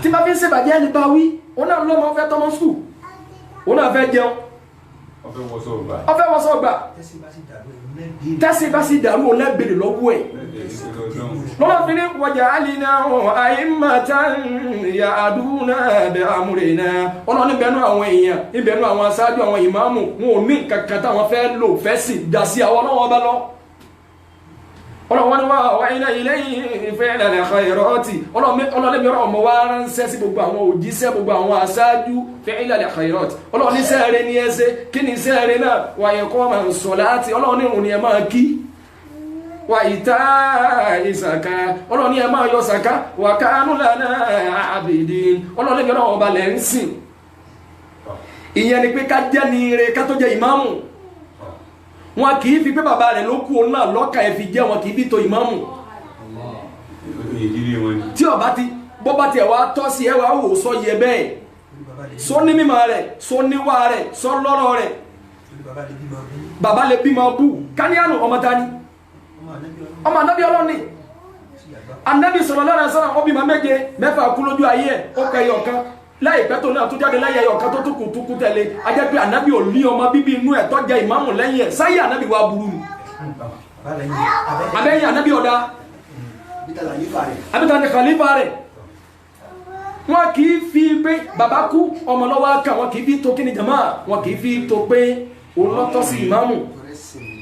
S3: tí bá fi ń ṣèbàjẹ́ ẹni bá wí òun náà lọ́mọ ọfẹ́ tọmọ skul òun náà fẹ́ jẹun ọfẹ́ wọ́sọ̀ gbà tẹ́sí bá sì dàrú òun lẹ́gbẹ̀rẹ̀ lọ́wọ́ ẹ̀ lọ́wọ́ fi ní wọ̀jà alina a'immatan ya'duna bi amrina ọlọ́run níbẹ̀nú àwọn èèyàn níbẹ̀nú àwọn aṣáájú àwọn ìmáàmù wọn ò ní kankan táwọn fẹ́ lò fẹ́ sì dá sí àwọn ọlọ́wọ́ bá lọ ọlọ́wọ́ ni wà iná ilé ìfẹ́ ìlànà khairati ọlọ́lẹ́bí ọ̀rọ̀ ọmọ wa ránṣẹ́ sí gbogbo àwọn òjíṣẹ́ gbogbo àwọn aṣáájú fẹ́ ìlànà khairati ọlọ́ni sẹ́ẹ̀rẹ́ ní ẹsẹ́ kí ni sẹ́ẹ̀rẹ́ náà wà ẹ̀kọ́ ma ń sọ láti ọlọ́ni ìrùn ni ẹ máa kí wà ìta ìsàká ọlọ́ni ẹ máa yọ sàká wà kánú lana abidin ọlọ́lẹ́bí ọ̀rọ̀ ọba lẹ́ ń sìn ìyẹn ni pé ká jẹ́ ní ire ká tó jẹ́ ìmáàmù wọn kì í fi pé bàbá rẹ̀ ló kú òun náà lọ́kà ẹ̀ fi jẹ́ wọn kì í fi to ìmáàmù tí ọba ti bọ́ bá tiẹ̀ wá tọ́ sí ẹ wá wò sọ yẹ bẹ́ẹ̀ sọ ní mímọ̀ rẹ̀ sọ níwá rẹ̀ sọ lọ́rọ̀ rẹ̀ bàbá lè bímọ bú káníyànù ọmọ tani ọmọ anábì ọlọ́ni anábì sallallahu alaihi wasallam ó bímọ méje mẹ́fà kú lójú ayé ẹ̀ ó kẹ́ yọ̀ kan láìpẹ́ tó náà tó jáde láyé ẹyọ kan tó tukùtukù tẹ̀lé ajẹ́ pé ànábì ò ní ọmọ bíbí inú ẹ̀ tó jẹ́ ìmáàmù lẹ́yìn ẹ̀ sáyé ànábì wa burú ni abẹ́yìn ànábì ọ̀dá abẹ́ta ni khalifa rẹ̀ wọn kì í fi pé bàbá kú ọmọ lọ́wọ́ ká wọn kì í fi tó kí ni jama wọn kì í fi tó pé òun lọ́tọ́ sí ìmáàmù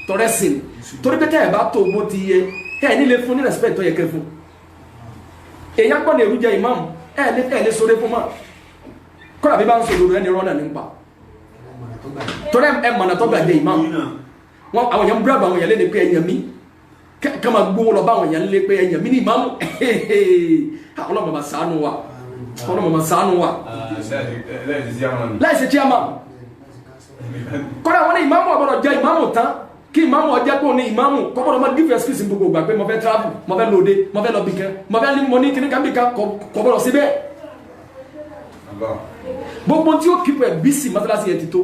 S3: tọrẹ́sìn torí pé tẹ́ ẹ̀ bá tó bó ti yẹ ẹ̀ nílé fún ní respect tó yẹ kẹ́ fún èèyàn pọ̀ ní èrú jẹ ìmáàmù ẹ̀ lè sọ̀rọ̀ fún máa kọ́nà bí bá ń sọ̀rọ̀ ẹni rọ́nà nípa torí ẹ mọ̀nà tó gbàdé ìmáàmù wọn àwọn èèyàn búrẹ́bù àwọn èèyàn lé ní pé ẹ̀yàn mi kama gbówó lọ bá àwọn èèyàn lé pé ẹ̀yàn mi ní ìmáàmù ọlọ́mọ ma ṣàánú wa ọlọ́mọ ma ṣàánú wa láìsí chairman kọ́nà wọn ní ìmáàmù ọ̀gbọ́dọ̀ jẹ́ ìmáàmù tán kí ìmáàmù ọjẹ́ pé òun ní ìmáàmù kọ́kọ́dọ̀ máa give excuse gbogbo ìgbà pé mo fẹ́ travel mo fẹ́ lóde mo fẹ́ lọ bìkan mo fẹ́ ní mo ní kíníkan bìkan kọ́kọ́dọ̀ síbẹ̀ gbogbo tí ó kíkọ ẹ̀ bí sí mọ́sálásí ẹ̀ ti tó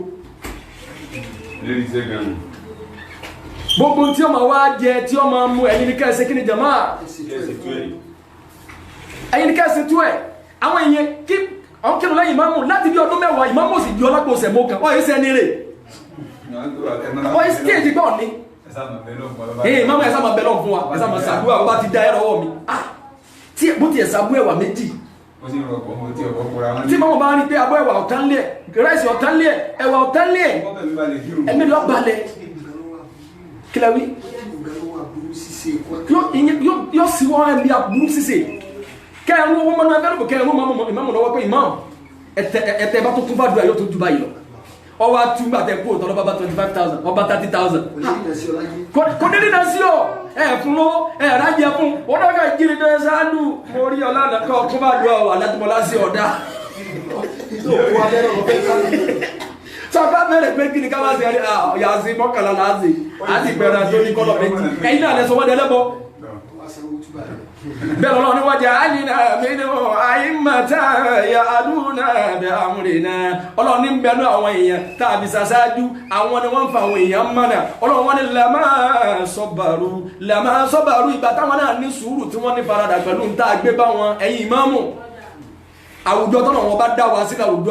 S3: gbogbo tí ó ma wá jẹ tí ó ma mú ẹ̀yìn ní kẹ́ẹ̀sẹ́ kí ni jama ẹ̀yin ká ṣe tú ẹ̀ àwọn èèyàn kí àwọn kírun lẹ́yìn ìmáàmù láti bí ọdún mẹ́wàá ìmáàmù sì di ọlágbòsẹ̀ mọ́ kan ọ̀yẹ́ sẹ́ni rè ọ̀yẹ́ stéèjì gbọ́ ni ìmáàmù ẹ̀ sábà bẹ̀lọ̀ fún wa ẹ̀ sábà sàdúrà ọba ti da ẹ̀rọ ọwọ́ mi tí bó ti ẹ̀ sàbú ẹ̀wà méjì tí mọ́mọ́ bá rí pé abọ́ ẹ̀wà ọ̀tán lé ẹ̀ ráìsì ọ̀tán lé ẹ̀ ẹ̀wà ọ̀tán lé ẹ̀ ẹ̀mí lọ́ balẹ̀ kílẹ̀ wí yóò sí wọ́n ẹ̀mí aburú ṣíṣe kẹ́ẹ̀rún owó mọ́nà ẹgbẹ́rún kò kẹ́ẹ̀rún ìmáàmù lọ́wọ́ pé ìmáàmù ẹ̀tẹ̀ bá tó tún bá dùn yóò tó jù báyìí lọ ọwọ́ àtúgbà tẹ̀ kó tọ́lọ́ bá 25,000 ọba 30,000 kò ní nínú sí ọ ẹ̀ fún lọ́wọ́ ẹ̀ rájẹ fún wọn náà ká jírí tó ẹ sáádù mo rí ọlá àdàkọ́ kó bá dùn ọ alátìmọ́lá sí ọ̀dá sọfá bẹ̀rẹ̀ pé kí ni ká máa ṣe yàzí mọ́kànlá láàzì àti ìgbẹ̀rẹ̀ tó ní kọ́lọ̀ méjì ẹ̀yìn náà lẹ́sọ wọ́n dẹ́lẹ́bọ̀ bẹ́ẹ̀ lọ́wọ́ ni wọ́n jẹ́ àyínà mínú àyímọ̀tá ya adúnà bẹ́ àmúrìnà ọlọ́run ní bẹ̀rù àwọn èèyàn tàbí sàṣáájú àwọn ni wọ́n ń fa àwọn èèyàn mọ́nà ọlọ́run wọ́n ní lẹ́mà sọ́bàrú ìgbà táwọn náà ní sùúrù tí wọ́n ní faradà pẹ̀lú ń tá gbé bá wọn ẹ̀yìn ìmáàmù àwùjọ tọ́nà wọn bá dá wa sí àwùjọ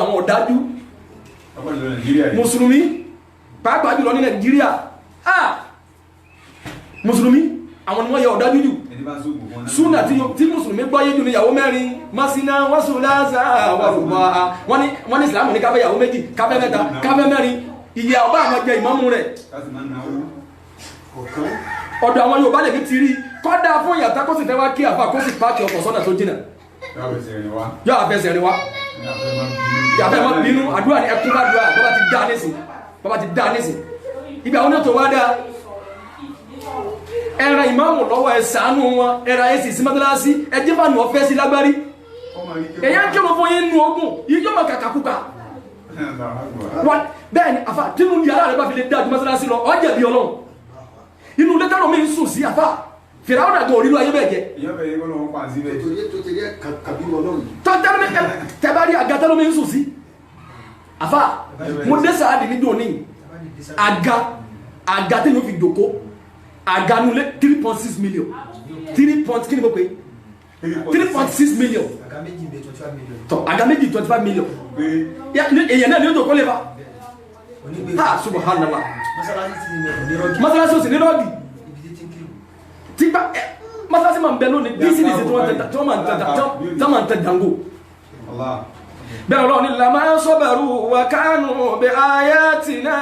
S3: àwọn ọ̀dájú mùsùlùmí pàápàá jùlọ ní Nàìjíríà mùsùlùmí àwọn ni wọ́n yẹ ọ̀dájú jù súnà tí mùsùlùmí gbọ́yé jù ní ìyàwó mẹ́rin masina wàsùlásà wàrùbá wọ́n ní ìsìlámù ní káfẹ́ ìyàwó méjì káfẹ́ mẹ́ta káfẹ́ mẹ́rin ìyẹ ọba àwọn jẹ ìmámù rẹ̀ ọ̀dọ̀ àwọn Yorùbá lè fi ti rí kọ́dá fún ìyàtá kó sì fẹ́ wá kí àfà kó sì páàkì ọkọ̀ sọ́nà tó jìnà yọ àfẹsẹ̀ rẹ̀ wá yàfẹ́ mọ́ bínú àdúrà ní ẹkún ládùúrà bọ́bá ti dá nísìn ìgbà wọn tó wá dá ẹ̀rọ ìmáàmù lọ́wọ́ ẹ̀ ṣàánú wọn ẹ̀rọ ẹ̀sì sí mọ́tálásí ẹjẹ́ bá nù ọ̀fẹ́ sí lágbárí èyàn kí ló fún yín nù ogun yìí yóò máa kàkàkùkà bẹ́ẹ̀ ni àfà tínú yàrá rẹ̀ bá fi lè dá ju mọ́tálásí lọ ó jẹ̀bi Ọlọ́run inú lẹ́tọ́rọ̀ mi ń sùn sí àfà fìràwọ́n àgbà òrìlú ayé bẹ́ẹ̀ jẹ́ tẹ́bárí àgátẹ́ló mi ń sùn sí àfà mo dé sáàdì ní dòní àga tí yóò fi jòkó àganulé 3.6 million 3.6 million àga méjì 25 million èyàn náà ni ó jòkó lè fa ha subhanallah masalasi ó sì ní rọ́ọ̀dì masalasi ma ń bẹ lónìí bísí ní sí tí wọ́n máa ń tẹ jango bẹ́ẹ̀ lọ́wọ́ ni lamá sọ́bẹ̀rù wà kánú bẹ́ ayatina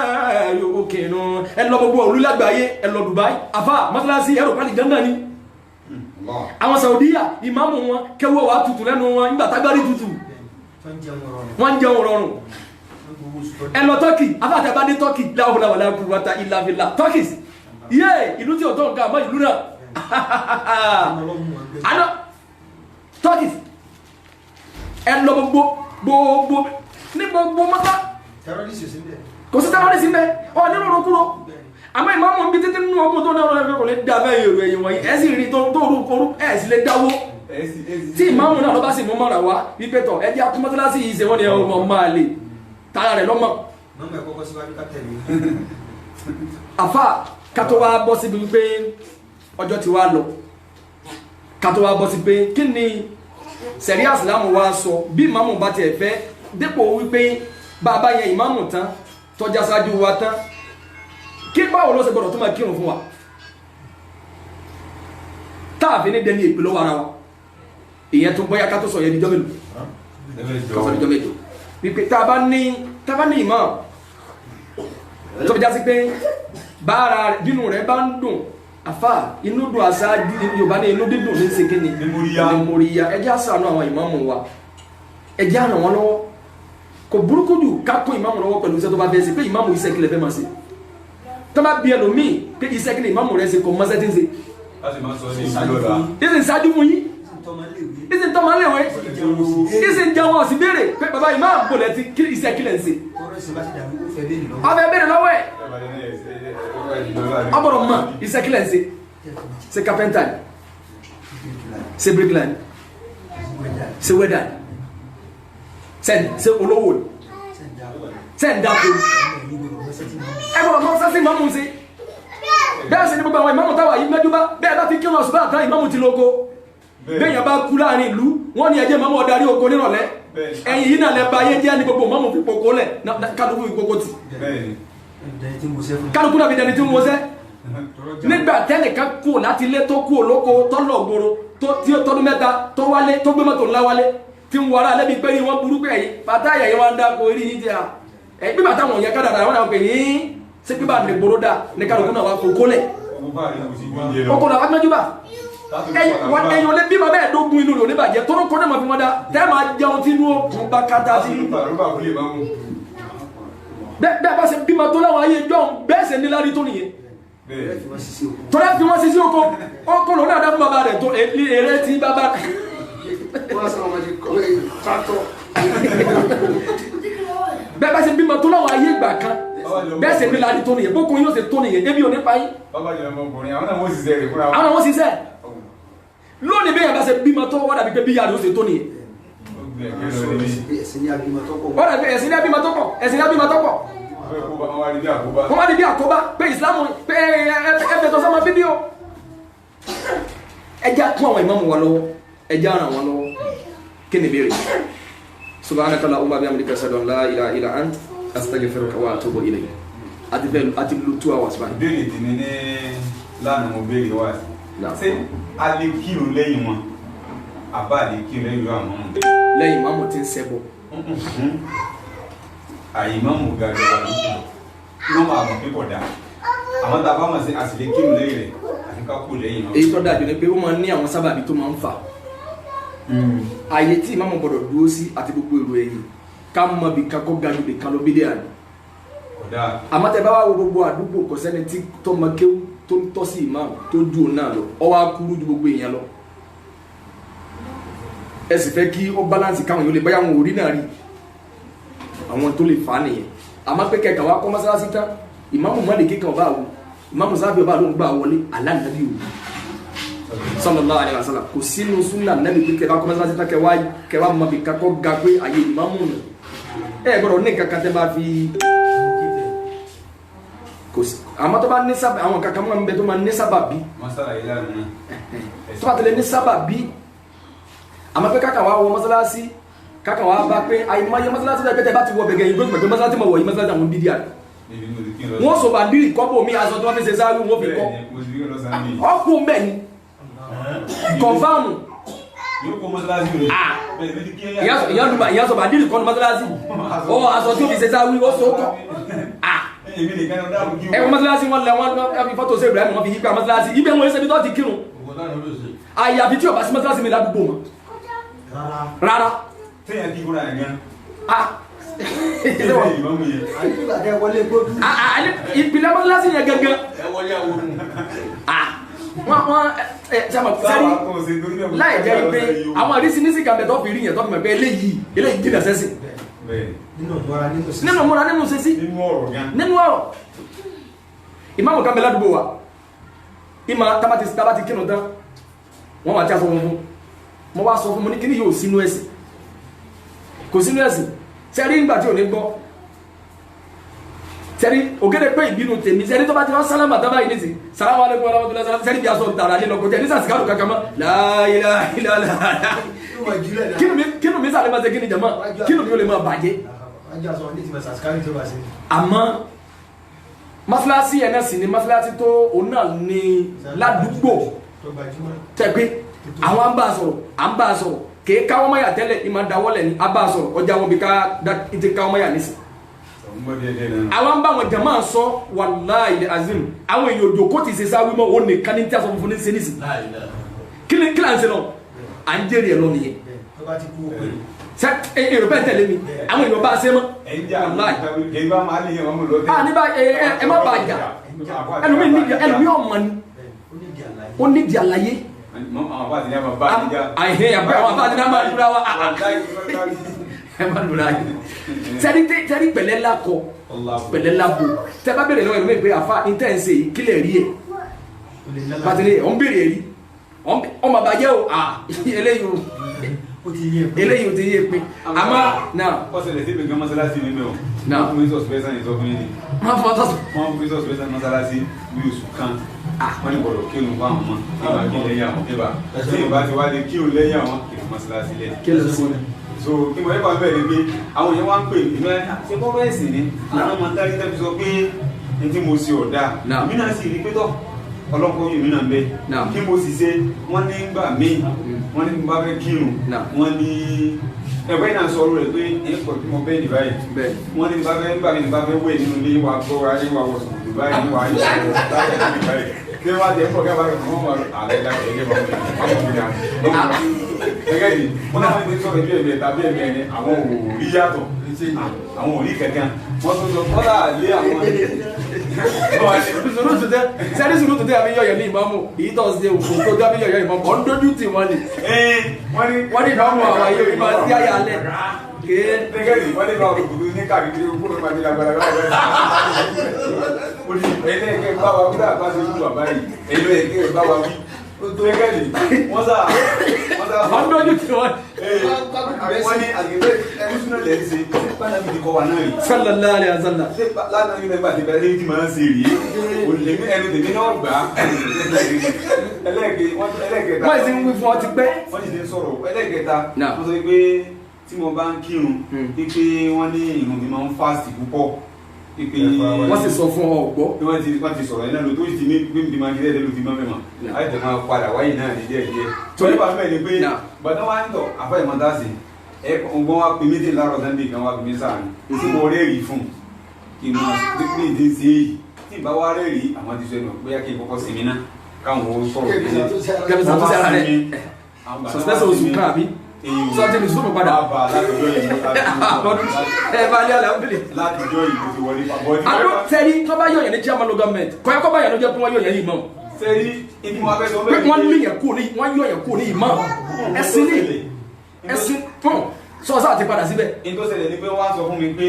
S3: yuqinu ẹlọ gbogbo olúlágbàáyé ẹlọ Dubai afá masalasi ẹrù pàdé jẹ́ndà ní àwọn Saudiya ìmáàmù wọn kẹwọ́ wà tutù lẹ́nu wọn nígbà tágbárí tutù wọ́n jẹun rọrùn ẹlọ Turkey afá àtẹ́bádé Turkey la hawla wala quwwata illa billah Turkey yé ìlú tí ò tó nǹkan àmọ́ ìlú náà Turkey ẹlọ gbogbo ní gbogbo mọ́tá kò sí terrorist mẹ́ ọ nínú orokúrò àmọ́ ìmáàmù ń bí títí nínú ọgbọ̀n tó náà rẹ̀ kò lè dábẹ́ èrò ẹ̀yìn wọ̀nyí ẹ̀ sì rí tó orúkọrú ẹ̀ sì lè dáwó tí ìmáàmù náà lọ bá sì mú mọ́ra wá wípé tọ̀ ẹjẹ́ akúmọ́tálásí yìí ṣe wọ́n ni ọmọ máa lè tara rẹ̀ lọ́mọ àfà kátó wá bọ́ síbi wípé ọjọ́ ti wá lọ kátó wá bọ́ sí pé kí ni sẹ̀ríà ìsìlámù wa sọ bí ìmáàmù bá ti ẹ̀fẹ́ dépò wípé bàbá yẹn ìmáàmù tán tọ́já sáájú wa tán kí báwo ló ṣe gbọ́dọ̀ tó máa kírun fún wa táàfin ní dẹni èpè lọ́wọ́ ara wa ìyẹn tó bọ́yá ká tó sọ yẹn díjọ́ mélòó wípé tá a bá ní ìmáàmù tó fi já sí pé bára bínú rẹ̀ bá ń dùn àfà inú dùn àṣáájú Yorùbá ní inú dídùn ní ṣe kíni ní moriya ẹjẹ́ àṣàánú àwọn ìmáàmù wa ẹjẹ́ àràn wọn lọ́wọ́ kò burúkú jù ká kó ìmáàmù lọ́wọ́ pẹ̀lú iṣẹ́ tó bá fẹ́ ṣe pé ìmáàmù iṣẹ́ kílẹ̀ fẹ́ máa ṣe tó bá bí ẹlòmíì pé iṣẹ́ kílẹ̀ ìmáàmù rẹ̀ ṣe kò mọ́ṣẹ́ tí ń ṣe ìsìn ṣáájú fún yín ìsìn tọ́ máa ń lẹ̀wẹ́ ìsìn jẹun ọ̀sìn béèrè pé bàbá ìmáàmù kò lẹ́ ti iṣẹ́ kílẹ̀ ń ṣe ọbẹ̀ béèrè lọ́wọ́ ẹ̀ ọbọ̀rọ̀ mọ̀ iṣẹ́ kílẹ̀ ń ṣe ṣe carpenter ṣe bricklayer ṣe welder ṣe olówó ṣe ń dáko ẹgbọ̀rọ̀ mọ́ sásí ìmáàmù ṣe bẹ́ẹ̀ sí ní gbogbo àwọn ìmáàmù táwà yìí mẹ́júbá bẹ́ẹ̀ bá fi kí wọn ṣùgbọ́n àtà ìmáàmù ti lóko bẹ́ẹ̀ yẹn bá kú láàrin ìlú wọ́n ní ẹjẹ́ mọ́mọ́ darí oko nírọ̀lẹ́ ẹ̀yìn yìí náà lẹ́ba ayé jẹ́ ní gbogbo mọ́mọ́ fi poko lẹ̀ kálukú fi poko tì kálukú náà fi dẹni tí ń wọṣẹ́ nígbà tẹ́nìkan kú láti ilé tó kú olóko tọ́lọ̀ gbòòrò tí ó tọdún mẹ́ta tó wálé tó gbé mọ́tò ńlá wálé tí ń wọra lẹ́bi pé ní wọ́n burú pé ẹ̀yìn bàtà ẹ̀yìn wọn dá kó rí ní ti à ẹ̀ bí bàtà wọn yẹ ká dàda wọn náà pè ní sí pé bá lè gbòòrò dà ní kálukú náà wà kókó lẹ̀ kókó náà wà gbẹ́júbà ẹ̀yìn olè bímọ bẹ́ẹ̀ dógún inú rẹ̀ oníbàjẹ́ tó ń kọ́ náà máa fi wọn dá tẹ́ máa jẹun tí inú òkun bá kátà sí bẹ́ẹ̀ bá ṣe bímọ tó láwọn ayé jọ bẹ́ẹ̀ ṣe ní lárí tó nìyẹn tọ́lá fi wọ́n sí sí oko ọkọ̀ lónà àdá fún bàbá rẹ̀ tó èrè tí bàbá bẹ́ẹ̀ bá ṣe bímọ tó láwọn ayé ìgbà kan bẹ́ẹ̀ ṣe ní lárí tó nìyẹn bókun yóò ṣe tó nìyẹn ebi ò ní pa yín àwọn náà wọ́n ṣiṣẹ́ lónìí bẹ́ẹ̀ bá ṣe bímọ tó wọ́n dàbí pé bí yàrá ó ṣe tó nìyẹn ẹ̀sìn ní abímọ tó pọ̀ wọ́n wá di bí àkóbá pé ìsìlámù pé ẹgbẹ́ tó sọ́mọ fídíò ẹjá kún àwọn ìmáàmù wa lọ́wọ́ ẹjá ràn wọ́n lọ́wọ́ kí ni bèèrè subhanaka allahumma bihamdika ashhadu an la ilaha illa anta astaghfiruka wa atubu ilayk àti lu 2 hours báyìí.
S4: béèrè tí ní lánàá mo béèrè wá ṣé a lè kírun lẹ́yìn wọn àbá lè kírun lẹ́yìn àwọn ọmọ
S3: lẹ́yìn ìmáàmù tí ń ṣẹbọ
S4: àyìnmọ́mù gàdọ̀ wọ́n máa mọ̀ pé kọ̀dá àwọn tàbá mọ̀ sí àsìlẹ̀ kírun lẹ́yìn rẹ̀ àti ká kú lẹ́yìn náà.
S3: èyí tó dájú ni pé ó máa ní àwọn sábàbí tó máa ń fà ààyè tí ìmáàmù gbọdọ̀ dúró sí àti gbogbo èrò ẹ̀yìn ká mọ bí kakọ́ gaju lè kan ló bí dé àná. àmọ́ tẹ bá wá wo gbogbo àdúgbò kò sẹ́ni tí tó mọ kéwú tó ń tọ́ sí ìmáàmù tó ju òun náà lọ ọ wá kúrú ju gbogbo èèyàn lọ. ẹ sì fẹ́ kí ó balance káwọn yóò lè báyà wọn ò rí náà rí àwọn tó lè fà á nìyẹn àmọ́ pé kẹkàn wá kọ́ mọ́sálásí tán ìmáàmù Málíkì kíkan ọba àwọ ìmáàmù Ṣáfi'í ọba àlóhùn gbà wọlé aláǹdàbí o sallallahu alaihi wasallam kò sínú súnà nẹ́bí pé kẹwàá kọ́ mọ́sálásí tán kẹwàá mọ̀ bí kakọ́ ga pé àyè ìmáàmù nù ẹ gbọ́dọ̀ ní kankan tẹ́ bá fi kò sí àmọ́ tó bá ní sábà àwọn kankan mọ́ nbẹ tó máa ní sábà bí tó bá tẹ̀lé ní sábà bí àmọ́ pé kákan wá wọ mọ́sálásí kaka wa bá pé àìmọye mọ́sálásí tẹ́ pé bá ti wọ bẹ̀gẹ̀ yìí gbọ́dọ̀ pé mọ́sálásí mọ̀ wọ̀ yìí mọ́sálásí àwọn bídíà wọ́n sọ bá dírì kọ́pọ̀ mi aṣọ tó wọ́n fi ṣe sáré wọ́n fi kọ́ ọkùn bẹ́ẹ̀ ni kọ̀nfàmù ìyá sọ bá dírì kọ́ ní mọ́sálásí ọ aṣọ tó fi ṣe sáré wọ́n sọ kọ́ ẹ̀wọ̀n mọ́sálásí wọn lẹ wọn fi fọ́tò sí Ibrahim wọn fi yípa mọ́sálásí ibẹ̀ wọn ṣe bí tó ti kírun àyàfi tí ò bá sí mọ́sálásí mi ládùúgbò mọ́ rárá
S4: téèyàn kí kúrò àyàn
S3: ìpìlẹ̀ mọ́sálásí yẹn gẹ́gẹ́ wọ́n sẹ́rí láì jẹ́ pé àwọn àrísínísì kàbẹ̀ tó fi rí yẹn tó fi mọ̀ pé eléyìí jìnà sẹ́sì nínú múra nínú sẹ́sì nínú ọ̀rọ̀ ìmáàmù kan bẹ ládùúgbò wa ìmọ̀ tabati kínú tán wọ́n wà tí a sọ fún mo wá sọ fún mo ní kíní yóò sínú ẹ̀sìn kò sínú ẹ̀sìn sẹ́rí ìgbà tí ò ní gbọ́ sẹ́rí ògèdè pé ìbínú tèmi sẹ́rí tó bá ti wọ́n sálámà tábà yìí nìsí salamu alaikum warahmatullahi wabarakatuh sẹ́rí bí a sọ tààrà nínú ọkọ̀ jẹ́ nísà sìkárù kankan mọ́ la ilaha illallah kínú mi sàlẹ̀ máa ṣe kíni jama kínú mi ò lè máa bàjẹ́ àmọ́ mọ́sálásí ẹ̀ náà sì ni mọ́sálásí tó òun náà ní ládùúgbò tẹ́ pé àwọn à ń bá a sọ̀rọ̀ kèé káwọn máyà tẹ́lẹ̀ ìmọ̀ dáwọ́lẹ̀ ní abá sọ̀rọ̀ ọjà wọn bí ká ìtì káwọn máyà nísì àwọn bá wọn jama sọ wallahi azim àwọn èèyàn òjò kó ti ṣe sáré mọ́ òun nìkan ní tí a sọ fún ní ṣe nísì kí là ń ṣe náà à ń jẹ́rìí ẹ̀ lọ nìyẹn èrò bẹ́ẹ̀ tẹ̀lé mi àwọn èèyàn bá a ṣe mọ́ wallahi ẹ má bàa jà ẹlòmí ọmọ ni ó nídìí àlàyé sẹ́rí pẹ̀lẹ́ lakọ pẹ̀lẹ́ labo tẹ́ bá bẹ̀rẹ̀ lọ́wọ́ ẹ̀rọ mẹ́rin pé àfa intense yìí kílẹ̀ rí ẹ̀ pàtẹ́lẹ̀ ọ̀n bèrè rí ọmọ àbájẹ́ o eléyìí o eléyìí ò ti yé pé àmọ́ náà
S4: ọ̀sẹ̀lẹ̀ sí ìgbẹ̀gbẹ̀ mọ́sálásí níbẹ̀ ọ̀
S3: náà
S4: fún ìsọ̀s pẹ́sàn ìsọ̀fún yìí
S3: máa fọ́ tọ́sí
S4: wọ́n fún ìsọ̀s pẹ́sàn mọ́sálásí bí oṣù kan wọ́n ní gbọ́dọ̀ kírun fún àwọn ọmọ nígbà kí lẹ́yìn àwọn ẹ̀bà tí ìbá ti wá lè kírun lẹ́yìn àwọn kírun mọ́sálásí lẹ̀
S3: kí ló sí
S4: so kí mo ẹ̀bà bẹ̀rẹ̀ pé àwọn èèyàn wá ń pè mí ṣe kọ́ bẹ́ẹ̀ sì ni àwọn ọmọ tárí tẹ́bi sọ pé ní tí mo ṣe ọ̀dà mí náà sì rí pé tọ́ ọlọ́pọ̀ yìí mí náà bẹ́ kí mo sì ṣe wọ́n ní gbà mí wọ́n ní bá fẹ́ kírun wọ́n ní ẹgbẹ́ náà sọ rẹ̀ pé ẹ̀kọ́ tí mo bẹ́ẹ̀ ní báyìí wọ́n ní bá fẹ́ gbà mí bá fẹ́ wẹ̀ nínú ilé wa gbọ́ ayé wa wọ̀ sùn báyìí ní wàá yẹ báyìí kí wọ́n á tẹ̀ ń bọ̀ kí wọ́n bá fẹ́ fún wọn àlẹ́ ìdájọ́ ẹgbẹ́ wọn gẹ́gẹ́ bí wọ́n náà fi sọ̀rọ̀ bí ẹ̀mí tàbí ẹ̀mí ẹni àwọn ò rí yàtọ̀ àwọn ò rí kẹ̀kẹ́ wọ́n tún sọ kọ́lá lé àwọn
S3: sẹ́ni sùúrù tó dé àbí yọ̀yọ̀ ní ìmáàmù èyí tó ṣe òkú tó dé àbí yọ̀yọ̀ ìmáàmù ọ̀ ń dójú tì wọ́n ni wọ́n ní ìmáàmù àwọn ayé orí máa sí àyà alẹ́
S4: gẹ́gẹ́ bí wọ́n ní bá òkùnkùn ní káàkiri kúrò máa ní lágbára ẹlẹ́ẹ̀kẹ́ bá wa wí láàbá ṣe fún bàbá yìí ẹlẹ́ẹ̀kẹ́ bá wa wí gẹ́gẹ́ bí wọ́n sá
S3: wọ́n dójú tì wọ́n.
S4: wọ́n ní àgbẹ̀bẹ̀ ẹ̀mùsùn náà lẹ́yìn ṣe báyìí mi ti kọ́ wa náà rí.
S3: sallallahu alaihi wasallam.
S4: ṣé lánàá yìí lẹ́gbàá ti bẹ̀rẹ̀ lẹ́yìn tí màá ń ṣe rí olùlẹ̀mí ẹnu tèmi náà gbà á ẹlẹ́ẹ̀kẹta.
S3: wọ́n ti ń wí fún ọ ti pẹ́.
S4: wọ́n ti sọ̀rọ̀ ẹlẹ́ẹ̀kẹta wọ́n sọ pé tí mo bá ń kírun pé wọ́n ní ìrun mi máa ń fásitì púpọ̀
S3: wọ́n sì sọ fún ọ gbọ́.
S4: wọ́n ti sọ̀rọ̀ ẹ̀ náà ló tó ti ní pé mi ti máa ń díẹ̀ ló ti máa mẹ́mọ̀ láti tẹ̀ máa padà wáyé náà ní díẹ̀ díẹ̀. torí bá fẹ́ ni pé bàtà wá ń tọ̀ àfẹ́ ìmọ̀tàsí ọgbọ́n wa pè mí dé láàárọ̀ sunday kan wá pè mí sáà ní tí mo rẹ́ẹ̀rì fún kí n máa pé ìdí sí èyí tí ìbá wá rẹ́ẹ̀rì àwọn ti sọ ẹnu bóyá kí n kọ́kọ́ sinmi ná káwọn ò sọ̀rọ̀
S3: sọ́tẹ́ mi sọ́tọ̀ padà. ẹ bá lé alábìlẹ̀.
S4: láti jọ ìbò ti wọlé pàbọ́ ní.
S3: àdó tẹ́rí tó bá yọ̀ yẹn ní chairman local government kọ́yọ́ kọ́ bá yẹn ló jẹ́ pé wọ́n yọ̀ yẹn ní ìmọ̀.
S4: sẹ́rí ibi wọn abẹ́ sọ
S3: bẹ́ẹ̀ ni wọ́n lé yẹn kúrò ní wọ́n yọ̀ yẹn kúrò ní ìmọ̀. ẹ̀sìn ní ẹ̀sìn fún sọ́ọ̀sà àti padà síbẹ̀.
S4: ní tó ṣẹlẹ̀ ni pé wọ́n á sọ fún mi pé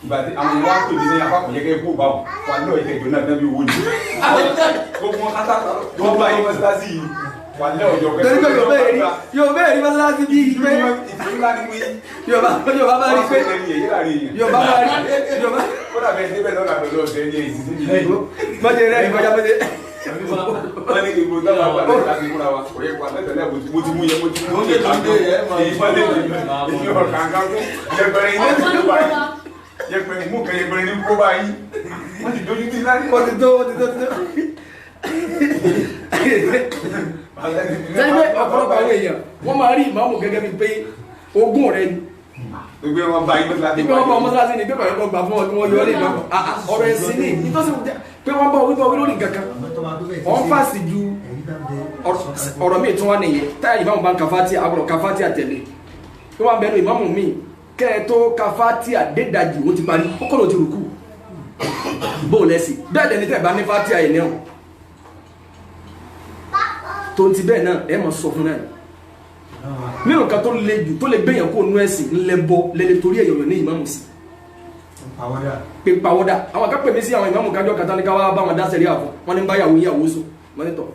S4: ìgbà tí àwọn ìwà ń pè mí sẹ́yìn apákan yẹ kẹ́ kó bá wà ní ọ̀yẹ́ kẹjọ náà dábí owó ni. gbogbo wọn kátà wọ́n bá yín mọ́sálásí yìí wà ní ọjọ́ kẹjọ.
S3: torí pé yóò bẹ́ẹ̀ rí mọ́sálásí bí i pé yóò bá rí pé yóò bá rí
S4: kódà bẹ́ẹ̀ débẹ̀ lọ́nà pẹ̀lú ọ̀sẹ̀ ní èyí sí
S3: mọ́tẹ́ rẹ̀ ìkọjá mọ́tẹ́.
S4: wọ́n ní gbogbo dábàá gbàgbé láti múra wa kò yẹ kó àtẹ́tẹ̀lẹ́ mo ti mú yẹ mo ti mú yẹ kàńkó èyí mọ́tẹ́ èyí ọ̀ kàńkó yẹpẹrẹ ilé ti dé báyìí yẹpẹrẹ mú kẹ yẹpẹrẹ ní kó báyìí wọ́n ti dojú tí láti.
S3: ó ti tó. sẹ́yìn pé ọ̀pọ̀lọpọ̀ àwọn èèyàn wọ́n máa rí ìmáàmù gẹ́gẹ́ bíi pé ogún rẹ̀ ni.
S4: gbogbo wọn bá yín mọ́sálásí.
S3: ìgbé wọn bá wọn mọ́sálásí ni pépà yẹn kọ́ gbà fún ọ tí wọ́n yọ ọ́ lè lọ. ọ̀rọ̀ ẹ̀sìn ni nítòsí pé wọ́n bá wípé lórí nǹkan kan wọ́n fàṣì ju ọ̀rọ̀ míì tí wọ́n nìyẹn táyà ìmáàmù bá ń kàfáàtì àbúrò kàfáàtì àtẹ̀lé tí wọ́n bẹ̀rù ìmáàmù míì kẹ́ ẹ tó kàfáàtì àdédàjì ó ti parí ó kọ́ ló ti rùkú bóò lẹ́sìn bẹ́ẹ̀ lẹ́ni tẹ́ bá ní fáàtì àyè náà tó ti bẹ́ẹ̀ náà ẹ máa sọ fún náà nínú nǹkan tó le jù tó lè gbẹ̀yàn kó nú ẹ̀sìn ńlẹ́bọ lẹ́lẹ́ torí ẹ̀yọ̀yọ̀ ní ìmáàmù sí pé pàwọ́dà àwọn akẹ́pẹ̀ mi sí àwọn ìmáàmù kájọ́ kàtàlíkà wá bá wọn dá sẹ̀rí àfọ̀ wọn ní báyàwó yàwó sùn wọn ní tọ̀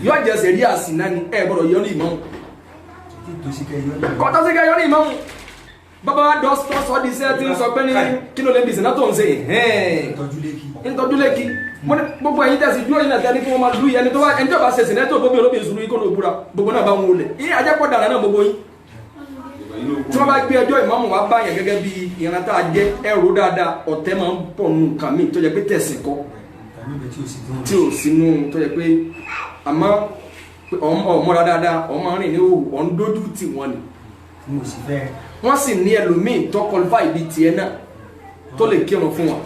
S3: yóò jẹ́ sẹ̀rí àsì náà ni ẹ gbọ́dọ̀ yọ ní ìmáàmù kọ́tà sí kẹyọ ní ìmáàmù bàbá dọ́sọ́ di sẹ́ẹ̀ tí ń sọ pé ní kí ló lè bìsì náà tó ń ṣe ìtọ́jú lẹ́kì gbogbo ẹ̀yin tẹ̀sí dúró yìí nàtẹ́ ní kí wọ́n máa lú ẹni tó bá ẹni tó bá ṣẹ̀sìn náà tó gbogbo olóbi ìṣúná yìí kó ló búra gbogbo náà bá wọn wọlé yìí ajẹ́pọ̀ dàrá náà gbogbo yín tí wọ́n bá gbé ẹjọ́ ìmáàmù wa bá yẹn gẹ́gẹ́ bí ìran tá a jẹ́ ẹ̀rọ dáadáa ọ̀tẹ́ máa ń pọ̀ nù nǹkan míì tó jẹ́ pé tẹ̀sìn kọ́ tí ò sínú tó jẹ́ pé àmọ́ ọmọra dáadáa ọmọ rìn ní òwò ọ̀n dójú tì wọ́n ni wọ́n sì ní ẹlòmíì tó qualify ibi tiẹ̀ náà tó lè kírun fún wọn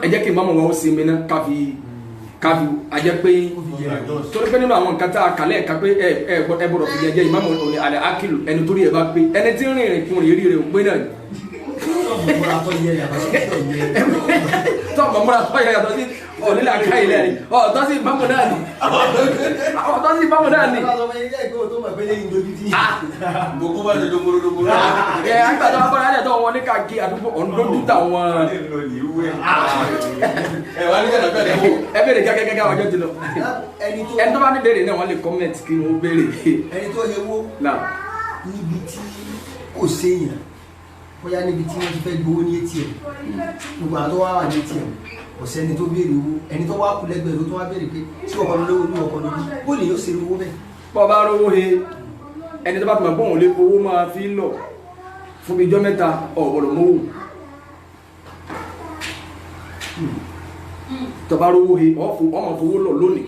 S3: ẹ jẹ́ kí ìmáàmù wa ó sinmi náà káfí ajẹ́ pé torí pé nínú àwọn nǹkan tá a kàlẹ́ ẹ̀ka pé ẹ gbọ́dọ̀ fi jẹ́ ìmáàmù òní àlẹ́ akílù ẹni torí ẹ bá pé ẹni tí ń rìnrìn kún rí rẹ̀ ò pé náà ni. tọ́ mọ̀mọ́ra tó yẹ yàtọ̀ sí onílà ká ilẹ̀ rí ọ̀tọ́ sí ìmáàmù náà ni ọ̀tọ́ sí ìmáàmù náà ni.
S2: gbogbo bá ṣe dóngolódóngoló.
S3: ẹ àgbàdo abọ́lá ẹ̀ tó wọn ní ká gé àdúgbò ọ̀ndójú táwọn. ẹ bèrè gẹ́gẹ́ àwọn ọjọ́ ti lọ. ẹni tó bá ní béèrè náà wọ́n lè comment kí wọ́n béèrè.
S2: ẹni tó yẹ wo níbi tí kò séèyàn bóyá níbi tí wọ́n ti fẹ́ gbowó ní ATM gbogbo àwọn tó wá wà ní ATM ọ̀sẹ́ni tó béèrè owó ẹni tó wá kú lẹ́gbẹ̀ẹ́ ló tó wá béèrè pé tí ọkọ̀ lówó ní ọkọ̀ lójú ó lè yóò ṣe owó bẹ́ẹ̀.
S3: bọ́ bá rówó he ẹni tó bá tún bọ́n lé owó máa fi lọ fún bí ijọ́ mẹ́ta ọ̀gbọ̀dọ̀ mọ́wó tó bá rówó he ọmọ fowó lọ lónìí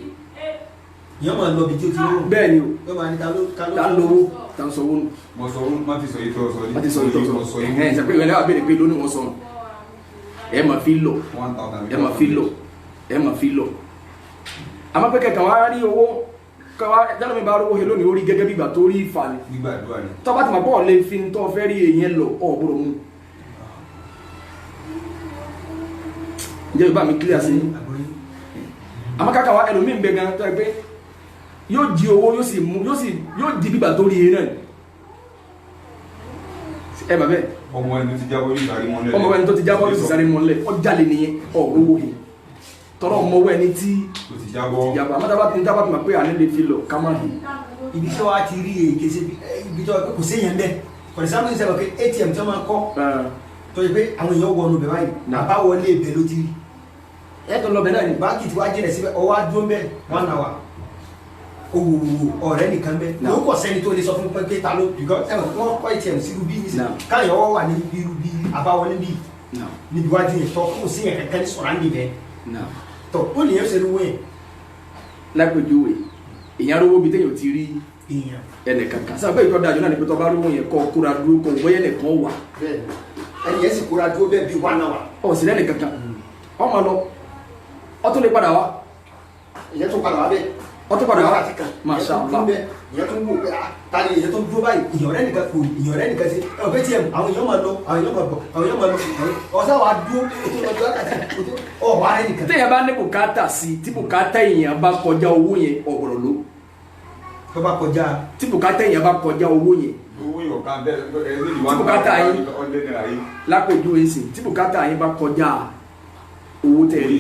S2: yọ́n máa lọ bí tí ó ti lówó
S3: bẹ́ẹ̀ ni o
S2: yọ́n máa ní
S3: ta lówó ta ń sọ owó nù
S4: mo sọ orun má ti sọ yìí tó sọ yìí
S3: má ti sọ yìí tó sọ ẹ̀hẹ́n ìṣàpẹ́ ìwé lẹ́wà béèrè pé lónìí wọ́n sọ ẹ máa fi lọ ẹ máa fi lọ ẹ máa fi lọ àmọ́ pé kẹ̀kẹ́ wá rí owó kẹwà dáná mi bá rówó he lónìí ó rí gẹ́gẹ́ bí ìgbà tó rí ìfà ni
S4: nígbàdúrà ni
S3: tó bá ti mọ̀ bọ́ọ̀ lè fi tó fẹ́ rí èèyàn lọ ọ̀gbọ̀rọ̀ mu ǹjẹ́ ìbá mi clear sí àmọ́ káka wa ẹlòmíì ń bẹ gan tó ẹ pé yóò di owó yóò sì mú yóò di bíbà tó rí e náà ẹ bàbẹ
S4: ọmọ ẹni tó ti jábọ́ yóò sáré mọ́lẹ̀
S3: ọmọ ẹni tó ti jábọ́ yóò sì sáré mọ́lẹ̀ ọ jalè nìyẹn ọ̀rọ̀ he tọrọ ọmọ ẹni tí
S4: tó ti jábọ́
S3: àmọ́ tábà tí tábà tí mà pé àní lè fi lọ ká má he
S2: ibi tí wọ́n á ti rí èké sí ibi tí kò séèyàn bẹ́ẹ̀ for example ṣe pé ATM tí wọ́n máa kọ́ tó yẹ pé àwọn èèyàn wọnú bẹ̀ báyìí àbáwọlé ibẹ̀ ló ti rí
S3: ẹ̀tọ́ lọ bẹ̀ náà ni
S2: báńkì tí wàá jìnà síbẹ̀ ọwọ́ adúró bẹ́ẹ̀ 1 hour owó ọ̀rẹ́ nìkan bẹ́ẹ̀ ló kọ̀ sẹ́ni tó lè sọ fún pé ta ló because wọ́n kọ́ ATM sí irú bí káyọ̀ ọwọ́ wà ní irú bí àbáwọlé bí níbi wájú yẹn tọ́ kó sí yẹn kẹ́kẹ́ ní sọ̀rọ̀ àǹdí bẹ́ẹ̀ tọ́ ó lè yẹn ṣe lówó yẹn.
S3: lápèjúwe èèyàn rówó bíi téèyàn ti rí ẹnì kankan sábà pé ìtọ́jú àjọ náà ní pé tó bá rówó yẹn kọ́ kóra dúró kọ́ wọ́n yẹn nìkan wà.
S2: ẹni yẹn sì kóra dúró bẹ́ẹ̀ bí 1 hour.
S3: ọ̀ sì lẹ́nì kankan ọmọ lọ ọ tún lè padà wá.
S2: ìyẹn tún padà wá bẹ́ẹ̀.
S3: ọ tún padà wá Masha Allah.
S2: ìyẹn tún wò pé tani ìyẹn tún dúró báyìí ìyọ̀rẹ́ nìkan kò ìyọ̀rẹ́ nìkan sí ọ̀pẹ́ tiẹ̀ àwọn èèyàn máa lọ àwọn èèyàn máa bọ̀ àwọn èèyàn máa lọ ọ̀sán wa dúró ètò ọjọ́ ọ̀wá rẹ̀ nìkan.
S3: téèyàn bá ní bùkátà sí tí bùkátà èèyàn bá kọjá owó yẹn ọ̀gbọ̀rọ̀ ló.
S2: tó bá kọjá.
S3: tí bùkátà èèyàn bá kọjá owó yẹn.
S4: owó yóò ká bẹ́ẹ̀
S3: tí bùkátà yín lápèjú èsì tí bùkátà yín bá kọjá owó tẹ̀lé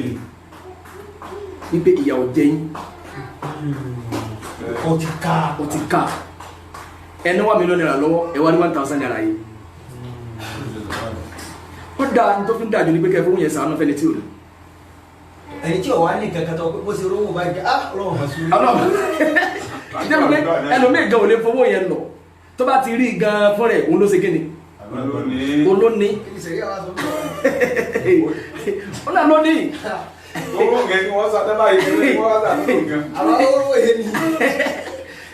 S3: wípé ìyàwó jẹ yín ọtí ká ẹni wà mílíọ̀nù náírà lọ́wọ́ ẹ wá ní 1,000 naira yìí ó dáa ní tó fi ń dájú ní pé kẹfún yẹn sàánú fẹ́ni tí ò rí
S2: ẹni tí ọ̀wá ní kankan tó bó ṣe rówó bá jẹ́ ọlọ́run bá sùn.
S3: ẹlòmíì gan ò lè fowó yẹn lọ tó bá ti rí gan fún rẹ̀ òun ló ṣe kíni olóní ó náà lónìí
S4: owó gẹ̀ ni wọ́n sá tẹ́lá yìí ní wọ́n sá tó gan.
S2: àwọn owó yẹn ni.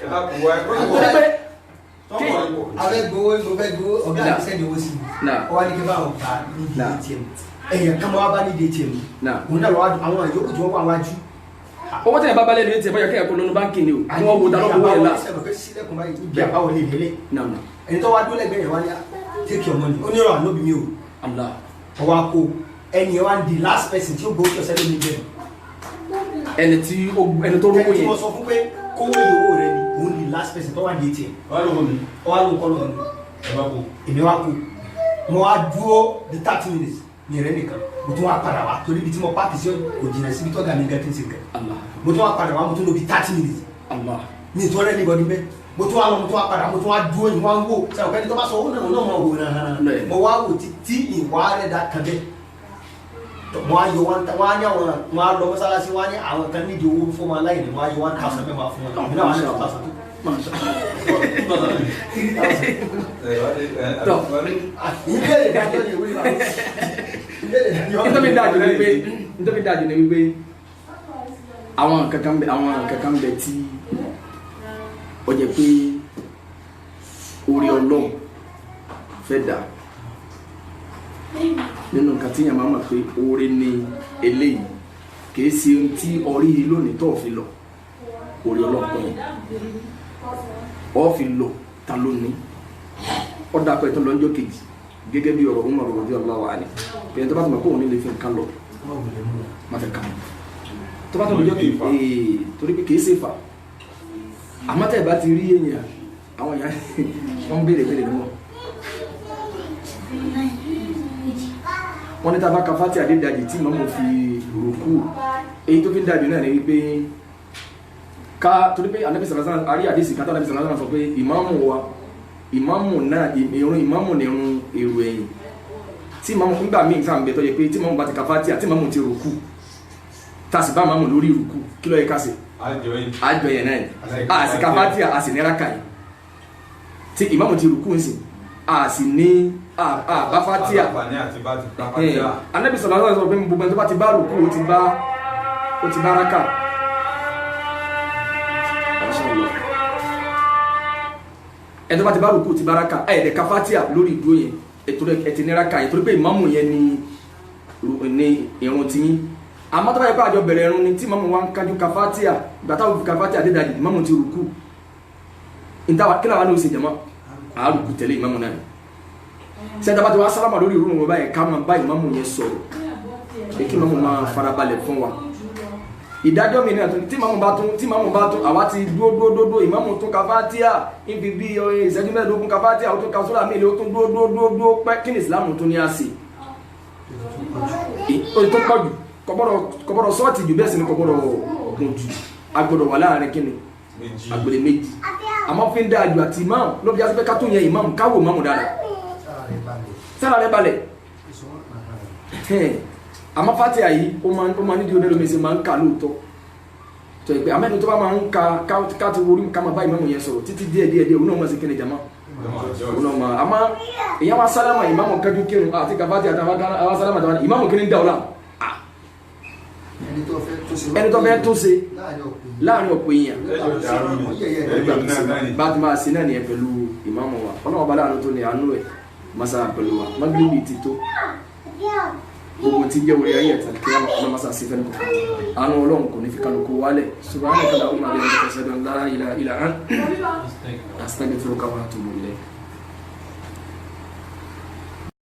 S4: ẹ̀ka kò wá ẹ̀kọ́
S2: abẹ́gbowó gbowó ọ̀gá àti sẹ́ni owó sí i ọwọ́ ní kí n bá wọn bá nídìí ATM ẹ̀yàn kan máa bá nídìí ATM òun náà lọ́wọ́ àwọn àyókù tí wọ́n wà wájú.
S3: owó tí yẹn bá balẹ̀ ní ATM bóyá kẹ́yìn kó lọ́nu báńkì ni o kí wọ́n wo dáná owó yẹn la.
S2: ibi àbáwọ̀ lè lélẹ̀ ẹni tó wá dúró lẹ́gbẹ̀ẹ́ yẹn wá ní take your money ó ní ọ̀rọ̀ àlóbi mi o ọwọ́ àpò ẹni yẹn wá ń di last person tí ó gbowó tí ọ̀sẹ̀ lómi bẹ̀rẹ̀.
S3: ẹni tó rówó yẹn.
S2: ẹni tí wọ́n sọ fún pé kówó ìyówó rẹ ni òun ni last person tó wà ní ATM. ọwọ́ ló ń kọ́ lọ́wọ́ mi èmi wá kú mo wá dúró di 30 minutes ní ẹ̀rẹ́ nìkan mo tún wá padà wá torí ibi tí mo pààkì sí kò jìnnà síbi tó ga mi gẹ́gẹ́ tí ń ṣe nǹkan mo tún wá padà wá mo tún lò bí 30 minutes mi ì tún rẹ́ níbọ̀ níbẹ̀ mo tún wá lọ mo tún wá padà mo tún wá dúró ìwà ń wò sẹ́wọ̀n kẹ́ni tó bá sọ owó náà mọ̀ wò náà mo wá wò tí ìwà rẹ̀ dá kan bẹ́ẹ̀ wọ́n á yọ wọ́n á ní àwọn wọ́n á lọ mọ́sálásí wọ́n á ní àwọn kan nídìí owó fún wọn aláìní wọ́n á yọ 1,000 mẹ́wàá fún wọn àbí náà wọ́n á ní 1,000.
S3: nítorí dájú ni wípé àwọn kankan bẹ tí ó jẹ́ pé orí Ọlọ́run fẹ́ dà nínú nǹkan tí yàn máa mọ̀ pé oore ni eléyìí kìí ṣe ohun tí orí lónìí tó fi lọ orí ọlọ́pọ̀ yẹn ọ fi lọ ta lónìí ọ dà pẹ́ tó lọ́jọ́ kejì gẹ́gẹ́ bí ọ̀rọ̀ Umar radiyallahu anhu pẹ̀lú tó bá tó mọ̀ pé òun nílé fi nǹkan lọ má fẹ́ kàn tó bá tó lọ́jọ́ kejì torí pé kìí ṣe fà àmọ́tẹ́ bá ti rí èèyàn àwọn èèyàn wọ́n ń béèrè níwọ̀n wọ́n ní tàbá kafáti àdédàjì tí mọ́mọ́ fi rùkú èyí tó fi ń dájú náà ní wípé ká torí pé Ànábì sallallahu alaihi wasallam àrí àdísì kátà Ànábì sallallahu alaihi wasallam sọ pé ìmáàmù wa ìmáàmù náà ìrun ìmáàmù ní irun èrò ẹ̀yìn tí ìmáàmù nígbà míì sáà ń bẹ tó yẹ pé tí ìmáàmù bá ti ka Fátíhà tí ìmáàmù ti rùkú tá a sì bá ìmáàmù lórí rùkú kí ló yẹ ká ṣe àjọ yẹn náà a sì ka Fátíhà a sì ní rákà yìí tí ìmáàmù ti rùkú ń sìn a sì ní bá Fátíhà Ànábì sallallahu alaihi wasallam pé gbogbo ẹni tó bá ti bá rùkú ó ti bá rákà. ẹni tó bá ti bá rùkú ti bá rákà ẹ̀ẹ́dẹ̀ ka Fátíhà lórí ìdúró yẹn ẹ̀tì ní rákà yẹn torí pé ìmáàmù yẹn ní ìrun ti yín àmọ́ tó bá yẹ pé àjọ bẹ̀rẹ̀ ìrun ni tí ìmáàmù wa ń kájú ka Fátíhà ìgbà táwọn fi ka Fátíhà dédàjì ìmáàmù ti rùkú kí làwọn ní oṣù jẹ̀mọ́ àárùkù tẹ̀lé ìmáàmù náà sẹ́ńtà bá ti wá sálámà lórí ìrun wọn báyìí ká máa bá ìmáàmù yẹn sọ̀rọ̀ pé kí ìmáàmù máa farabalẹ̀ fún wa ìdájọ́ mi náà tí ìmáàmù bá tún àwa ti dúró ìmáàmù tún ka Fátíhà ibi bí ìṣẹ́jú mẹ́ẹ̀ẹ́dógún ka Fátíhà ó tún ka sura míì ó tún dúró pẹ́ kí ni ìsìlámù tún ní á sí ó tó pọ̀ jù kọ́bọ̀rọ̀ sọ́ọ̀tì jù bẹ́ẹ̀ sì ni kọ́bọ̀rọ̀ gùn jù agbọ́dọ̀ wà láàrin kíni agbèrè méjì àmọ́ fi ń dáa jù àti ìmáàmù ló fi jásí pé ká tó yẹ ìmáàmù káwò ìmáàmù dáadáa sára rẹ balẹ̀ àmọ́ Fátíhà yìí ó máa nídìí onílòmísì máa ń kà lóòótọ́ tó yẹ pé amẹ́ni tó bá máa ń ka ká ti worí ká máa bá ìmáàmù yẹn sọ̀rọ̀ títí díẹ̀ òun náà máa ṣe kíni jàmá òun náà máa àmọ́ èèyàn wá sálámà ìmáàmù kájú kírun àti ka Fátíhà àtàwọn àwọn sálámà àtàwọn ìmáàmù kíni ń dà ọ́ là ẹni tó fẹ́ tó ṣe láàrin ọ̀pọ̀ èèyàn bá ti máa ṣe náà nìyẹn pẹ̀lú ìmáàmù wa ọlọ́wọ́ bá láàánú tó ní àánú ẹ̀ masa pẹ̀lú wa magrebi ti tó gbogbo tí jẹ́ orí ayé ẹ̀tàn kí wọ́n masa sí fẹ́ nìkan àánú ọlọ́run kò ní fi kálukú wálẹ̀ subhanaka allahumma wa bihamdika ashhadu an la ilaha illa anta astaghfiruka wa atubu ilayk.